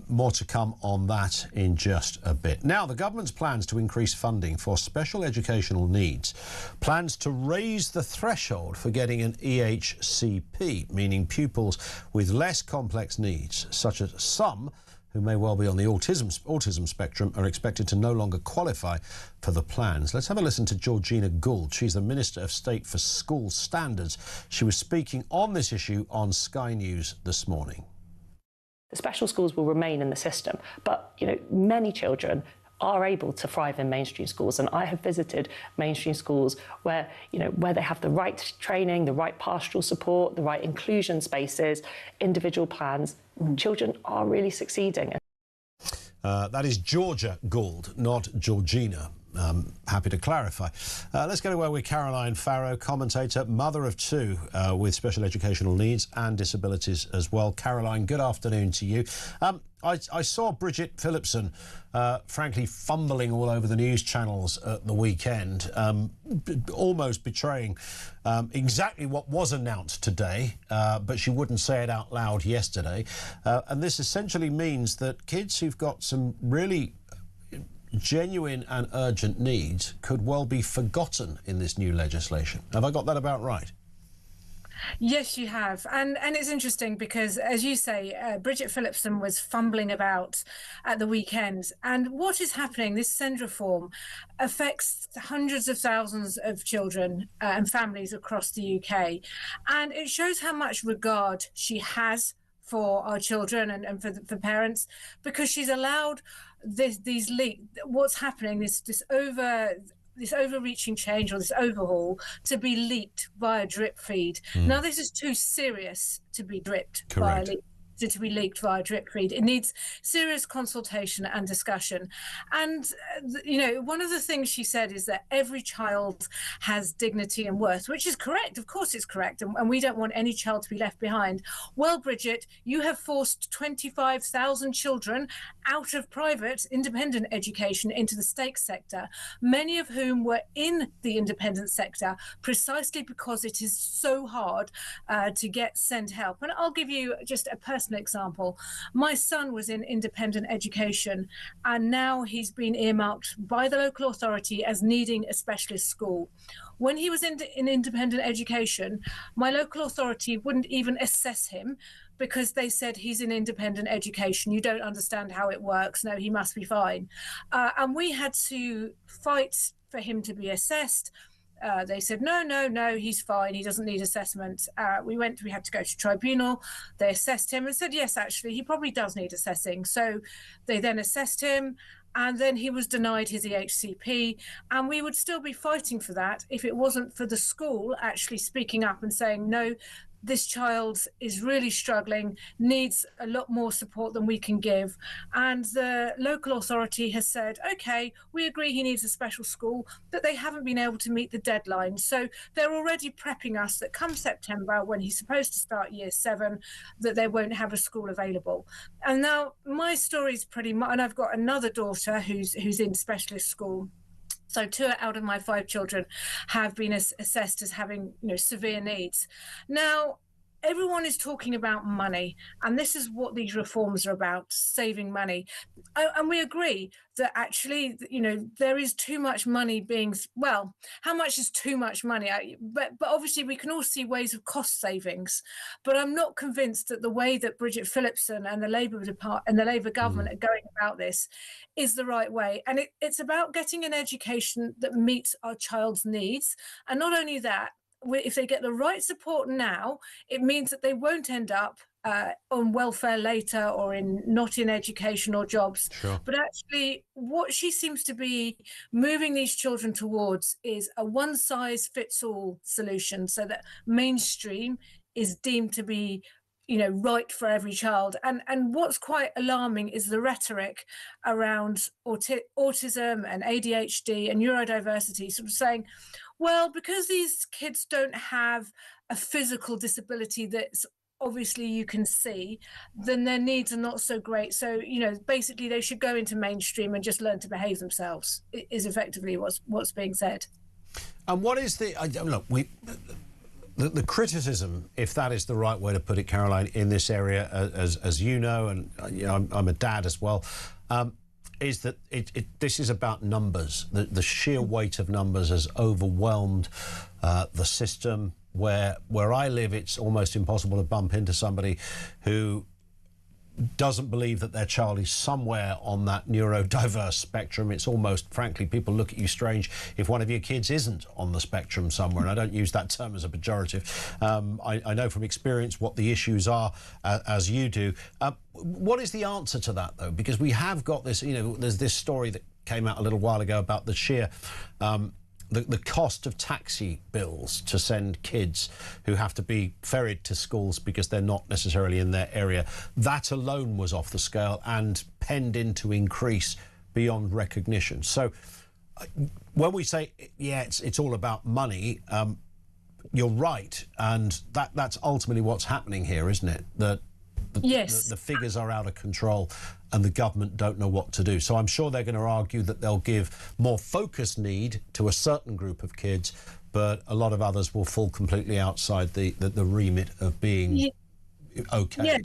More to come on that in just a bit. Now, the government's plans to increase funding for special educational needs, plans to raise the threshold for getting an EHCP, meaning pupils with less complex needs, such as some who may well be on the autism spectrum, are expected to no longer qualify for the plans. Let's have a listen to Georgina Gould. She's the Minister of State for School Standards. She was speaking on this issue on Sky News this morning. The special schools will remain in the system, but many children are able to thrive in mainstream schools, and I have visited mainstream schools where where they have the right training, the right pastoral support, the right inclusion spaces, individual plans. Children are really succeeding. That is Georgia Gould, not Georgina. Happy to clarify. Let's go to where we're Caroline Farrow, commentator, mother of two with special educational needs and disabilities as well. Caroline, good afternoon to you. I saw Bridget Phillipson, frankly, fumbling all over the news channels at the weekend, almost betraying exactly what was announced today, but she wouldn't say it out loud yesterday. And this essentially means that kids who've got some really genuine and urgent needs could well be forgotten in this new legislation. Have I got that about right? Yes, you have. And it's interesting because, as you say, Bridget Phillipson was fumbling about at the weekend. And what is happening, this SEND reform affects hundreds of thousands of children and families across the UK. And it shows how much regard she has for our children and for parents, because she's allowed what's happening, this this overreaching change or this overhaul to be leaked via drip feed. Now, this is too serious to be dripped via to be leaked via drip feed. It needs serious consultation and discussion. And, you know, one of the things she said is that every child has dignity and worth, which is correct. Of course it's correct. And we don't want any child to be left behind. Well, Bridget, you have forced 25,000 children out of private independent education into the state sector, many of whom were in the independent sector precisely because it is so hard to get sent help. And I'll give you just a personal example. My son was in independent education, and now he's been earmarked by the local authority as needing a specialist school. When he was in independent education, my local authority wouldn't even assess him because they said he's in independent education. You don't understand how it works. No, he must be fine. And we had to fight for him to be assessed. They said, no, he's fine. He doesn't need assessment. We had to go to tribunal. They assessed him and said, yes, actually, he probably does need assessing. So they then assessed him, and then he was denied his EHCP. And we would still be fighting for that if it wasn't for the school actually speaking up and saying, no, this child is really struggling, needs a lot more support than we can give. And the local authority has said, okay, we agree he needs a special school, but they haven't been able to meet the deadline. So they're already prepping us that come September, when he's supposed to start year 7, that they won't have a school available. And now my story is pretty much, and I've got another daughter who's in specialist school. So 2 out of my 5 children have been assessed as having, severe needs. Now, everyone is talking about money, and this is what these reforms are about, saving money. And we agree that actually, there is too much money being, well, how much is too much money? But obviously we can all see ways of cost savings. But I'm not convinced that the way that Bridget Phillipson and the Labour government are going about this is the right way. And it's about getting an education that meets our child's needs. And not only that, if they get the right support now, it means that they won't end up on welfare later or not in education or jobs. Sure. But actually, what she seems to be moving these children towards is a one-size-fits-all solution, so that mainstream is deemed to be right for every child. And what's quite alarming is the rhetoric around autism and ADHD and neurodiversity, sort of saying, well, because these kids don't have a physical disability that's obviously you can see, then their needs are not so great. So, basically they should go into mainstream and just learn to behave themselves, is effectively what's being said. And what is the criticism, if that is the right way to put it, Caroline, in this area, as you know, and I'm a dad as well, is that this is about numbers. The sheer weight of numbers has overwhelmed the system. Where I live, it's almost impossible to bump into somebody who doesn't believe that their child is somewhere on that neurodiverse spectrum. It's almost, frankly, people look at you strange if one of your kids isn't on the spectrum somewhere. And I don't use that term as a pejorative. I know from experience what the issues are, as you do. What is the answer to that, though? Because we have got this, there's this story that came out a little while ago about the sheer the cost of taxi bills to send kids who have to be ferried to schools because they're not necessarily in their area. That alone was off the scale and penned in to increase beyond recognition. So when we say, yeah, it's all about money, you're right. And that's ultimately what's happening here, isn't it? Yes. The figures are out of control and the government don't know what to do. So I'm sure they're going to argue that they'll give more focused need to a certain group of kids, but a lot of others will fall completely outside the remit of being okayed. Yes.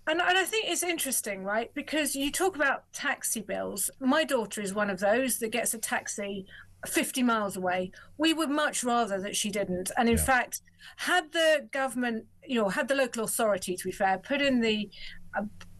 And I think it's interesting, right? Because you talk about taxi bills. My daughter is one of those that gets a taxi 50 miles away. We would much rather that she didn't. And in fact, had the government, had the local authority, to be fair, put in the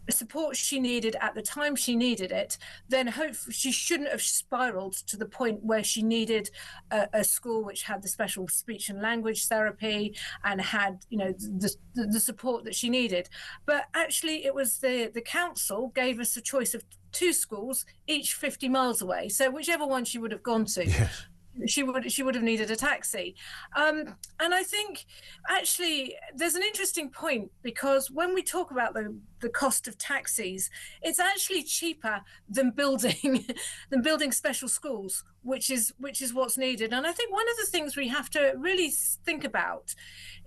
support she needed at the time she needed it, then hopefully she shouldn't have spiraled to the point where she needed a school which had the special speech and language therapy and had the support that she needed. But actually it was the council gave us a choice of 2 schools, each 50 miles away. So whichever one she would have gone to. Yes. she would have needed a taxi. And I think actually there's an interesting point, because when we talk about the cost of taxis, it's actually cheaper than building special schools, which is what's needed. And I think one of the things we have to really think about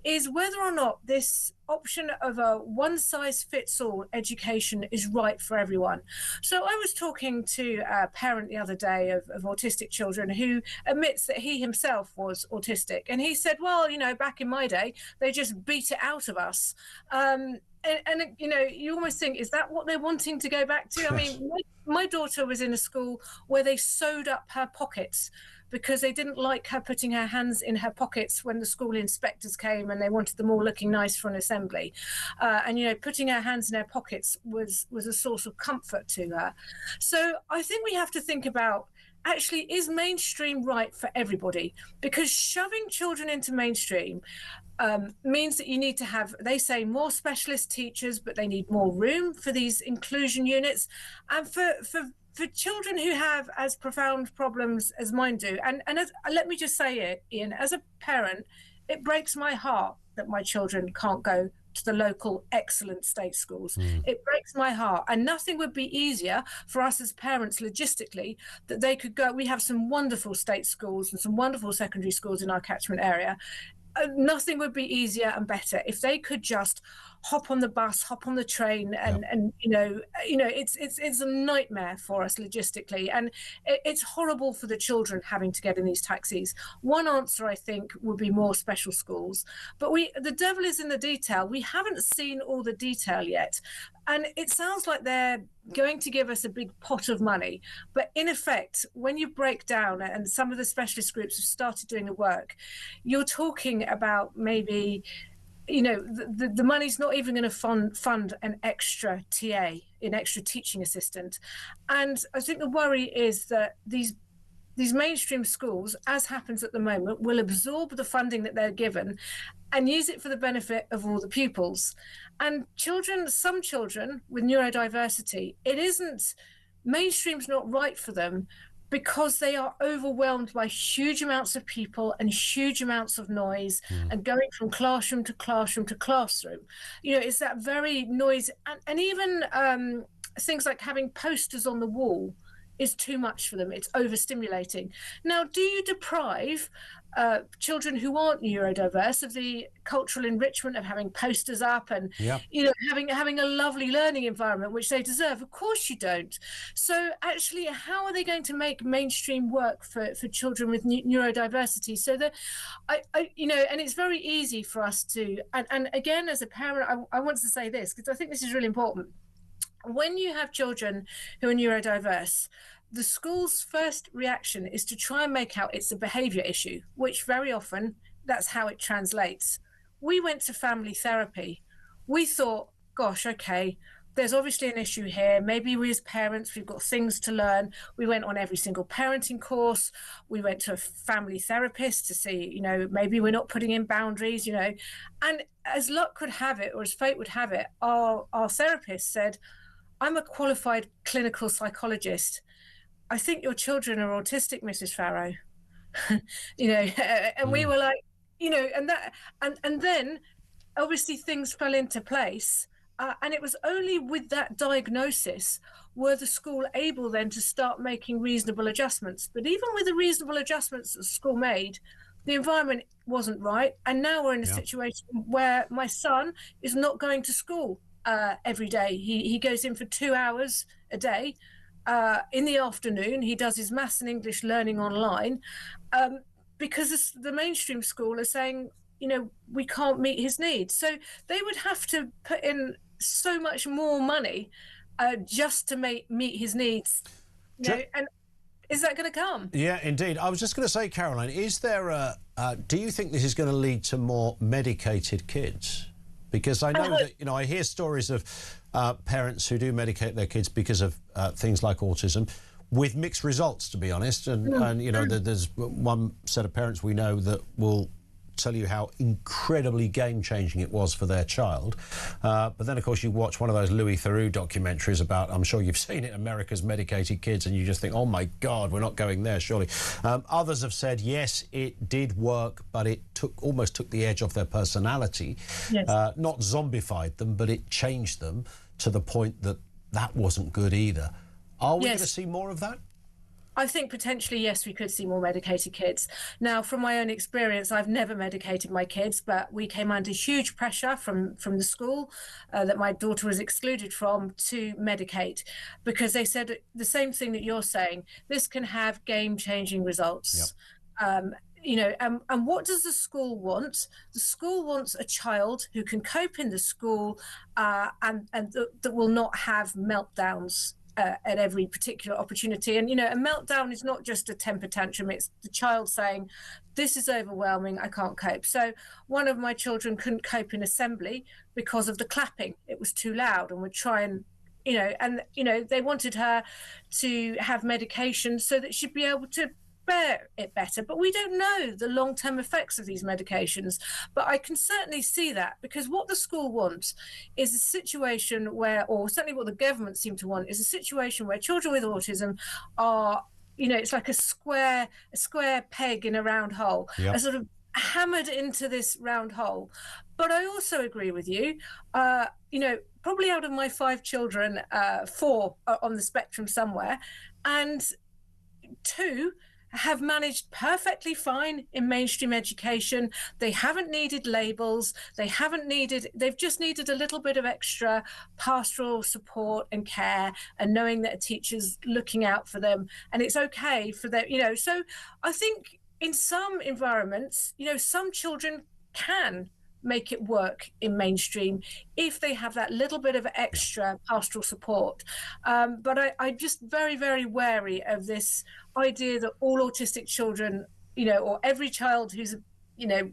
is whether or not this option of a one-size-fits-all education is right for everyone. So I was talking to a parent the other day of autistic children who admits that he himself was autistic. And he said, well, you know, back in my day, they just beat it out of us. And you know, you almost think, is that what they're wanting to go back to? I mean, my daughter was in a school where they sewed up her pockets because they didn't like her putting her hands in her pockets when the school inspectors came and they wanted them all looking nice for an assembly. And, you know, putting her hands in her pockets was a source of comfort to her. So I think we have to think about, actually, is mainstream right for everybody? Because shoving children into mainstream means that you need to have, they say, more specialist teachers, but they need more room for these inclusion units. And for children who have as profound problems as mine do, and let me just say it, Ian, as a parent, it breaks my heart that my children can't go to the local excellent state schools. It breaks my heart, and nothing would be easier for us as parents logistically that they could go. We have some wonderful state schools and some wonderful secondary schools in our catchment area. Nothing would be easier and better if they could just hop on the bus, hop on the train, and you know, it's a nightmare for us logistically, and it's horrible for the children having to get in these taxis. One answer, I think, would be more special schools, but the devil is in the detail. We haven't seen all the detail yet, and it sounds like they're going to give us a big pot of money, but in effect, when you break down, and some of the specialist groups have started doing the work, you're talking about maybe, you know, the money's not even going to fund an extra TA, an extra teaching assistant. And I think the worry is that these mainstream schools, as happens at the moment, will absorb the funding that they're given and use it for the benefit of all the pupils. And some children with neurodiversity, mainstream's not right for them, because they are overwhelmed by huge amounts of people and huge amounts of noise and going from classroom to classroom to classroom. You know, it's that very noise, and even things like having posters on the wall is too much for them. It's overstimulating. Now, do you deprive children who aren't neurodiverse of the cultural enrichment of having posters up and you know, having a lovely learning environment which they deserve? Of course you don't. So actually, how are they going to make mainstream work for children with neurodiversity? So that you know, and it's very easy for us to, and again, as a parent, I want to say this because I think this is really important. When you have children who are neurodiverse, the school's first reaction is to try and make out it's a behaviour issue, which very often that's how it translates. We went to family therapy. We thought, gosh, okay, there's obviously an issue here. Maybe we as parents, we've got things to learn. We went on every single parenting course. We went to a family therapist to see, you know, maybe we're not putting in boundaries, you know. And as luck could have it, or as fate would have it, our therapist said, I'm a qualified clinical psychologist. I think your children are autistic, Mrs. Farrow. You know, and we were like, you know, and then obviously things fell into place. And it was only with that diagnosis were the school able then to start making reasonable adjustments. But even with the reasonable adjustments that the school made, the environment wasn't right. And now we're in a situation where my son is not going to school every day. He goes in for 2 hours a day. In the afternoon, he does his maths and English learning online because the mainstream school are saying, you know, we can't meet his needs. So they would have to put in so much more money just to meet his needs. You know, and is that going to come? Yeah, indeed. I was just going to say, Caroline, is there do you think this is going to lead to more medicated kids? Because I know that, you know, I hear stories of parents who do medicate their kids because of things like autism, with mixed results, to be honest. And you know, there's one set of parents we know that will tell you how incredibly game-changing it was for their child. But then, of course, you watch one of those Louis Theroux documentaries about, I'm sure you've seen it, America's medicated kids, and you just think, oh, my God, we're not going there, surely. Others have said, yes, it did work, but it almost took the edge off their personality. Yes. Not zombified them, but it changed them to the point that wasn't good either. Are we going to see more of that? I think potentially, yes, we could see more medicated kids. Now, from my own experience, I've never medicated my kids, but we came under huge pressure from the school that my daughter was excluded from to medicate, because they said the same thing that you're saying. This can have game-changing results. Yep. And what does the school want? The school wants a child who can cope in the school and that will not have meltdowns at every particular opportunity. And, a meltdown is not just a temper tantrum. It's the child saying, this is overwhelming, I can't cope. So one of my children couldn't cope in assembly because of the clapping. It was too loud, and would try and, they wanted her to have medication so that she'd be able to bear it better, but we don't know the long-term effects of these medications. But I can certainly see that, because what the school wants is a situation where, or certainly what the government seem to want, is a situation where children with autism are, it's like a square peg in a round hole, yep. are sort of hammered into this round hole. But I also agree with you, probably out of my 5 children, 4 are on the spectrum somewhere, and 2 have managed perfectly fine in mainstream education. They haven't needed labels. They've just needed a little bit of extra pastoral support and care, and knowing that a teacher's looking out for them, and it's okay for them, So I think in some environments, some children can make it work in mainstream if they have that little bit of extra pastoral support. But I'm just very, very wary of this idea that all autistic children, or every child who's,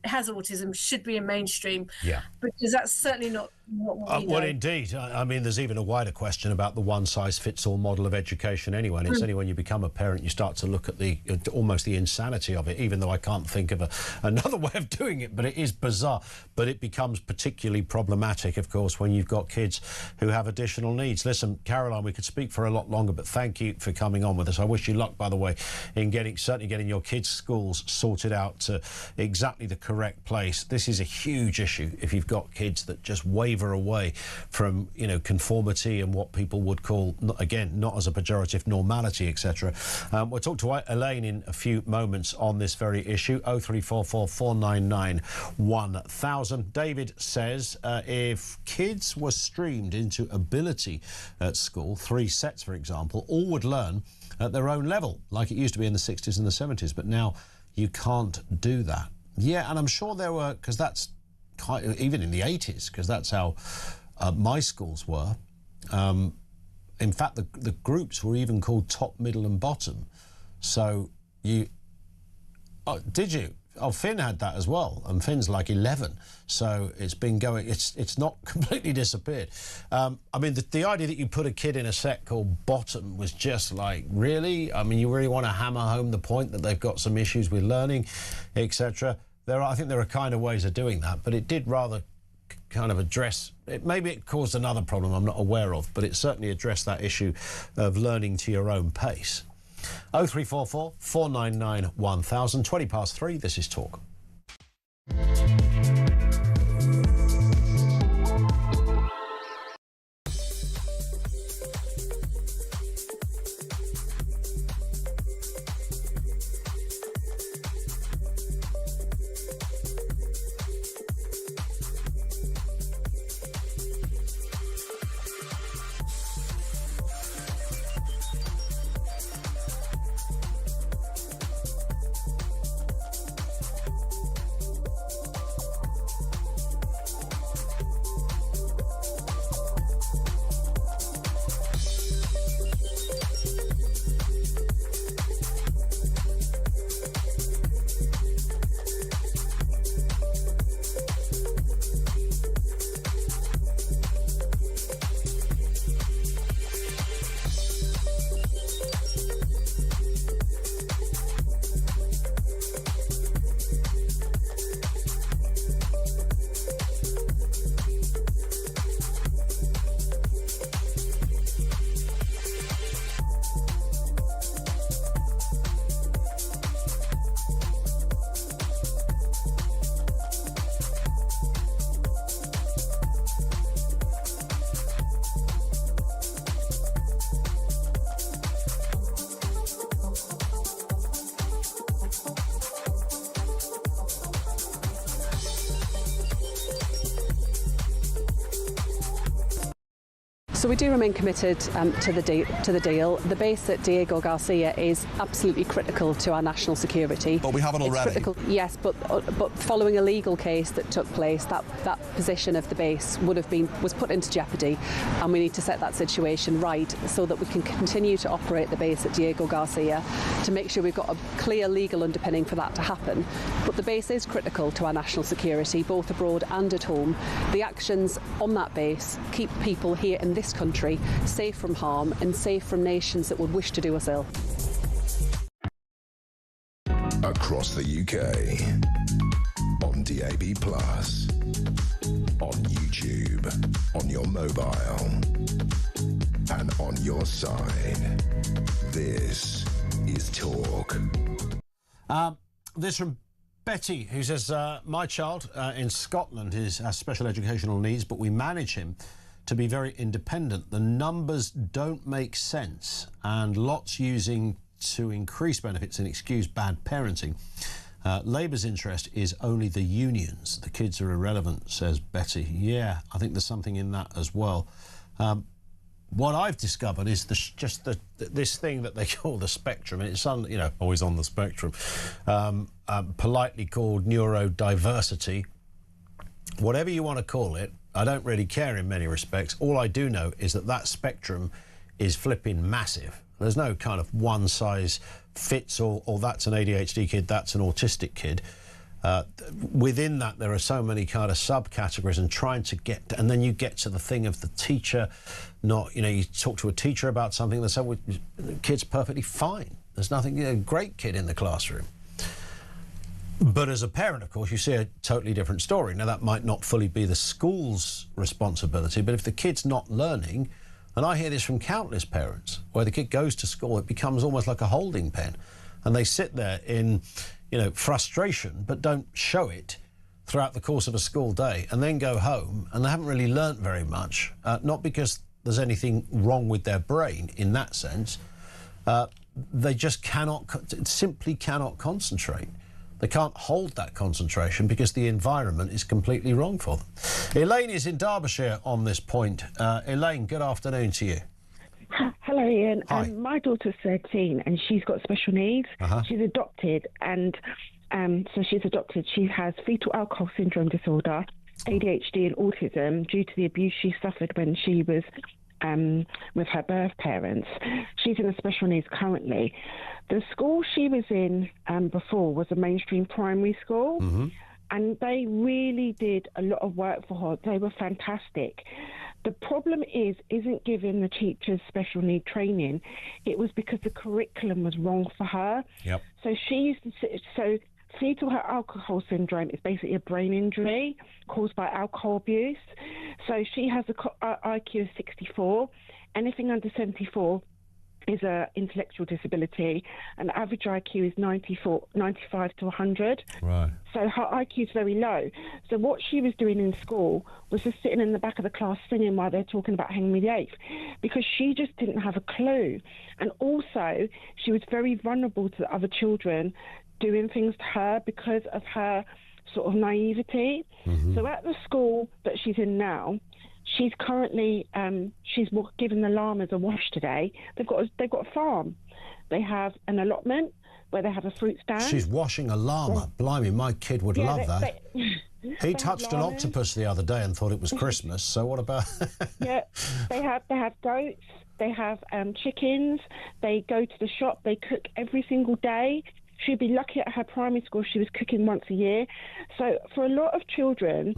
has autism should be in mainstream. Yeah. Because that's certainly not what we well, know. indeed. I mean, there's even a wider question about the one-size-fits-all model of education anyway. And it's only when you become a parent you start to look at almost the insanity of it, even though I can't think of another way of doing it. But it is bizarre. But it becomes particularly problematic, of course, when you've got kids who have additional needs. Listen, Caroline, we could speak for a lot longer, but thank you for coming on with us. I wish you luck, by the way, in certainly getting your kids' schools sorted out to exactly the correct place. This is a huge issue if you've got kids that just waver away from conformity and what people would call, again, not as a pejorative, normality, etc. We'll talk to Elaine in a few moments on this very issue. 0344 499 1000. David says if kids were streamed into ability at school, 3 sets for example, all would learn at their own level like it used to be in the 60s and the 70s, but now you can't do that. Yeah, and I'm sure there were, because that's even in the 80s, because that's how my schools were. In fact, the groups were even called top, middle and bottom. So did you? Oh, Finn had that as well, and Finn's like 11. So it's been going, it's not completely disappeared. I mean, the idea that you put a kid in a set called bottom was just like, really? I mean, you really want to hammer home the point that they've got some issues with learning, etc. I think there are kind of ways of doing that, but it did rather kind of address it. Maybe it caused another problem I'm not aware of, but it certainly addressed that issue of learning to your own pace. 0344 499 1000, 20 past 3. This is Talk. So we do remain committed to the deal. The base at Diego Garcia is absolutely critical to our national security. But we haven't already. Critical, yes, but following a legal case that took place, that position of the base was put into jeopardy, and we need to set that situation right so that we can continue to operate the base at Diego Garcia to make sure we've got a clear legal underpinning for that to happen. But the base is critical to our national security, both abroad and at home. The actions on that base keep people here in this country safe from harm and safe from nations that would wish to do us ill. Across the UK, on DAB+, on YouTube, on your mobile, and on your side. This is Talk. This from Betty, who says, my child in Scotland has special educational needs, but we manage him to be very independent. The numbers don't make sense, and lots using to increase benefits and excuse bad parenting. Labour's interest is only the unions. The kids are irrelevant, says Betty. Yeah, I think there's something in that as well. What I've discovered is this thing that they call the spectrum, and it's always on the spectrum, politely called neurodiversity. Whatever you want to call it, I don't really care in many respects. All I do know is that spectrum is flipping massive. There's no kind of one size fits all, or that's an ADHD kid, that's an autistic kid. Within that, there are so many kind of subcategories, and then you get to the thing of the teacher you talk to a teacher about something, they say, well, the kid's perfectly fine. There's nothing, great kid in the classroom. But as a parent, of course, you see a totally different story. Now, that might not fully be the school's responsibility, but if the kid's not learning, and I hear this from countless parents, where the kid goes to school, it becomes almost like a holding pen, and they sit there in, frustration, but don't show it throughout the course of a school day, and then go home, and they haven't really learnt very much, not because there's anything wrong with their brain in that sense. They just simply cannot concentrate. They can't hold that concentration because the environment is completely wrong for them. Elaine is in Derbyshire on this point. Elaine, good afternoon to you. Hello, Ian. Hi. My daughter's 13 and she's got special needs. She's adopted, and she has fetal alcohol syndrome disorder, ADHD and autism due to the abuse she suffered when she was with her birth parents. She's in a special needs currently. The school she was in before was a mainstream primary school, and they really did a lot of work for her. They were fantastic. The problem isn't giving the teachers special need training. It was because the curriculum was wrong for her. Yep. So fetal alcohol syndrome is basically a brain injury caused by alcohol abuse. So she has an IQ of 64. Anything under 74 is an intellectual disability, and average IQ is 95 to 100. Right. So her IQ is very low. So what she was doing in school was just sitting in the back of the class singing while they're talking about Henry VIII, because she just didn't have a clue. And also, she was very vulnerable to the other children doing things to her because of her sort of naivety. So at the school that she's in now, she's currently she's given the llamas a wash today. They've got a farm. They have an allotment where they have a fruit stand. She's washing a llama. Blimey, my kid would love that. He touched an octopus the other day and thought it was Christmas. So what about? Yeah, they have goats. They have chickens. They go to the shop. They cook every single day. She'd be lucky at her primary school she was cooking once a year. So for a lot of children,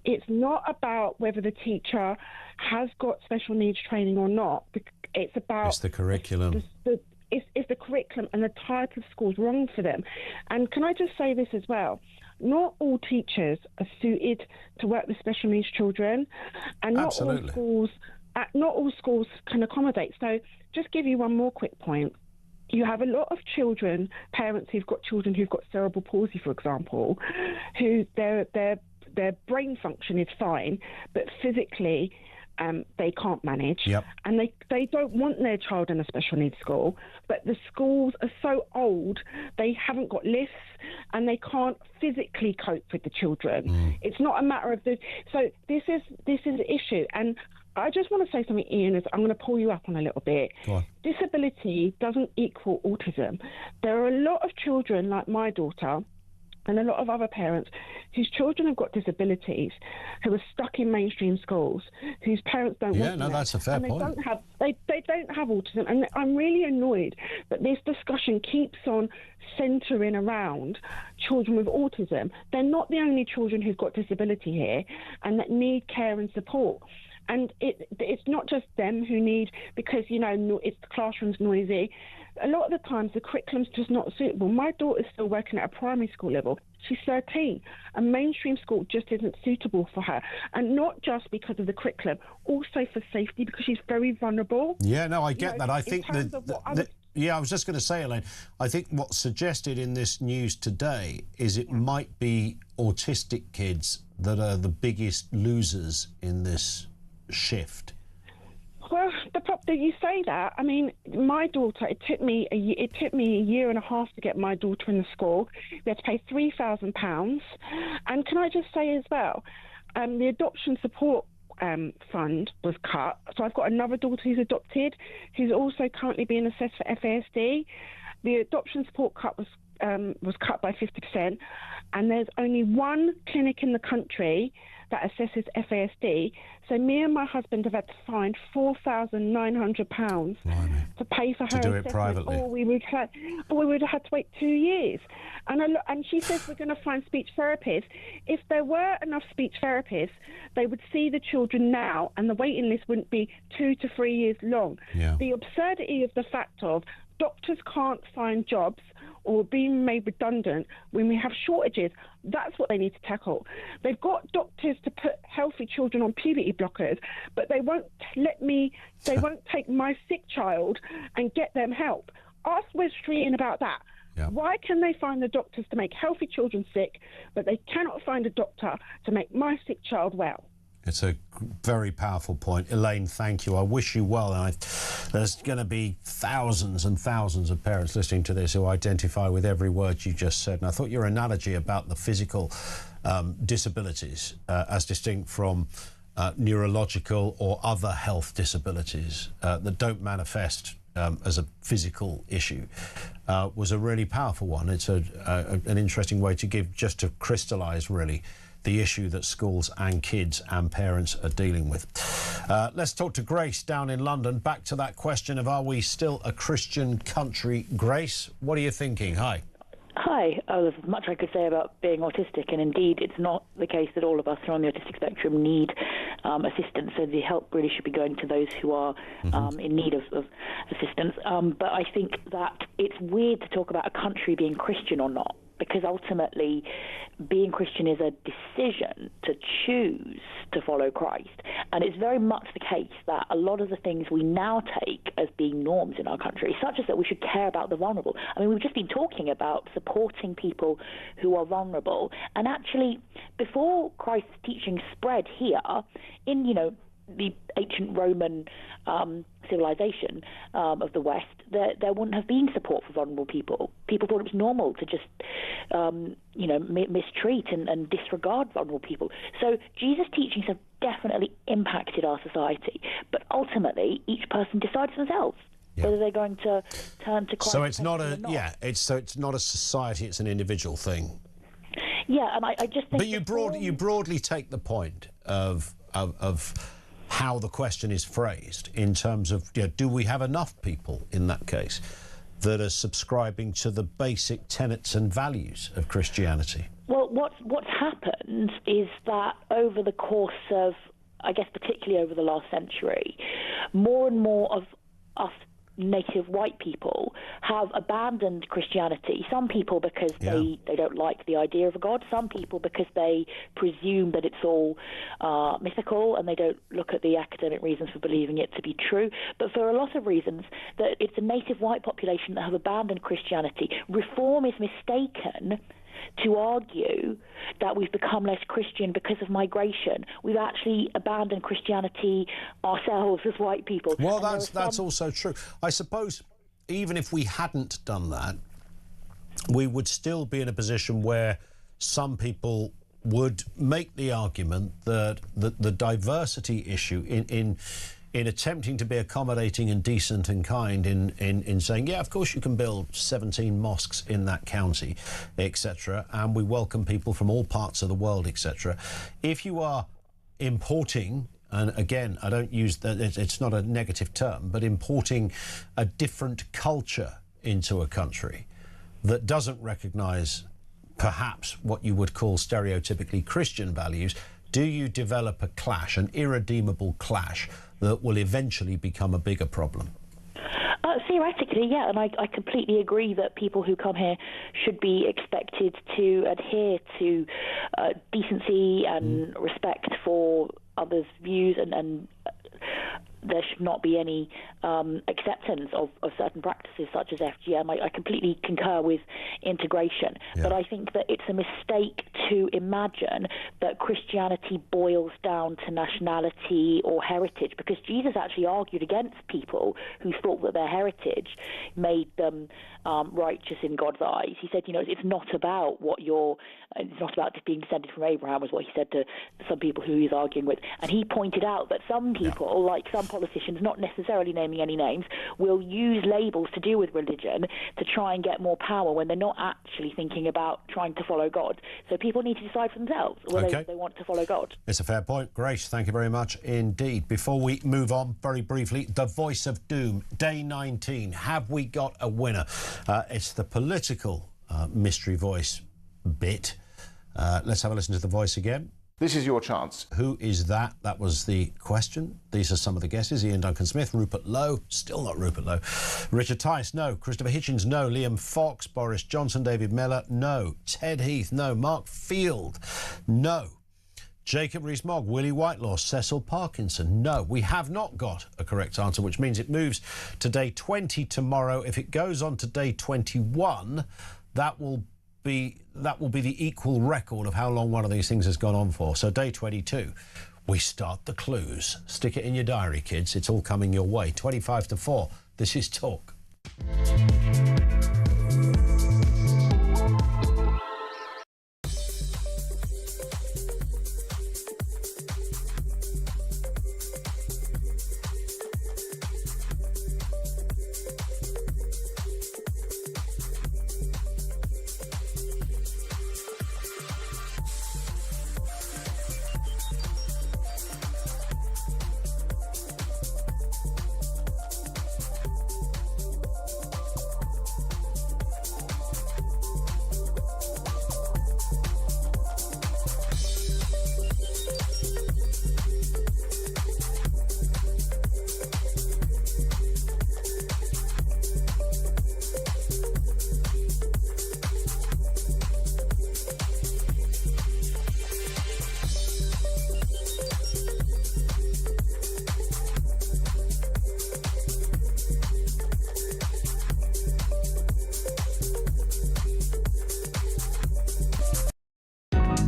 it's not about whether the teacher has got special needs training or not. It's about... It's the curriculum. It's the curriculum and the type of school's wrong for them. And can I just say this as well? Not all teachers are suited to work with special needs children, and not all schools can accommodate. So just give you one more quick point. You have a lot of parents who've got children who've got cerebral palsy, for example, who their brain function is fine, but physically they can't manage. Yep. And they don't want their child in a special needs school, but the schools are so old, they haven't got lifts and they can't physically cope with the children. It's not a matter of so this is the issue. And I just want to say something, Ian. I'm going to pull you up on a little bit. Go on. Disability doesn't equal autism. There are a lot of children like my daughter and a lot of other parents whose children have got disabilities, who are stuck in mainstream schools, whose parents don't want them. Yeah, no, that's a fair point. They don't have autism, and I'm really annoyed that this discussion keeps on centering around children with autism. They're not the only children who've got disability here and that need care and support. And it's not just them who need, because, you know, it's the classroom's noisy. A lot of the times the curriculum's just not suitable. My daughter's still working at a primary school level. She's 13. A mainstream school just isn't suitable for her. And not just because of the curriculum, also for safety, because she's very vulnerable. Yeah, no, I get that. I think yeah, I was just going to say, Elaine, I think what's suggested in this news today is it might be autistic kids that are the biggest losers in this shift. Well, you say that. I mean, my daughter. It took me a year and a half to get my daughter in the school. We had to pay £3,000. And can I just say as well, the adoption support fund was cut. So I've got another daughter who's adopted, who's also currently being assessed for FASD. The adoption support cut was cut by 50%, and there's only one clinic in the country that assesses FASD. So me and my husband have had to find £4,900 to pay for her to do assessment, it privately. or we would have had to wait 2 years. And she says we're going to find speech therapists. If there were enough speech therapists, they would see the children now, and the waiting list wouldn't be 2 to 3 years long. Yeah. The absurdity of the fact of doctors can't find jobs or being made redundant when we have shortages, that's what they need to tackle. They've got doctors to put healthy children on puberty blockers, but they won't take my sick child and get them help. Ask Wes Streeting about that. Yeah. Why can they find the doctors to make healthy children sick, but they cannot find a doctor to make my sick child well? It's a very powerful point. Elaine, thank you. I wish you well. And there's going to be thousands and thousands of parents listening to this who identify with every word you just said. And I thought your analogy about the physical disabilities as distinct from neurological or other health disabilities that don't manifest as a physical issue was a really powerful one. It's an interesting way to give, just to crystallise really the issue that schools and kids and parents are dealing with. Let's talk to Grace down in London. Back to that question of, are we still a Christian country? Grace, what are you thinking? Hi. Hi. Oh, there's much I could say about being autistic, and indeed it's not the case that all of us who are on the autistic spectrum need assistance, so the help really should be going to those who are in need of assistance. But I think that it's weird to talk about a country being Christian or not, because ultimately being Christian is a decision to choose to follow Christ. And it's very much the case that a lot of the things we now take as being norms in our country, such as that we should care about the vulnerable. I mean, we've just been talking about supporting people who are vulnerable. And actually, before Christ's teaching spread here, in, the ancient Roman civilization of the West, there wouldn't have been support for vulnerable people. People thought it was normal to just, mistreat and disregard vulnerable people. So Jesus' teachings have definitely impacted our society, but ultimately each person decides for themselves whether they're going to turn to Christ. So it's not it's not a society; it's an individual thing. Yeah, and I just think. But you broadly take the point of how the question is phrased in terms of, do we have enough people in that case that are subscribing to the basic tenets and values of Christianity? Well, what's happened is that over the course of, I guess particularly over the last century, more and more of us native white people have abandoned Christianity. Some people because they don't like the idea of a God. Some people because they presume that it's all mythical and they don't look at the academic reasons for believing it to be true. But for a lot of reasons, that it's a native white population that have abandoned Christianity. Reform is mistaken to argue that we've become less Christian because of migration. We've actually abandoned Christianity ourselves as white people. Well, that's also true. I suppose even if we hadn't done that, we would still be in a position where some people would make the argument that the diversity issue in attempting to be accommodating and decent and kind in saying, yeah, of course you can build 17 mosques in that county, etc., and we welcome people from all parts of the world, etc. If you are importing, and again, I don't use that, it's not a negative term, but importing a different culture into a country that doesn't recognise perhaps what you would call stereotypically Christian values, do you develop a clash, an irredeemable clash, that will eventually become a bigger problem? Theoretically, yeah, and I completely agree that people who come here should be expected to adhere to decency and respect for others' views, and there should not be any acceptance of certain practices such as FGM. I completely concur with integration, but I think that it's a mistake to imagine that Christianity boils down to nationality or heritage, because Jesus actually argued against people who thought that their heritage made them righteous in God's eyes. He said, it's not about it's not about being descended from Abraham, was what he said to some people who he's arguing with. And he pointed out that some people, like some politicians, not necessarily naming any names, will use labels to do with religion to try and get more power when they're not actually thinking about trying to follow God. So people need to decide for themselves whether they want to follow God. It's a fair point. Great. Thank you very much indeed. Before we move on, very briefly, the voice of doom, day 19. Have we got a winner? It's the political mystery voice bit. Let's have a listen to the voice again. This is your chance. Who is that? That was the question. These are some of the guesses. Ian Duncan Smith, Rupert Lowe, still not Rupert Lowe. Richard Tice, no. Christopher Hitchens, no. Liam Fox, Boris Johnson, David Miller, no. Ted Heath, no. Mark Field, no. Jacob Rees-Mogg, Willie Whitelaw, Cecil Parkinson, no. We have not got a correct answer, which means it moves to day 20 tomorrow. If it goes on to day 21, that will be the equal record of how long one of these things has gone on for. So day 22, we start the clues. Stick it in your diary, kids. It's all coming your way. 25 to 4. This is Talk.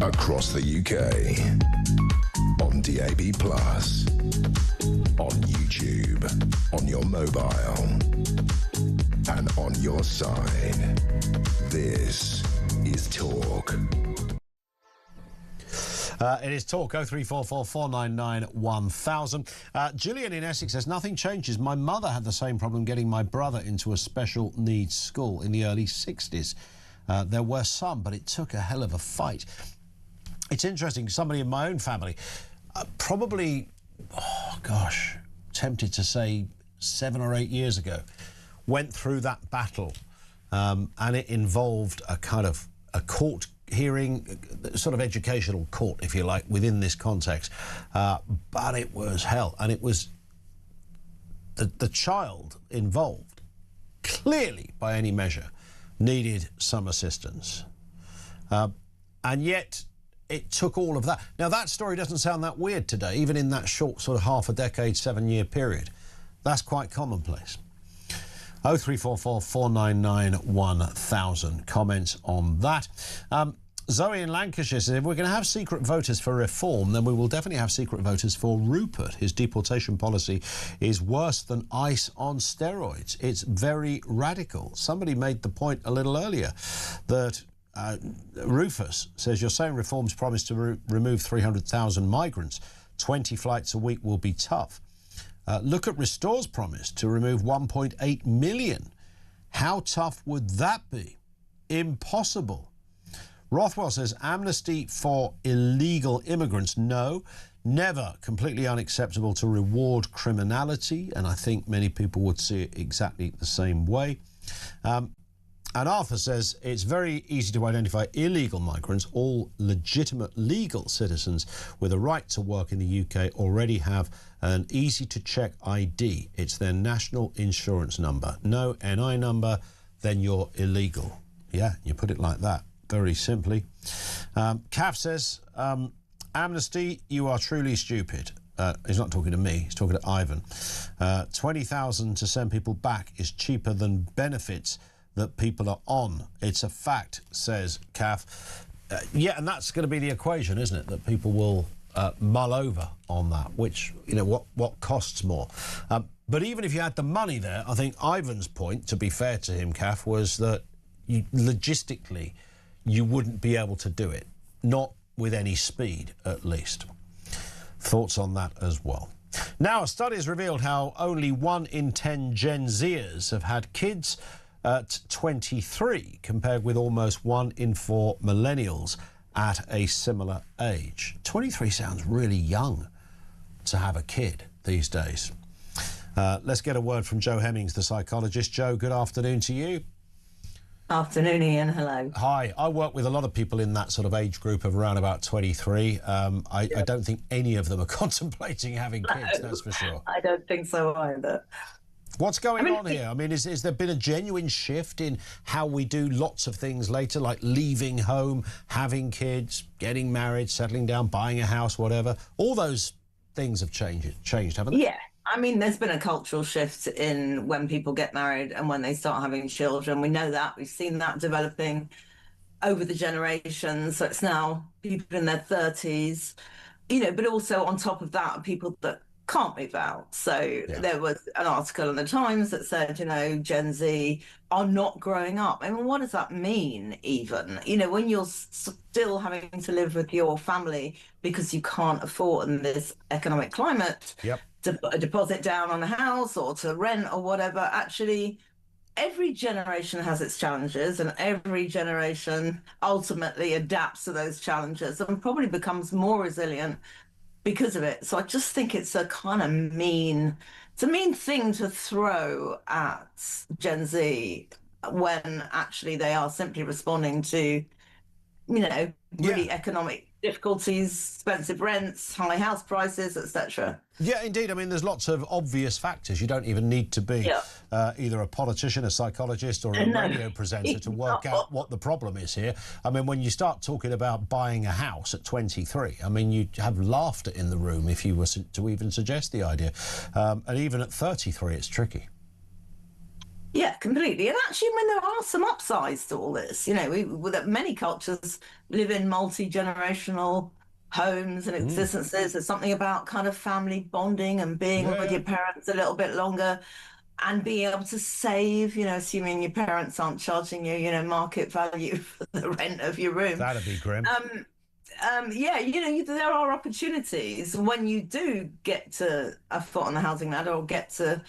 Across the UK, on DAB+, on YouTube, on your mobile, and on your side. This is Talk. It is Talk, 0344 499 1000. Gillian in Essex says, nothing changes. My mother had the same problem getting my brother into a special needs school in the early 60s. There were some, but it took a hell of a fight. It's interesting, somebody in my own family, probably, tempted to say 7 or 8 years ago, went through that battle, and it involved a kind of a court hearing, sort of educational court, if you like, within this context. But it was hell, and it was the child involved, clearly, by any measure, needed some assistance. And yet, it took all of that. Now, that story doesn't sound that weird today, even in that short sort of half a decade, 7-year period. That's quite commonplace. 0344 499 1000. Comments on that. Zoe in Lancashire says, if we're going to have secret voters for reform, then we will definitely have secret voters for Rupert. His deportation policy is worse than ICE on steroids. It's very radical. Somebody made the point a little earlier that Rufus says, you're saying reforms promise to remove 300,000 migrants. 20 flights a week will be tough. Look at Restore's promise to remove 1.8 million. How tough would that be? Impossible. Rothwell says, amnesty for illegal immigrants. No, never completely unacceptable to reward criminality. And I think many people would see it exactly the same way. And Arthur says, it's very easy to identify illegal migrants. All legitimate legal citizens with a right to work in the UK already have an easy-to-check ID. It's their national insurance number. No NI number, then you're illegal. Yeah, you put it like that, very simply. Kath says, amnesty, you are truly stupid. He's not talking to me, he's talking to Ivan. 20,000 to send people back is cheaper than benefits that people are on. It's a fact, says Kath. Yeah, and that's going to be the equation, isn't it? That people will mull over on that, which, you know, what costs more. But even if you had the money there, I think Ivan's point, to be fair to him, Kath, was that logistically you wouldn't be able to do it. Not with any speed, at least. Thoughts on that as well. Now, a study has revealed how only 1 in 10 Gen Zers have had kids at 23, compared with almost 1 in 4 millennials at a similar age. 23 sounds really young to have a kid these days. Let's get a word from Jo Hemmings, the psychologist. Jo, good afternoon to you. Afternoon, Ian. Hello. Hi. I work with a lot of people in that sort of age group of around about 23. I don't think any of them are contemplating having kids, that's for sure. I don't think so either. What's going on here? I mean, is there been a genuine shift in how we do lots of things later, like leaving home, having kids, getting married, settling down, buying a house, whatever? All those things have changed, haven't they? Yeah. I mean, there's been a cultural shift in when people get married and when they start having children. We know that. We've seen that developing over the generations. So it's now people in their 30s, you know, but also on top of that, people that can't move out. So there was an article in the Times that said, you know, Gen Z are not growing up. I mean, what does that mean even? You know, when you're still having to live with your family because you can't afford in this economic climate to put a deposit down on a house or to rent or whatever, actually every generation has its challenges and every generation ultimately adapts to those challenges and probably becomes more resilient because of it. So I just think it's a kind of mean thing to throw at Gen Z when actually they are simply responding to, you know, really economic difficulties, expensive rents, high house prices, etc. Yeah, indeed. I mean, there's lots of obvious factors. You don't even need to be either a politician, a psychologist, or a radio presenter to work out what the problem is here. I mean, when you start talking about buying a house at 23, I mean, you'd have laughter in the room if you were to even suggest the idea. And even at 33, it's tricky. Yeah, completely. And actually, I mean, there are some upsides to all this. You know, many cultures live in multi-generational homes and existences. There's something about kind of family bonding and being with your parents a little bit longer and being able to save, you know, assuming your parents aren't charging you, you know, market value for the rent of your room. That'd be grim. Yeah, you know, there are opportunities when you do get to a foot on the housing ladder or get to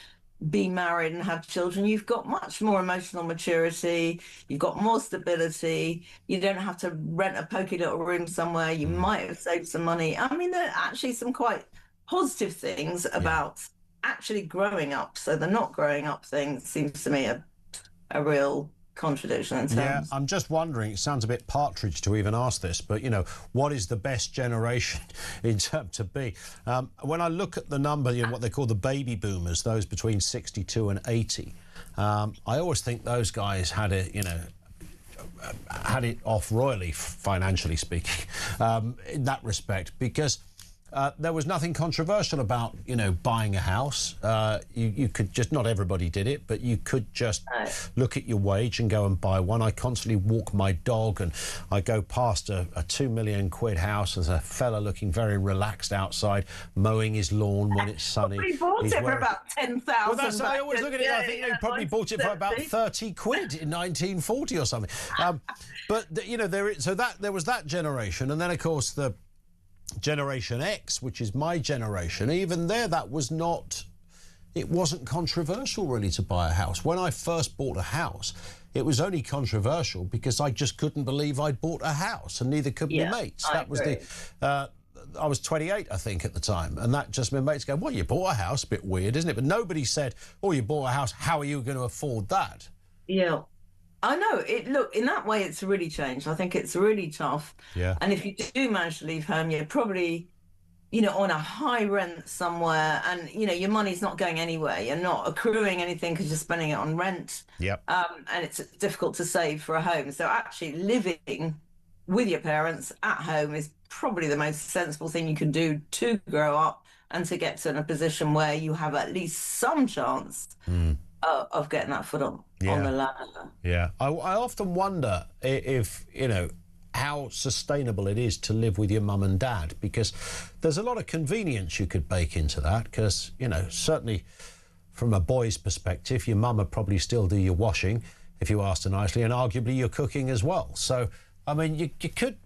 be married and have children. You've got much more emotional maturity, you've got more stability, you don't have to rent a pokey little room somewhere, you might have saved some money. I mean, there are actually some quite positive things about actually growing up. So the not growing up thing seems to me a real contradiction in terms. Yeah, I'm just wondering, it sounds a bit Partridge to even ask this, but, you know, what is the best generation in terms to be? When I look at the number, you know, what they call the baby boomers, those between 62 and 80, I always think those guys had it, you know, had it off royally, financially speaking, in that respect, because there was nothing controversial about, you know, buying a house. You could just, not everybody did it, but you could just look at your wage and go and buy one. I constantly walk my dog, and I go past a £2 million house. There's a fella looking very relaxed outside, mowing his lawn when it's sunny. He bought it for about 10,000. Well, that's, I always look at it. I think he probably bought it for about 30 quid in 1940 or something. But you know, there was that generation, and then of course the Generation X, which is my generation. Even there, it wasn't controversial really to buy a house. When I first bought a house, it was only controversial because I just couldn't believe I'd bought a house, and neither could my mates. That was I was 28, I think, at the time, and that just my mates go, well, you bought a house, a bit weird, isn't it? But nobody said, oh, you bought a house, how are you going to afford that? Yeah. I know. Look, in that way, it's really changed. I think it's really tough. Yeah. And if you do manage to leave home, you're probably, you know, on a high rent somewhere, and, you know, your money's not going anywhere. You're not accruing anything because you're spending it on rent. Yep. And it's difficult to save for a home. So actually living with your parents at home is probably the most sensible thing you can do to grow up and to get to in a position where you have at least some chance of getting that foot on the ladder. Yeah. I often wonder if, you know, how sustainable it is to live with your mum and dad, because there's a lot of convenience you could bake into that, because, you know, certainly from a boy's perspective, your mum would probably still do your washing, if you asked her nicely, and arguably your cooking as well. So, I mean, you could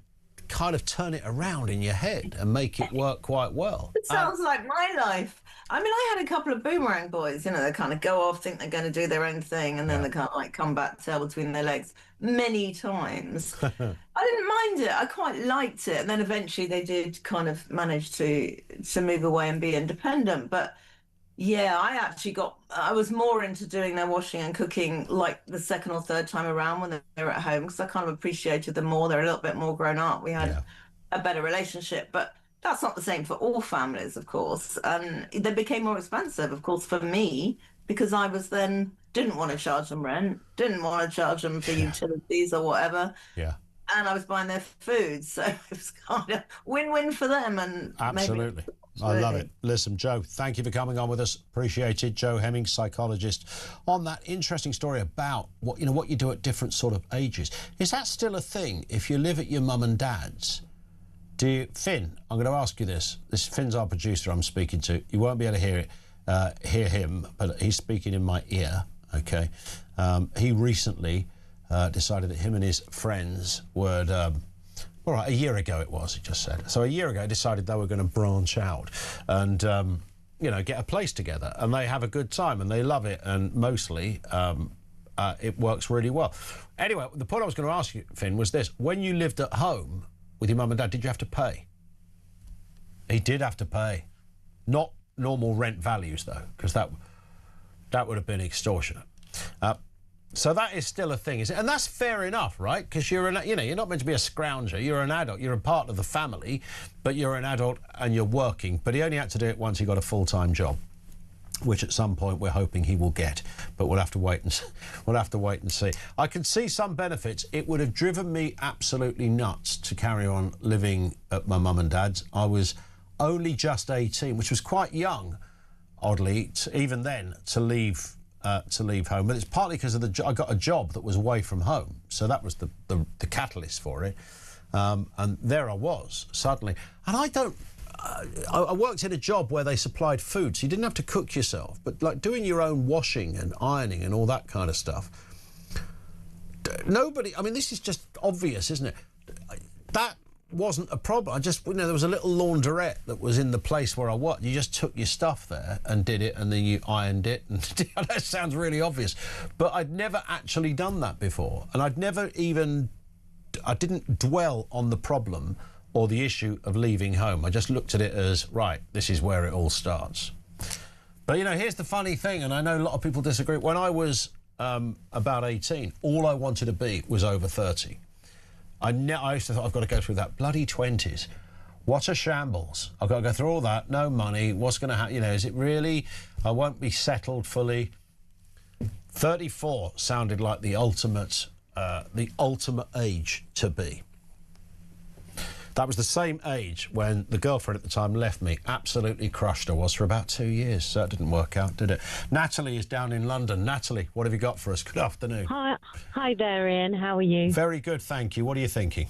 kind of turn it around in your head and make it work quite well. It sounds like my life. I mean, I had a couple of boomerang boys, you know, they kind of go off, think they're going to do their own thing, and then they kind of like come back, tail between their legs many times. I didn't mind it. I quite liked it. And then eventually they did kind of manage to move away and be independent. But yeah, I was more into doing their washing and cooking like the second or third time around when they were at home, because I kind of appreciated them more. They're a little bit more grown up. We had a better relationship. But that's not the same for all families, of course. And they became more expensive, of course, for me, because I was then didn't want to charge them rent, didn't want to charge them for utilities or whatever. Yeah. And I was buying their food. So it was kind of win-win for them. And absolutely. I love it. Listen, Joe, thank you for coming on with us. Appreciate it. Joe Hemming, psychologist, on that interesting story about what you do at different sort of ages. Is that still a thing? If you live at your mum and dad's, Finn, I'm going to ask you this. Finn's our producer I'm speaking to. You won't be able to hear him, but he's speaking in my ear, okay? He recently decided that him and his friends would... all right, a year ago it was, he just said. So a year ago, he decided they were going to branch out and, you know, get a place together. And they have a good time and they love it. And mostly it works really well. Anyway, the point I was going to ask you, Finn, was this. When you lived at home with your mum and dad, did you have to pay? He did have to pay. Not normal rent values, though, because that would have been extortionate. So that is still a thing, is it? And that's fair enough, right? Because you're not meant to be a scrounger. You're an adult. You're a part of the family, but you're an adult and you're working. But he only had to do it once he got a full-time job, which at some point we're hoping he will get. But we'll have to wait and see. I can see some benefits. It would have driven me absolutely nuts to carry on living at my mum and dad's. I was only just 18, which was quite young, oddly, even then, to leave home. But it's partly because of I got a job that was away from home, so that was the catalyst for it. And there I was suddenly, and I worked in a job where they supplied food, so you didn't have to cook yourself, but like doing your own washing and ironing and all that kind of stuff. I mean, this is just obvious, isn't it? That wasn't a problem. There was a little laundrette that was in the place where I worked. You just took your stuff there and did it, and then you ironed it. And that sounds really obvious, but I'd never actually done that before, and I didn't dwell on the problem or the issue of leaving home. I just looked at it as, right, this is where it all starts. But, you know, here's the funny thing, and I know a lot of people disagree. When I was about 18, all I wanted to be was over 30. I used to think, I've got to go through that bloody 20s. What a shambles. I've got to go through all that, no money, what's going to happen? You know, is it really? I won't be settled fully. 34 sounded like the ultimate age to be. That was the same age when the girlfriend at the time left me. Absolutely crushed I was for about 2 years. So it didn't work out, did it? Natalie is down in London. Natalie, what have you got for us? Good afternoon. Hi there, Ian. How are you? Very good, thank you. What are you thinking?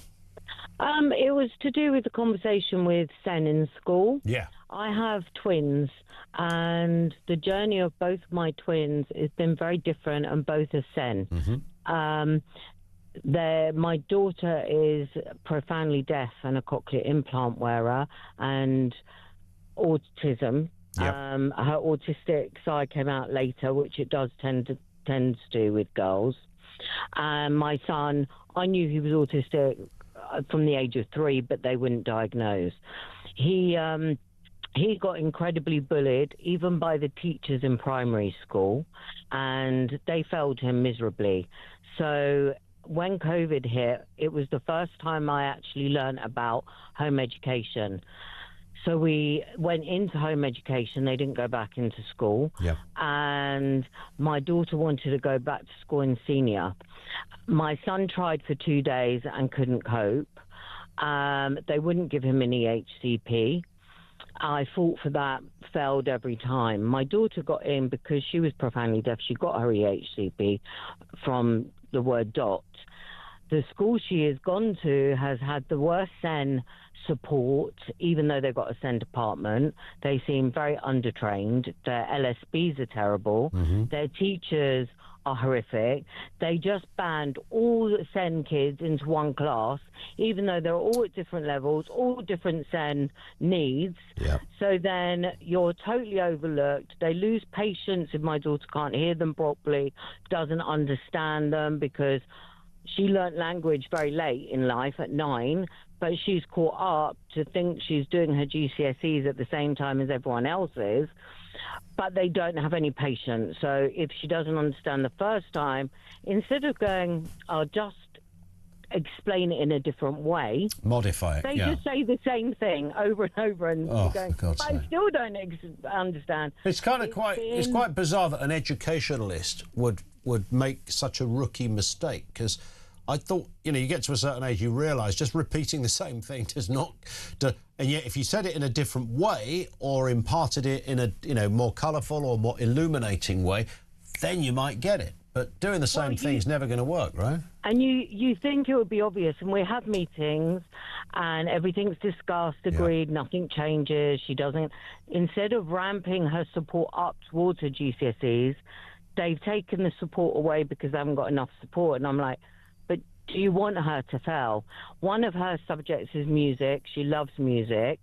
It was to do with the conversation with Sen in school. Yeah. I have twins, and the journey of both my twins has been very different, and both are Sen. My daughter is profoundly deaf and a cochlear implant wearer, and autism. Yep. Her autistic side came out later, which it does tend to do with girls. And my son, I knew he was autistic from the age of 3, but they wouldn't diagnose. He got incredibly bullied, even by the teachers in primary school, and they failed him miserably. So when COVID hit, it was the first time I actually learned about home education. So we went into home education. They didn't go back into school. Yeah. And my daughter wanted to go back to school in senior. My son tried for 2 days and couldn't cope. They wouldn't give him any HCP. I fought for that, failed every time. My daughter got in because she was profoundly deaf. She got her EHCP from the word dot. The school she has gone to has had the worst SEN support, even though they've got a SEN department. They seem very undertrained. Their LSBs are terrible. Their teachers are horrific. They just banned all the SEN kids into one class, even though they're all at different levels, all different SEN needs. Yeah. So then you're totally overlooked. They lose patience if my daughter can't hear them properly, doesn't understand them, because she learnt language very late in life at 9, but she's caught up to think she's doing her GCSEs at the same time as everyone else is, but they don't have any patience. So if she doesn't understand the first time, instead of going, I'll just explain it in a different way, modify it. They just say the same thing over and over, and Oh, going, for God's but I sake. still don't understand. It's quite bizarre that an educationalist would make such a rookie mistake, because I thought, you get to a certain age, you realise just repeating the same thing does not... and yet if you said it in a different way or imparted it in a, more colourful or more illuminating way, then you might get it. But doing the same thing is never going to work, right? And you think it would be obvious, and we have meetings and everything's discussed, agreed, nothing changes. She doesn't... Instead of ramping her support up towards her GCSEs, they've taken the support away because they haven't got enough support. And I'm like, but do you want her to fail? One of her subjects is music. She loves music.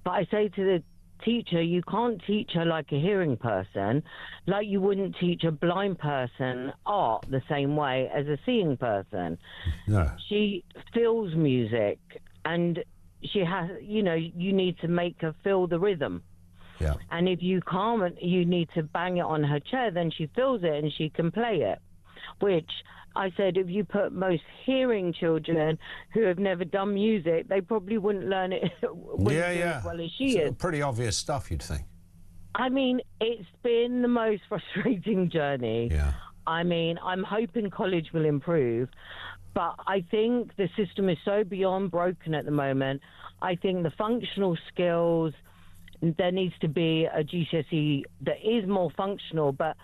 But I say to the teacher, you can't teach her like a hearing person, like you wouldn't teach a blind person art the same way as a seeing person. No. She feels music, and she has, you need to make her feel the rhythm. Yeah. And if you can't, you need to bang it on her chair, then she feels it and she can play it. Which I said, if you put most hearing children who have never done music, they probably wouldn't learn it as well as she is. Pretty obvious stuff, you'd think. I mean, it's been the most frustrating journey. Yeah. I mean, I'm hoping college will improve, but I think the system is so beyond broken at the moment. I think the functional skills, there needs to be a GCSE that is more functional, but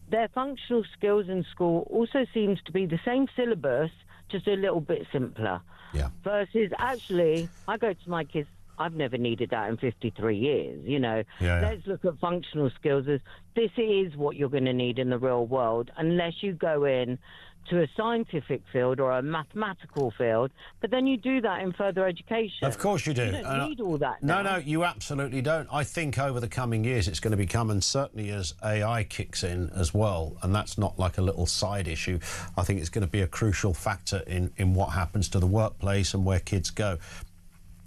their functional skills in school also seems to be the same syllabus, just a little bit simpler. Yeah. Versus, actually, I go to my kids, I've never needed that in 53 years, Yeah. Let's look at functional skills as this is what you're going to need in the real world, unless you go in to a scientific field or a mathematical field, but then you do that in further education. Of course you do. You don't need all that now. No, you absolutely don't. I think over the coming years it's going to become, and certainly as AI kicks in as well, and that's not like a little side issue, I think it's going to be a crucial factor in what happens to the workplace and where kids go.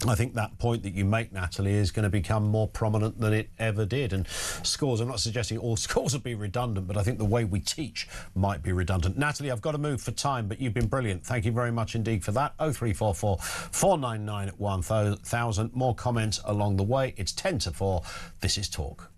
I think that point that you make, Natalie, is going to become more prominent than it ever did. And schools, I'm not suggesting all schools will be redundant, but I think the way we teach might be redundant. Natalie, I've got to move for time, but you've been brilliant. Thank you very much indeed for that. 0344 499 1000. More comments along the way. It's 10 to 4. This is Talk.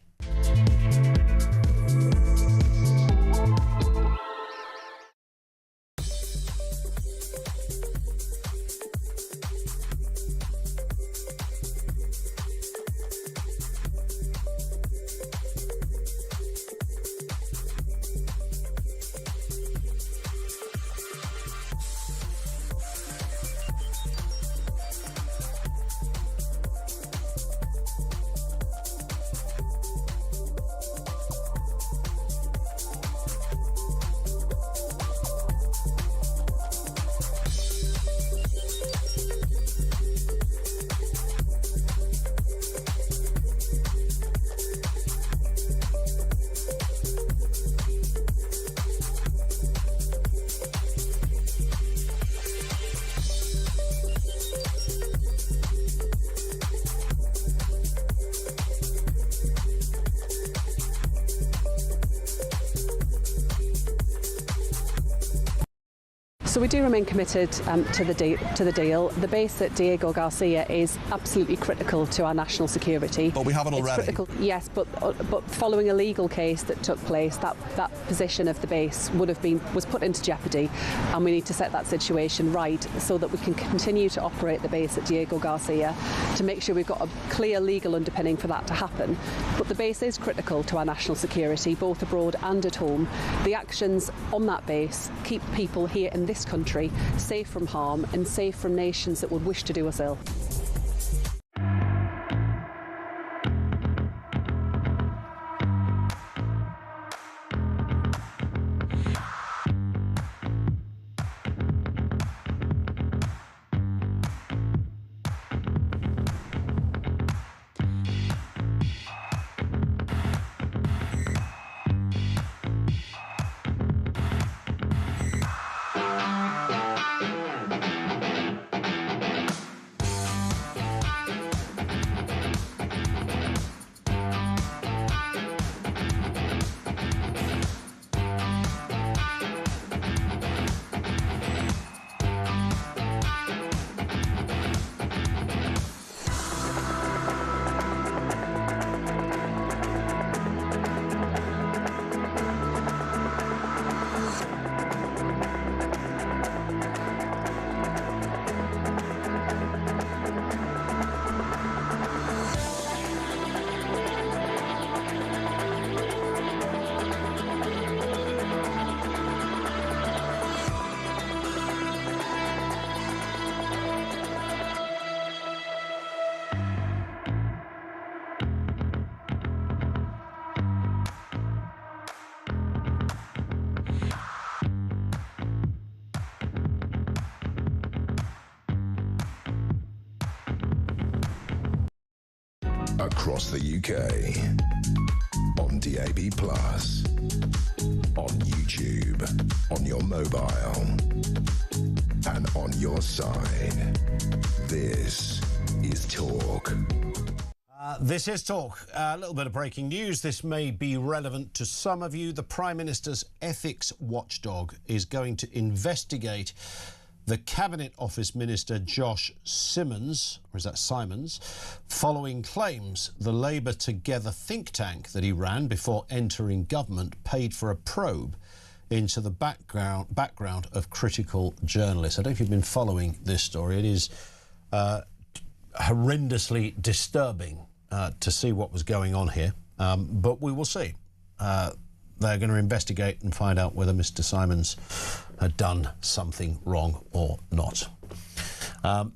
So we do remain committed to the deal. The base at Diego Garcia is absolutely critical to our national security. But we have it already. Critical, yes, but following a legal case that took place, that position of the base was put into jeopardy, and we need to set that situation right so that we can continue to operate the base at Diego Garcia to make sure we've got a clear legal underpinning for that to happen. But the base is critical to our national security, both abroad and at home. The actions on that base keep people here in this country safe from harm and safe from nations that would wish to do us ill. Across the UK, on DAB+, on YouTube, on your mobile, and on your side. This is Talk. This is Talk. A little bit of breaking news. This may be relevant to some of you. The Prime Minister's ethics watchdog is going to investigate the Cabinet Office Minister Josh Simons, or is that Simons, following claims the Labour Together think tank that he ran before entering government paid for a probe into the background of critical journalists. I don't know if you've been following this story. It is horrendously disturbing to see what was going on here, but we will see. They're going to investigate and find out whether Mr. Simons had done something wrong or not.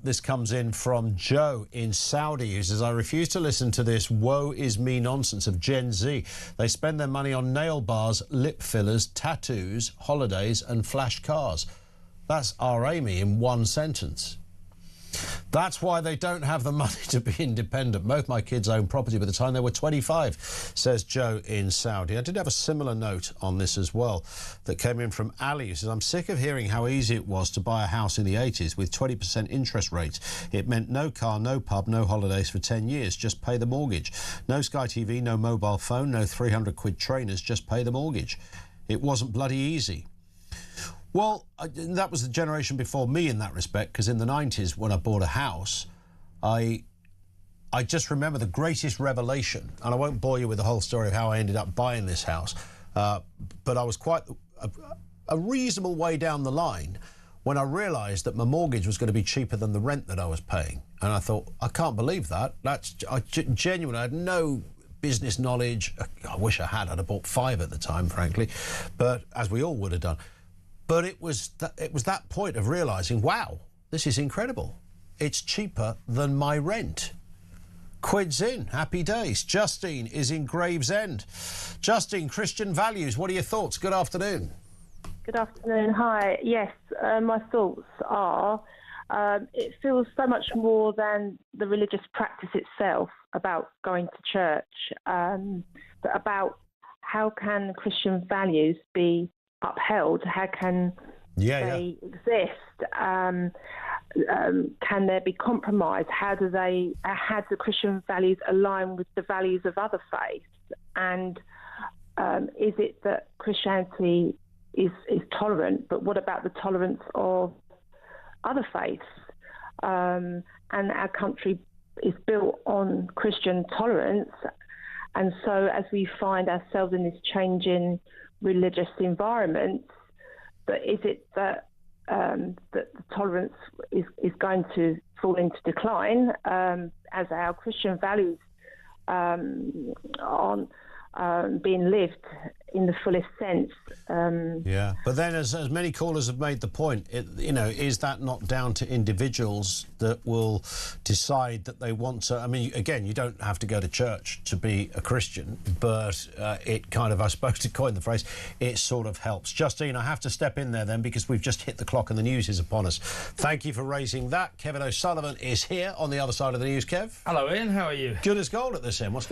This comes in from Joe in Saudi, who says, I refuse to listen to this woe is me nonsense of Gen Z. They spend their money on nail bars, lip fillers, tattoos, holidays and flash cars. That's our Amy in one sentence. That's why they don't have the money to be independent. Both my kids owned property by the time they were 25, says Joe in Saudi. I did have a similar note on this as well that came in from Ali, who says, I'm sick of hearing how easy it was to buy a house in the 80s with 20% interest rates. It meant no car, no pub, no holidays for 10 years, just pay the mortgage. No Sky TV, no mobile phone, no 300 quid trainers, just pay the mortgage. It wasn't bloody easy. Well, that was the generation before me in that respect, because in the 90s, when I bought a house, I just remember the greatest revelation, and I won't bore you with the whole story of how I ended up buying this house, but I was quite a reasonable way down the line when I realised that my mortgage was going to be cheaper than the rent that I was paying. And I thought, I can't believe that. Genuinely, I had no business knowledge. I wish I had. I'd have bought 5 at the time, frankly, but as we all would have done. But it was that point of realising, wow, this is incredible. It's cheaper than my rent. Quids in, happy days. Justine is in Gravesend. Justine, Christian values, what are your thoughts? Good afternoon. Good afternoon, hi. Yes, my thoughts are, it feels so much more than the religious practice itself about going to church, but about how can Christian values be upheld, how can they exist, can there be compromise, how do Christian values align with the values of other faiths, and is it that Christianity is tolerant, but what about the tolerance of other faiths? And our country is built on Christian tolerance, and so as we find ourselves in this changing religious environment, but is it that that the tolerance is going to fall into decline as our Christian values aren't being lived in the fullest sense? Yeah, but then as many callers have made the point, is that not down to individuals that will decide that they want to? I mean, again, you don't have to go to church to be a Christian, but it kind of, I suppose, to coin the phrase, it sort of helps. Justine, I have to step in there then because we've just hit the clock and the news is upon us. Thank you for raising that. Kevin O'Sullivan is here on the other side of the news. Kev. Hello, Ian. How are you? Good as gold at this end. What's